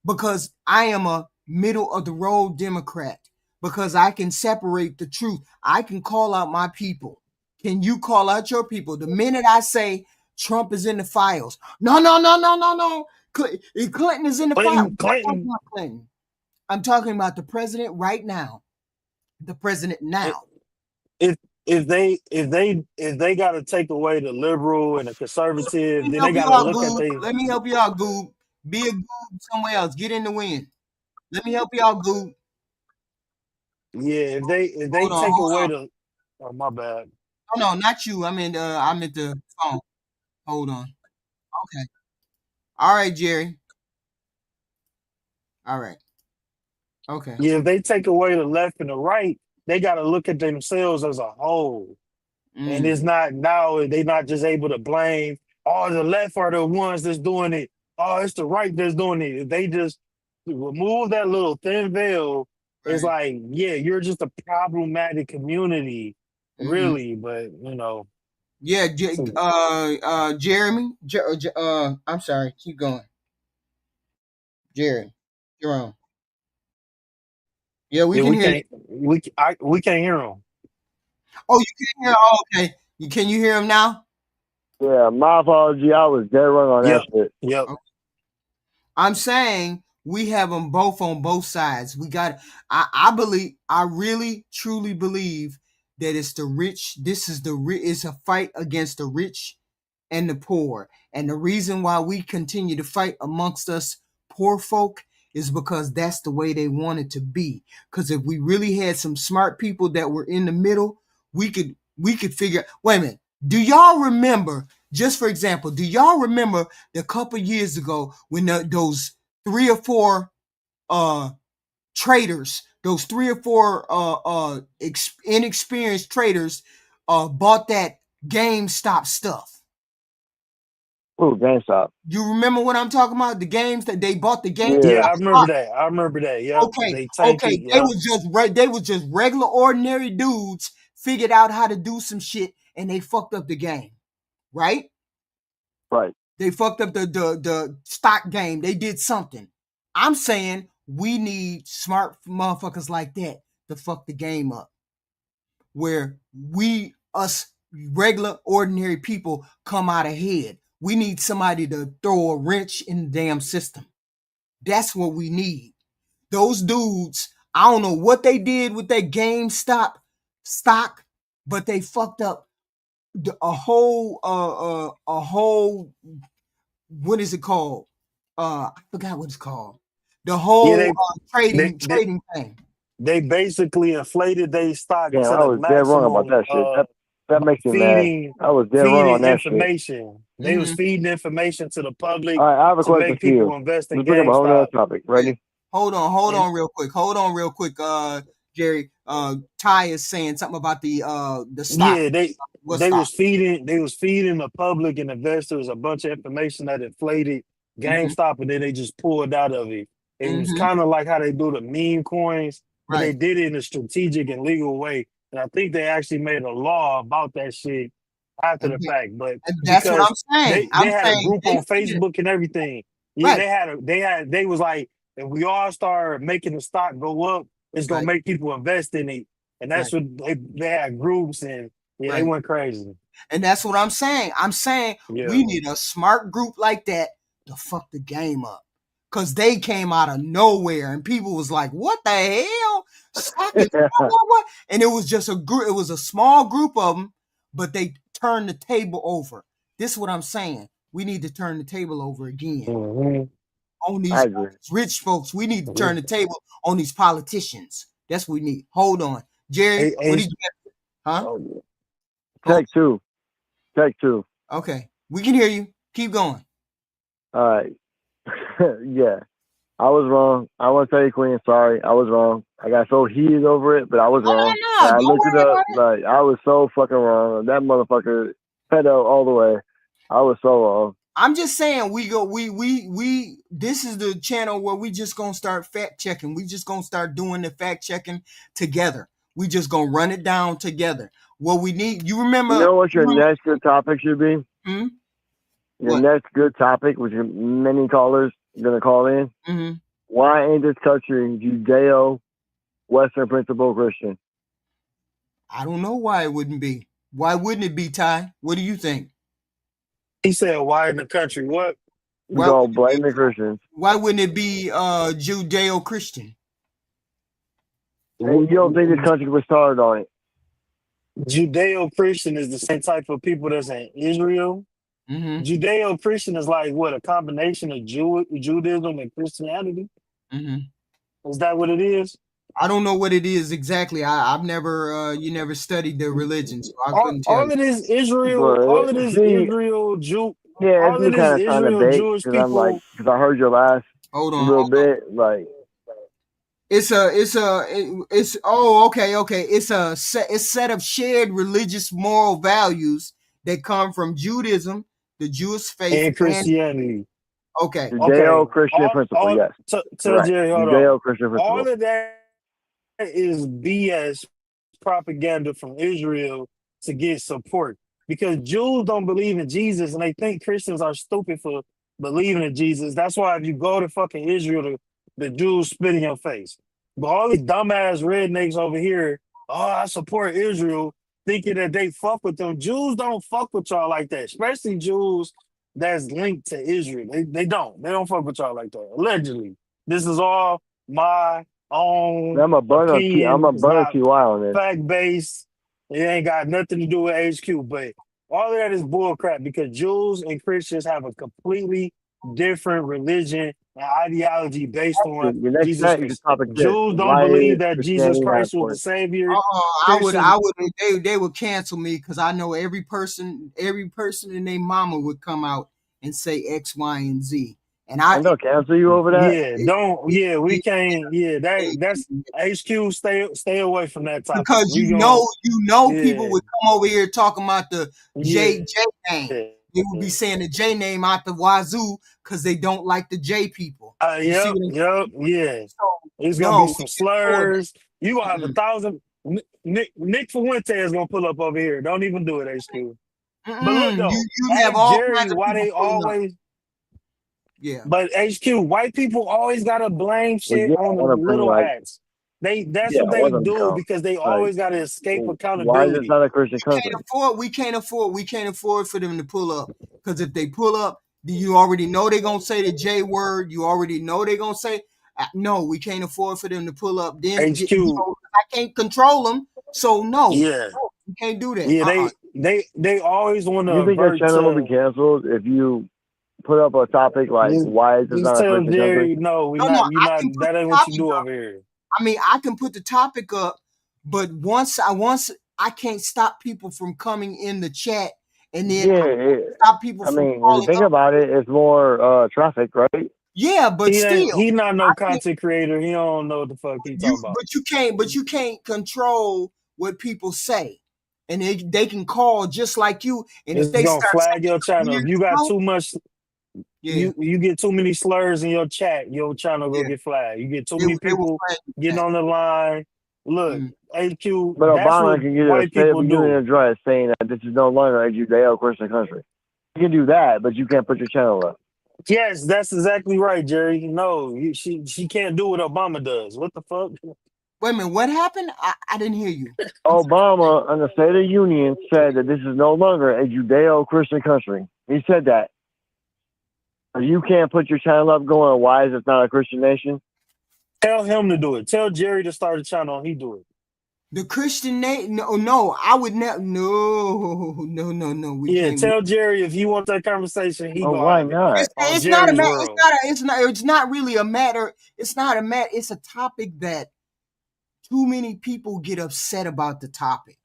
because I am a middle of the road Democrat, because I can separate the truth. I can call out my people. Can you call out your people? The minute I say Trump is in the files, no. Clinton is in the files. Clinton. I'm talking about the president right now. The president now. If they got to take away the liberal and the conservative, then they got to look at they. Let me help you out, Goob. Be a Goob somewhere else. Get in the wind. Let me help you out, Goob. Yeah, if they take away the. Oh, my bad. No, not you. I'm at the phone. Hold on. Okay. All right, Jerry. All right. Okay. Yeah, if they take away the left and the right, they got to look at themselves as a whole. And it's not now, they're not just able to blame, the left are the ones that's doing it. Oh, it's the right that's doing it. If they just remove that little thin veil, it's like, yeah, you're just a problematic community, really. But, Yeah, Jeremy. I'm sorry. Keep going. Jerome. Yeah, we can hear you. We can't hear him. Oh, you can hear? Oh, okay. Can you hear him now? Yeah, my apology. I was dead wrong on that shit. Yep. Okay. I'm saying we have them both on both sides. We got. I really, truly believe that it's the rich. It's a fight against the rich and the poor. And the reason why we continue to fight amongst us poor folk is because that's the way they want it to be. Because if we really had some smart people that were in the middle, we could figure. Wait a minute. Do y'all remember? Just for example, do y'all remember the couple years ago when those 3 or 4 traders, those 3 or 4 inexperienced traders bought that GameStop stuff? Oh, GameStop. You remember what I'm talking about? The games that they bought the games. Yeah, I remember that. Yeah. Okay. They was just regular, ordinary dudes figured out how to do some shit, and they fucked up the game, right? Right. They fucked up the stock game. They did something. I'm saying we need smart motherfuckers like that to fuck the game up, where us regular, ordinary people come out ahead. We need somebody to throw a wrench in the damn system. That's what we need. Those dudes, I don't know what they did with their GameStop stock, but they fucked up a whole what is it called? I forgot what it's called. The whole trading thing. They basically inflated their stock to I the was maximum. dead wrong about that shit. That makes me mad. I was dead wrong on that information. Shit. They was feeding information to the public. All right, I have a to question make for you. people invest in Let's bring up a whole other topic. Ready? Hold on real quick. Jerry. Ty is saying something about the stock. Yeah, they was feeding the public and investors a bunch of information that inflated GameStop, and then they just pulled out of it. It was kind of like how they do the meme coins, but they did it in a strategic and legal way. And I think they actually made a law about that shit after the fact. But that's what I'm saying. They had a group on Facebook and everything. Yeah, they was like, if we all start making the stock go up, it's gonna make people invest in it. And that's what they had groups, and they went crazy. And that's what I'm saying. I'm saying we need a smart group like that to fuck the game up. Cause they came out of nowhere and people was like, what the hell? Stock is what? And it was just a group, it was a small group of them, but they turned the table over. This is what I'm saying. We need to turn the table over again. On these rich folks. We need to turn the table on these politicians. That's what we need. Hold on. Jerry, what did you get? Huh? Take two. Okay. We can hear you. Keep going. All right. Yeah. I was wrong. I want to tell you, Queen, sorry. I was wrong. I got so heated over it, but I was wrong. I looked it up. Like, I was so fucking wrong. That motherfucker pedo all the way. I was so wrong. I'm just saying we this is the channel where we just gonna start fact checking. We just gonna start doing the fact checking together. We just gonna run it down together. What we need, you remember? You know what your next good topic should be? Hmm? Your next good topic, which many callers gonna call in. Mm-hmm. Why ain't this country Judeo-Western principle Christian? I don't know why it wouldn't be. Why wouldn't it be, Ty? What do you think? He said, "Why in the country? What?" We all blame the Christians. Why wouldn't it be Judeo-Christian? And you don't think this country was started on it? Judeo-Christian is the same type of people that's in Israel. Mm-hmm. Judeo-Christian is like what, a combination of Judaism and Christianity? Mm-hmm. Is that what it is? I don't know what it is exactly. I've never you never studied the religion, so I couldn't tell All you. it is Israel. But, All it is Israel. Yeah, all it's me it kind is of trying to Israel bait Jewish because I'm like, people. because I heard your last little bit, like. It's okay. It's a set of shared religious moral values that come from Judaism, the Jewish faith, And Christianity. Okay. Judeo-Christian principle, yes. Tell Jerry, hold on. Judeo-Christian principle. All of that is BS propaganda from Israel to get support. Because Jews don't believe in Jesus and they think Christians are stupid for believing in Jesus. That's why if you go to fucking Israel, the Jews spit in your face. But all these dumbass rednecks over here, I support Israel, thinking that they fuck with them. Jews don't fuck with y'all like that, especially Jews that's linked to Israel. They don't fuck with y'all like that. Allegedly. This is all my own opinion. I'm a burner TY on this. Fact-based. It ain't got nothing to do with HQ, but all of that is bullcrap because Jews and Christians have a completely different religion and ideology based on Jesus Christ. Jews don't believe that Jesus Christ was the Savior. They would cancel me because I know every person and their mama would come out and say X, Y, and Z. And they'll cancel you over that? We can't. That's HQ. Stay away from that topic. Because people would come over here talking about the J name. They would be saying the J name out the wazoo because they don't like the J people. Yeah. It's gonna be some slurs. You gonna have 1,000. Nick Fuente is gonna pull up over here. Don't even do it, HQ. But look though, you have all Jerry, why they always. Yeah. But HQ, white people always gotta blame shit on the little hats. That's what they do because they always gotta escape accountability. Why is this not a Christian country? We can't afford for them to pull up. Because if they pull up, you already know they're gonna say the J word. You already know they're gonna say no, we can't afford for them to pull up. Then HQ. I can't control them. So no. Yeah. You can't do that. Yeah, they always want to. You think your channel will be canceled if you put up a topic like why is this not a Christian country? No, that ain't what you do over here. I mean, I can put the topic up, but once I can't stop people from coming in the chat, and then stop people from calling. If you think about it, it's more traffic, right? Yeah, but he's not no content creator. He don't know what the fuck he talking about. But you can't control what people say, and they can call just like you. And it's if they gonna start flag your channel, if you got too much. You get too many slurs in your chat, your channel will get flagged. You get too many people getting on the line. Look, HQ, but that's Obama what can get white people do. an address saying that this is no longer a Judeo-Christian country. You can do that, but you can't put your channel up. Yes, that's exactly right, Jerry. No, she can't do what Obama does. What the fuck? Wait a minute, what happened? I didn't hear you. Obama, on the State of the Union, said that this is no longer a Judeo-Christian country. He said that. You can't put your channel up going, why is it not a Christian nation? Tell him to do it. Tell Jerry to start a channel and he do it. The Christian nation? No, I would never. No. We can't. Tell Jerry if he wants that conversation, he why not? It's not a matter. It's not really a matter. It's not a matter. It's a topic that too many people get upset about the topic.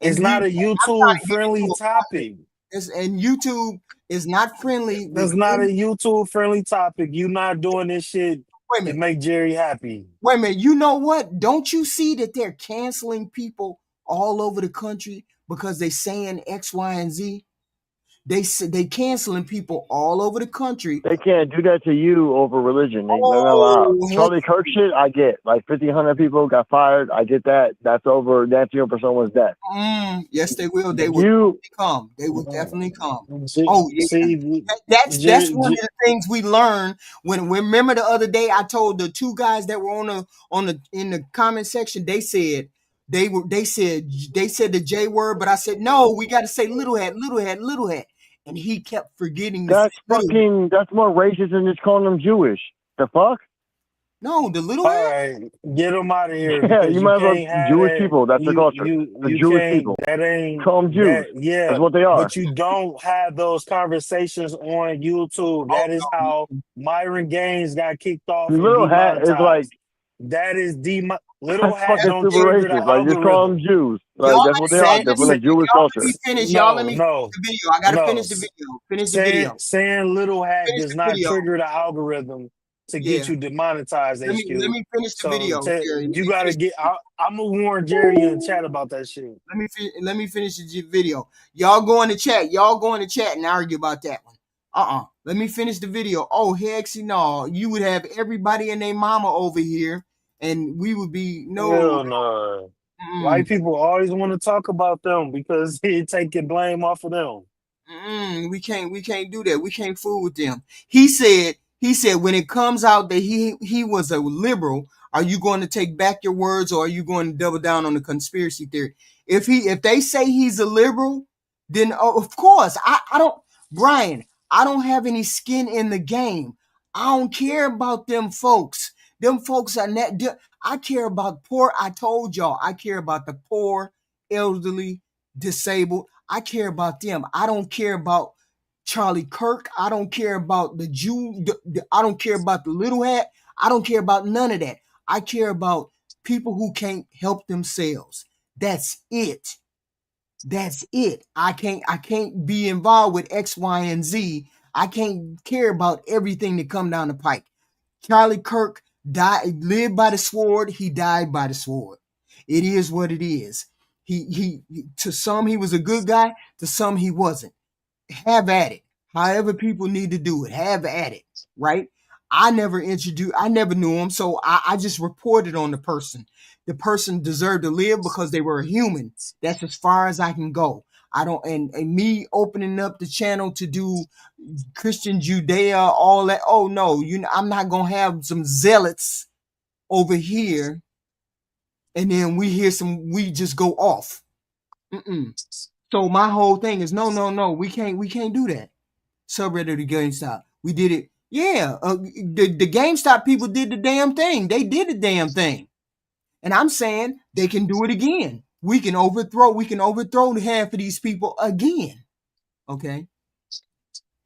It's not a YouTube friendly topic. And YouTube is not friendly. That's not a YouTube friendly topic. You not doing this shit to make Jerry happy. Wait a minute. You know what? Don't you see that they're canceling people all over the country because they're saying X, Y, and Z? They canceling people all over the country. They can't do that to you over religion. They're not allowed. Charlie Kirk shit, I get. Like 1,500 people got fired. I get that. That's over. That's your person's death. Yes, they will. They will come. They will definitely come. Oh yeah. That's one of the things we learned when remember the other day I told the two guys that were in the comment section. They said they said the J word, but I said no. We got to say little hat, and he kept forgetting. That's fucking. That's more racist than just calling them Jewish. The fuck? No, the little All hat. right, get them out of here. Yeah, you might as well have Jewish that. people. That's the culture. The Jewish people. That ain't call them Jews. Yeah, that's what they are. But you don't have those conversations on YouTube. That is how Myron Gaines got kicked off. Little hat is like that is Little Hat fucking don't super trigger the racist. Like just call them Jews. Like that's what they are. They're from the Jewish culture. Y'all let me finish the video. I gotta finish the video. Finish the video. Saying Little Hat does not trigger the algorithm to get you demonetized. Let me finish the video. You gotta get. I'm gonna warn Jerry in the chat about that shit. Let me finish the video. Y'all go in the chat. Y'all go in the chat and argue about that one. Let me finish the video. Oh, hexy no. You would have everybody and their mama over here, and we would be Hell no. White people always want to talk about them because they take the blame off of them. We can't do that. We can't fool with them. He said when it comes out that he was a liberal, are you going to take back your words or are you going to double down on the conspiracy theory? If they say he's a liberal, then of course I don't, Brian, I don't have any skin in the game. I don't care about them folks. Them folks are not. I care about poor. I told y'all I care about the poor, elderly, disabled. I care about them. I don't care about Charlie Kirk. I don't care about the Jew. I don't care about the little hat. I don't care about none of that. I care about people who can't help themselves. That's it. That's it. I can't be involved with X, Y, and Z. I can't care about everything that come down the pike. Charlie Kirk lived by the sword. He died by the sword. It is what it is. He to some he was a good guy. To some he wasn't. Have at it. However people need to do it. Have at it. Right? I never knew him, so I just reported on the person. The person deserved to live because they were a human. That's as far as I can go. I don't, and me opening up the channel to do Christian Judea, all that. Oh no, I'm not gonna have some zealots over here, and then we just go off. So my whole thing is no, we can't do that. Subreddit to GameStop, we did it. Yeah, the GameStop people did the damn thing. They did the damn thing, and I'm saying they can do it again. We can overthrow the half of these people again. Okay.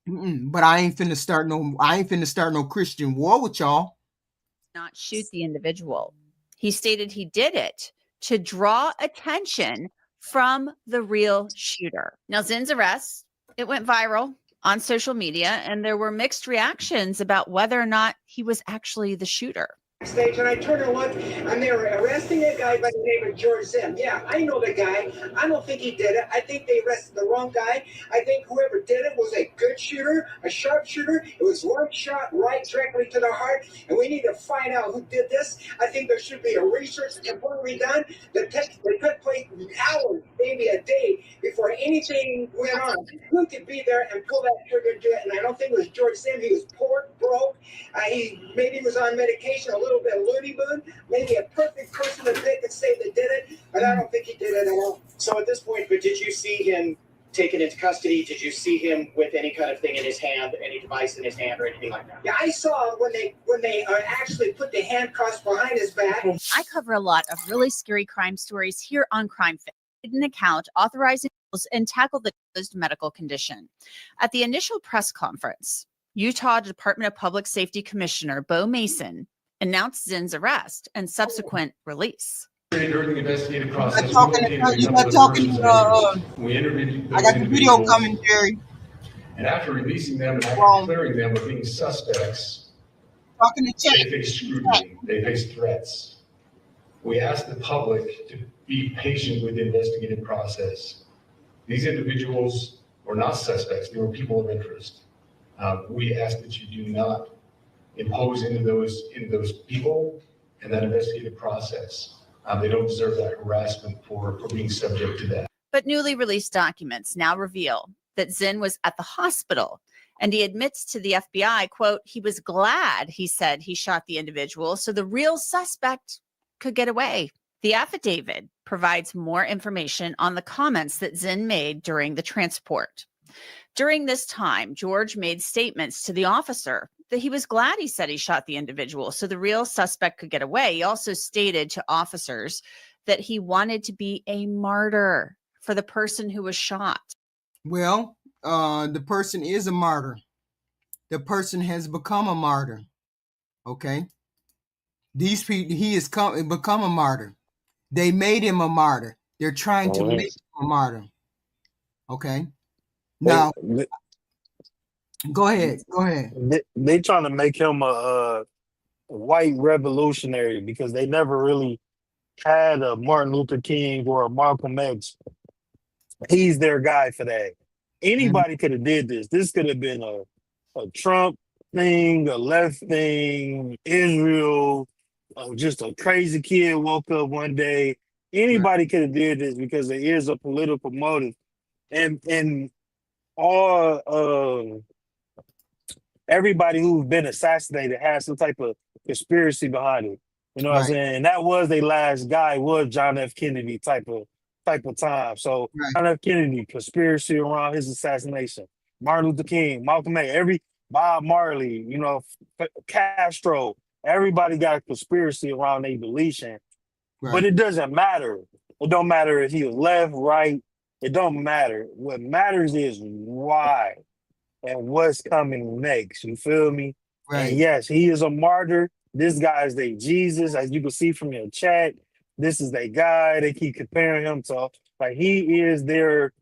But I ain't finna start no Christian war with y'all. Not shoot the individual. He stated he did it to draw attention from the real shooter. Now, Zinn's arrest, it went viral on social media, and there were mixed reactions about whether or not he was actually the shooter. Stage, and I turned and looked, and they were arresting a guy by the name of George Zim. Yeah, I know the guy. I don't think he did it. I think they arrested the wrong guy. I think whoever did it was a good shooter, a sharp shooter. It was one shot right directly to the heart, and we need to find out who did this. I think there should be a research completely done. They could place hours, maybe a day, before anything went on. Who could be there and pull that trigger and do it? And I don't think it was George Zim. He was poor, broke. He maybe was on medication, a little bit loony moon, maybe a perfect person to pick and say they did it, but I don't think he did it at all. So at this point, but did you see him taken into custody? Did you see him with any kind of thing in his hand, any device in his hand or anything like that? Yeah, I saw when they actually put the handcuffs behind his back. I cover a lot of really scary crime stories here on Crime Fit. An account authorizing and tackle the medical condition. At the initial press conference, Utah Department of Public Safety Commissioner Bo Mason announced Zinn's arrest and subsequent release. During the investigative process, I got the video coming, Jerry. And after releasing them and after clearing them of being suspects, they face scrutiny, they face threats. We ask the public to be patient with the investigative process. These individuals were not suspects. They were people of interest. We ask that you do not impose into those people and that investigative process. They don't deserve that harassment for being subject to that. But newly released documents now reveal that Zinn was at the hospital, and he admits to the FBI, quote, he was glad, he said, he shot the individual so the real suspect could get away. The affidavit provides more information on the comments that Zinn made during the transport. During this time, George made statements to the officer that he was glad he said he shot the individual so the real suspect could get away. He also stated to officers that he wanted to be a martyr for the person who was shot. Well, the person is a martyr. The person has become a martyr. Okay. These people, he has become a martyr. They made him a martyr. They're trying to make him a martyr. Okay. Now, go ahead. Go ahead. They trying to make him a white revolutionary because they never really had a Martin Luther King or a Malcolm X. He's their guy for that. Anybody could have did this. This could have been a Trump thing, a left thing, Israel, just a crazy kid woke up one day. Anybody could have did this because there is a political motive. And all everybody who's been assassinated has some type of conspiracy behind it. You know what I'm saying? And that was their last guy, was John F. Kennedy type of time. So John F. Kennedy, conspiracy around his assassination. Martin Luther King, Malcolm X, Bob Marley, you know, Castro, everybody got a conspiracy around their deletion. But it doesn't matter. It don't matter if he was left, right. It don't matter. What matters is why and what's coming next. You feel me? Right. And yes, he is a martyr. This guy is their Jesus, as you can see from your chat. This is their guy. They keep comparing him to, like, he is their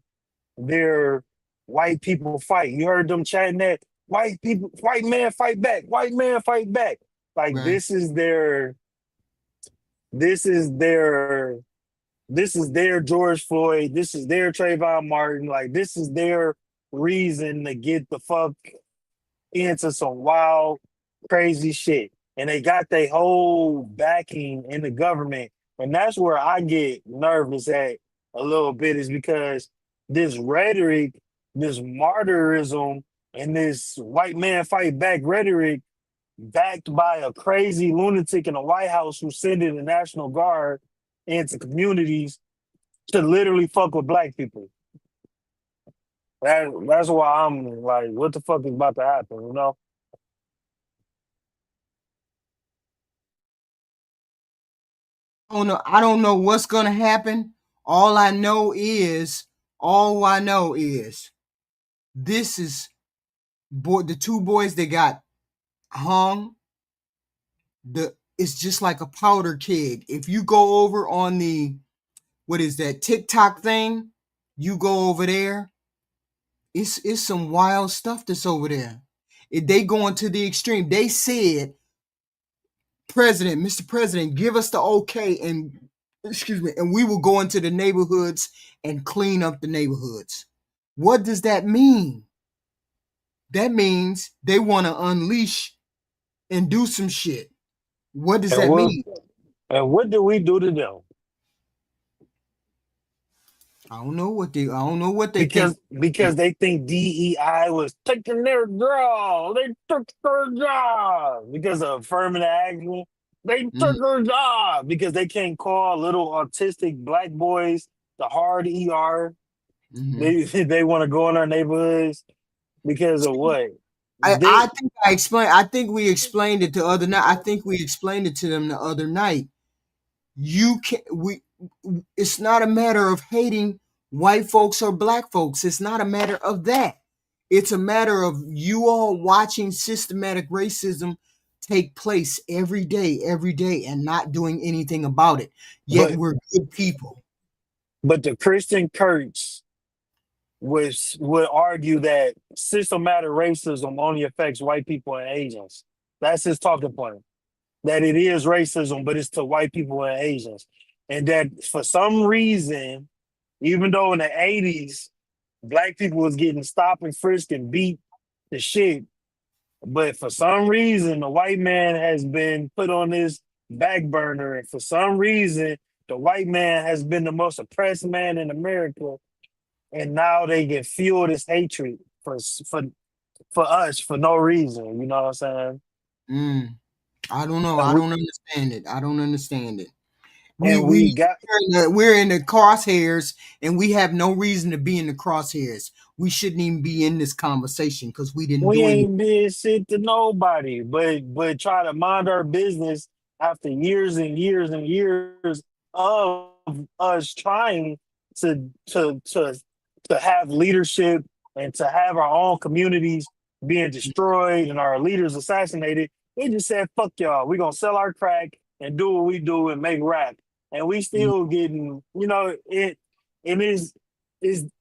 white people fight. You heard them chatting that white man fight back. White man fight back. Like this is their George Floyd. This is their Trayvon Martin. Like, this is their reason to get the fuck into some wild, crazy shit. And they got their whole backing in the government. And that's where I get nervous at a little bit, is because this rhetoric, this martyrism, and this white man fight back rhetoric, backed by a crazy lunatic in the White House who's sending the National Guard into communities to literally fuck with black people. That's why I'm like, what the fuck is about to happen, you know? I don't know what's gonna happen. All I know is this is the two boys that got hung. It's just like a powder keg. If you go over on the, what is that, TikTok thing, you go over there, it's some wild stuff that's over there. They going to the extreme. They said, Mr. President, give us the okay, and we will go into the neighborhoods and clean up the neighborhoods. What does that mean? That means they want to unleash and do some shit. What does that mean? And what do we do to them? I don't know what they think. Because they think DEI was taking their job. They took their job because of affirmative action. They took their job because they can't call little autistic black boys the hard ER. They want to go in our neighborhoods because of what? I think we explained it the other night. I think we explained it to them the other night. It's not a matter of hating white folks or black folks. It's not a matter of that. It's a matter of you all watching systematic racism take place every day, and not doing anything about it. Yet we're good people. But the Christian Kurtz would argue that systematic racism only affects white people and Asians. That's his talking point. That it is racism, but it's to white people and Asians. And that for some reason, even though in the 80s, black people was getting stopped and frisked and beat the shit. But for some reason, the white man has been put on this back burner. And for some reason, the white man has been the most oppressed man in America. And now they get fueled this hatred for us for no reason. You know what I'm saying? I don't know. And I we, don't understand it. I don't understand it. We and we we got we're in the crosshairs, and we have no reason to be in the crosshairs. We shouldn't even be in this conversation because we didn't we do anything. ain't been shit to nobody, but try to mind our business after years and years and years of us trying to to to to have leadership and to have our own communities being destroyed and our leaders assassinated. We just said, fuck y'all. We're gonna sell our crack and do what we do and make rap. And we still getting, it is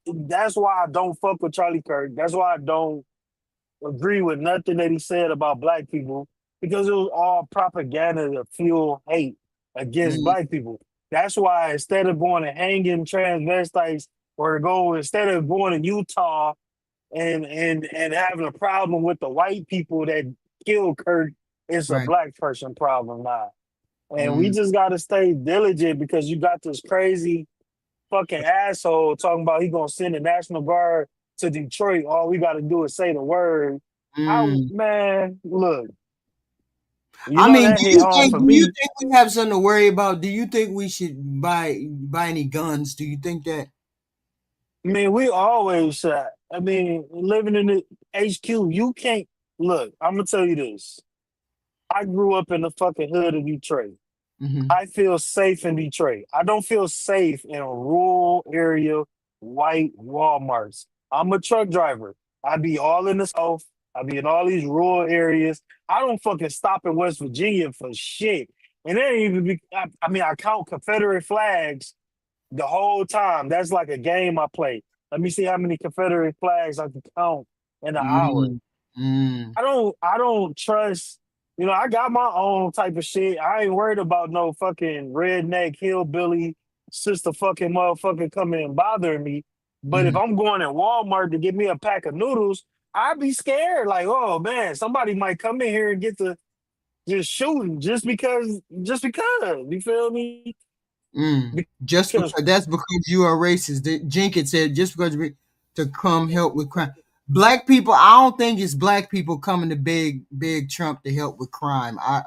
that's why I don't fuck with Charlie Kirk. That's why I don't agree with nothing that he said about black people because it was all propaganda to fuel hate against Mm, black people. That's why instead of going and hanging transvestites or instead of going to Utah and having a problem with the white people that killed Kirk, it's a right. black person problem now. And we Mm, just got to stay diligent because you got this crazy fucking asshole talking about he gonna send the National Guard to Detroit. All we got to do is say the word. mm. Man, look, you I know mean, that hit home for do you me. think we have something to worry about? Do you think we should buy any guns? Do you think that? I mean, we always shot. I mean, living in the HQ, you can't look. I'm gonna tell you this. I grew up in the fucking hood of Detroit. Hmm. I feel safe in Detroit. I don't feel safe in a rural area, white Walmarts. I'm a truck driver. I be all in the South. I be in all these rural areas. I don't fucking stop in West Virginia for shit. And it ain't even I mean, I count Confederate flags the whole time. That's like a game I play. Let me see how many Confederate flags I can count in an hour. Mm, mm, I don't trust, I got my own type of shit. I ain't worried about no fucking redneck hillbilly sister fucking motherfucker coming and bothering me. But if mm. I'm going in Walmart to get me a pack of noodles, I'd be scared. Like, oh man, somebody might come in here and get to just shooting just because. You feel me? Just Because because that's because you are racist. Jenkins said just because to come help with crime. Black people, I don't think it's black people coming to beg Trump to help with crime. I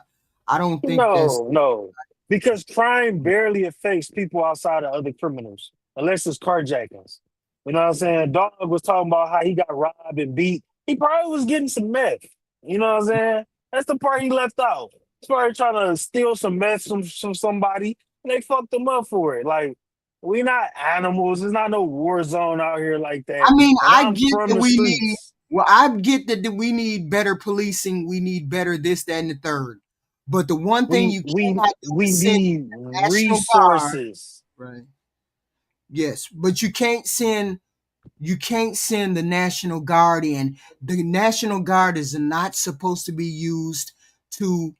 don't think that's no. Because crime barely affects people outside of other criminals, unless it's carjackings. You know what I'm saying? Dog was talking about how he got robbed and beat. He probably was getting some meth. You know what I'm saying? That's the part he left out. He's probably trying to steal some meth from somebody, and they fucked him up for it. Like, we not animals. There's not no war zone out here like that. I mean, And I I'm get from that the we need. streets. Well, I get that we need better policing. We need better this, that, and the third. But the one thing We you we cannot do we is send need the National Guard. resources. Right. Yes, but you can't send the National Guard in. The National Guard is not supposed to be used to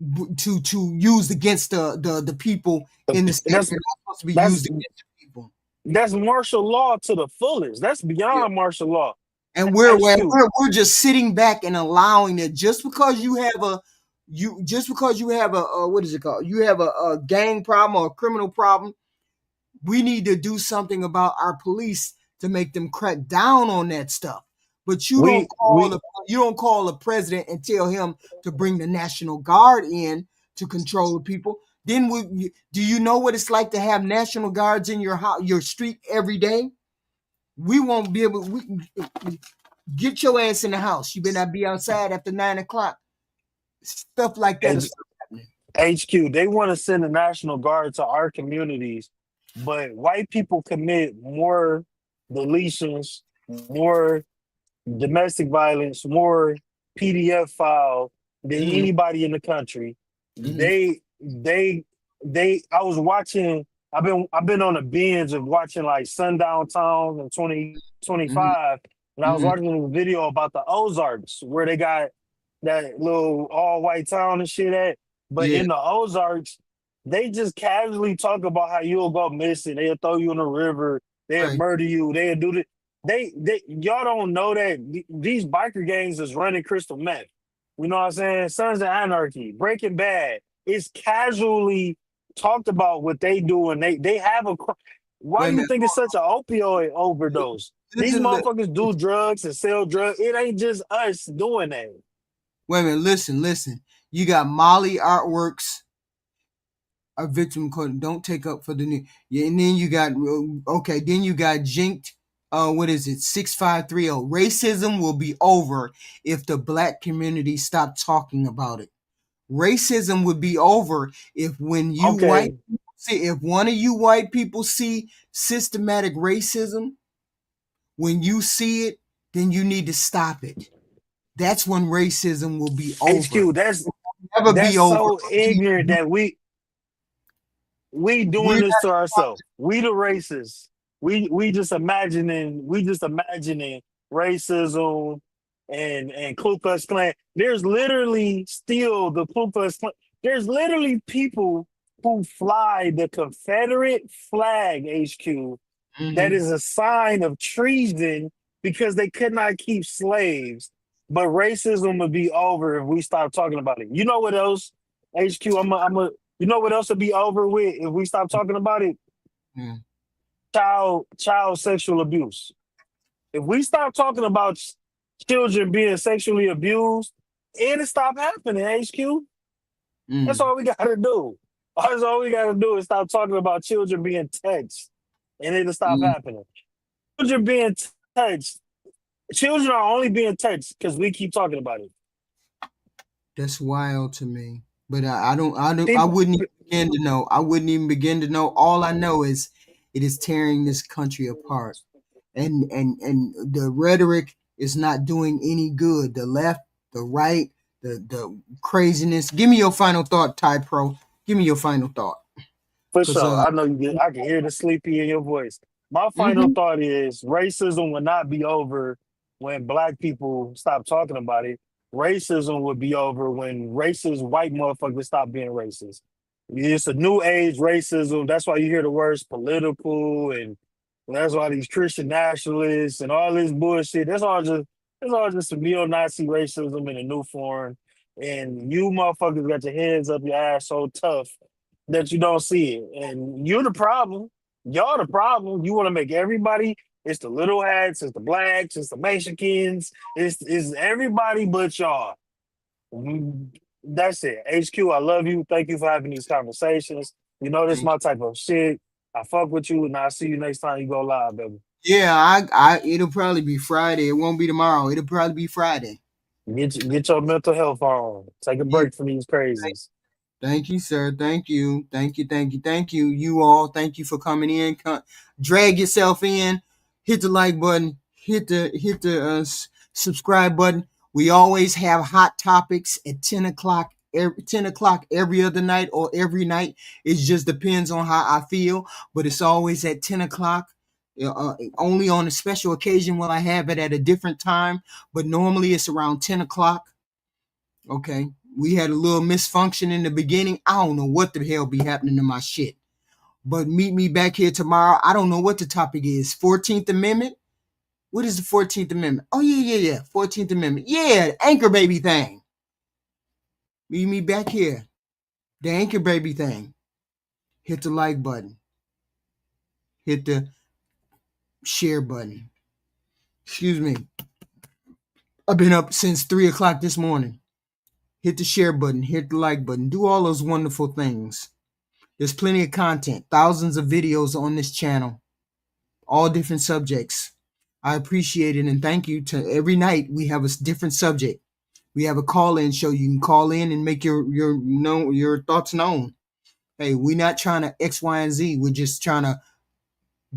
used against the people in the city. That's They're not supposed to be that's used against the people. That's martial law to the fullest. That's Yeah. beyond martial law. And HQ. we're just sitting back and allowing it just because you have a what is it called? You have a gang problem or a criminal problem. We need to do something about our police to make them crack down on that stuff. But We we you don't call the president and tell him to bring the National Guard in to control the people. Then do you know what it's like to have National Guards in your house, your street every day? We won't be able. Get your ass in the house. You better not be outside after 9 o'clock. Stuff like that is H, happening. HQ. They want to send the National Guard to our communities, but white people commit more deletions, more domestic violence, more PDF file than Mm-hmm. anybody in the country. Mm-hmm. I was watching. I've been on a binge of watching like Sundown Towns in 2025, and I was Mm-hmm. watching a video about the Ozarks where they got that little all white town and shit at. But Yeah. in the Ozarks, they just casually talk about how you'll go missing. They'll throw you in the river. They'll Right. murder you. They'll do this. y'all don't know that these biker gangs is running crystal meth. You know what I'm saying? Sons of Anarchy, Breaking Bad. It's casually talked about what they do, and they have a. Why Wait a do you minute. think it's such an opioid overdose? These Listen, motherfuckers do drugs and sell drugs. It ain't just us doing that. wait a minute. Listen. You got Molly Artworks, a victim code. Don't take up for the new. Yeah, and then you got okay. Then you got Jinked. What is it? 6530. Racism will be over if the black community stop talking about it. Racism would be over if when you white Okay, see if one of you white people see systematic racism, when you see it, then you need to stop it. That's when racism will be over. HQ. That's Never be that's over. so ignorant that we doing We're this to not. ourselves. We the racists. We just imagining racism and Ku Klux Klan. There's literally still the Ku Klux Klan. There's literally people who fly the Confederate flag, HQ, that Mm-hmm. is a sign of treason because they could not keep slaves. But racism would be over if we stop talking about it. You know what else, HQ? You know what else would be over with if we stop talking about it? Yeah. Child sexual abuse. If we stop talking about children being sexually abused, it'll stop happening, HQ. That's Mm. all we gotta do. That's all we gotta do is stop talking about children being touched, and it'll stop Mm. happening. Children being touched. Children are only being touched because we keep talking about it. That's wild to me. But I People, wouldn't even begin to know. I wouldn't even begin to know. All I know is it is tearing this country apart. And the rhetoric is not doing any good. The left, the right, the craziness. Give me your final thought, Ty Pro. Give me your final thought. for Cause sure. I know you get. I can hear the sleepy in your voice. My final mhm. thought is racism will not be over when black people stop talking about it. Racism will be over when racist white motherfuckers stop being racist. It's a new age racism. That's why you hear the words political, and that's why these Christian nationalists and all this bullshit. That's all just some neo-Nazi racism in a new form. And you motherfuckers got your heads up your ass so tough that you don't see it. And you're the problem. Y'all the problem. You want to make everybody, it's the little hats, it's the blacks, it's the Mexicans, it's everybody but y'all. That's it. HQ, I love you. Thank you for having these conversations. You know, this is Thank my type of shit. I fuck with you, and I'll see you next time you go live, baby. Yeah, it'll probably be Friday. It won't be tomorrow. It'll probably be Friday. Get your mental health on. Take a Yeah. break from these crazies. Thank you, sir. Thank you. Thank you. Thank you. Thank you. You all, thank you for coming in. Drag yourself in. Hit the like button. Hit the subscribe button. We always have hot topics at 10 o'clock. 10 o'clock every other night or every night. It just depends on how I feel. But it's always at 10 o'clock. Only on a special occasion will I have it at a different time. But normally it's around 10 o'clock. Okay. We had a little misfunction in the beginning. I don't know what the hell be happening to my shit. But meet me back here tomorrow. I don't know what the topic is. 14th Amendment? What is the 14th Amendment? Oh, yeah. 14th Amendment. Yeah, the anchor baby thing. Meet me back here. The anchor baby thing. Hit the like button. Hit the share button. Excuse me. I've been up since 3 o'clock this morning. Hit the share button. Hit the like button. Do all those wonderful things. There's plenty of content, thousands of videos on this channel, all different subjects. I appreciate it and thank you. To every night we have a different subject. We have a call-in show. You can call in and make your thoughts known. Hey, we're not trying to X, Y, and Z. We're just trying to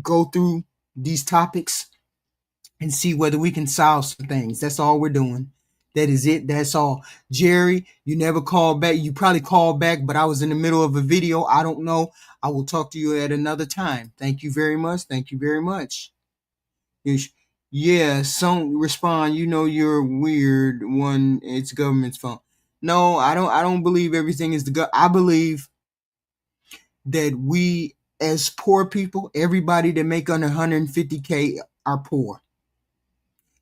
go through these topics and see whether we can solve some things. That's all we're doing. That is it. That's all. Jerry, you never called back. You probably called back, but I was in the middle of a video. I don't know. I will talk to you at another time. Thank you very much. Thank you very much. Yeah, some respond, you're weird when it's government's fault. No, I don't believe everything is I believe that we as poor people, everybody that make under 150K are poor.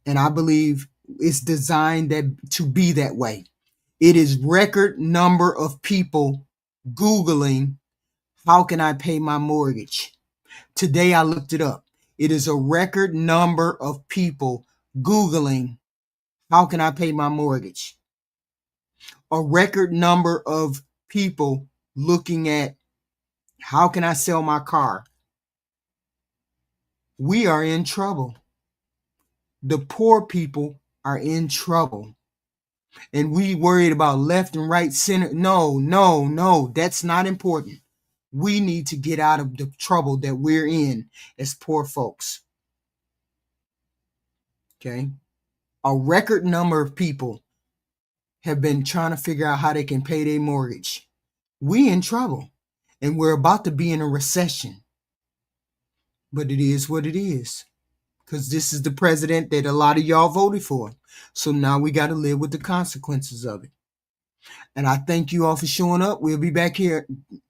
And I believe it's designed to be that way. It is record number of people Googling, how can I pay my mortgage? Today I looked it up. It is a record number of people Googling, how can I pay my mortgage? A record number of people looking at, how can I sell my car? We are in trouble. The poor people are in trouble. And we worried about left and right, center. No, that's not important. We need to get out of the trouble that we're in as poor folks. Okay? A record number of people have been trying to figure out how they can pay their mortgage. We in trouble. And we're about to be in a recession. But it is what it is. Because this is the president that a lot of y'all voted for. So now we got to live with the consequences of it. And I thank you all for showing up. We'll be back here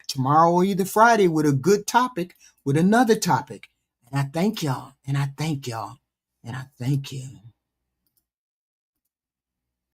tomorrow or either Friday with a good topic, with another topic. And I thank y'all. And I thank y'all. And I thank you.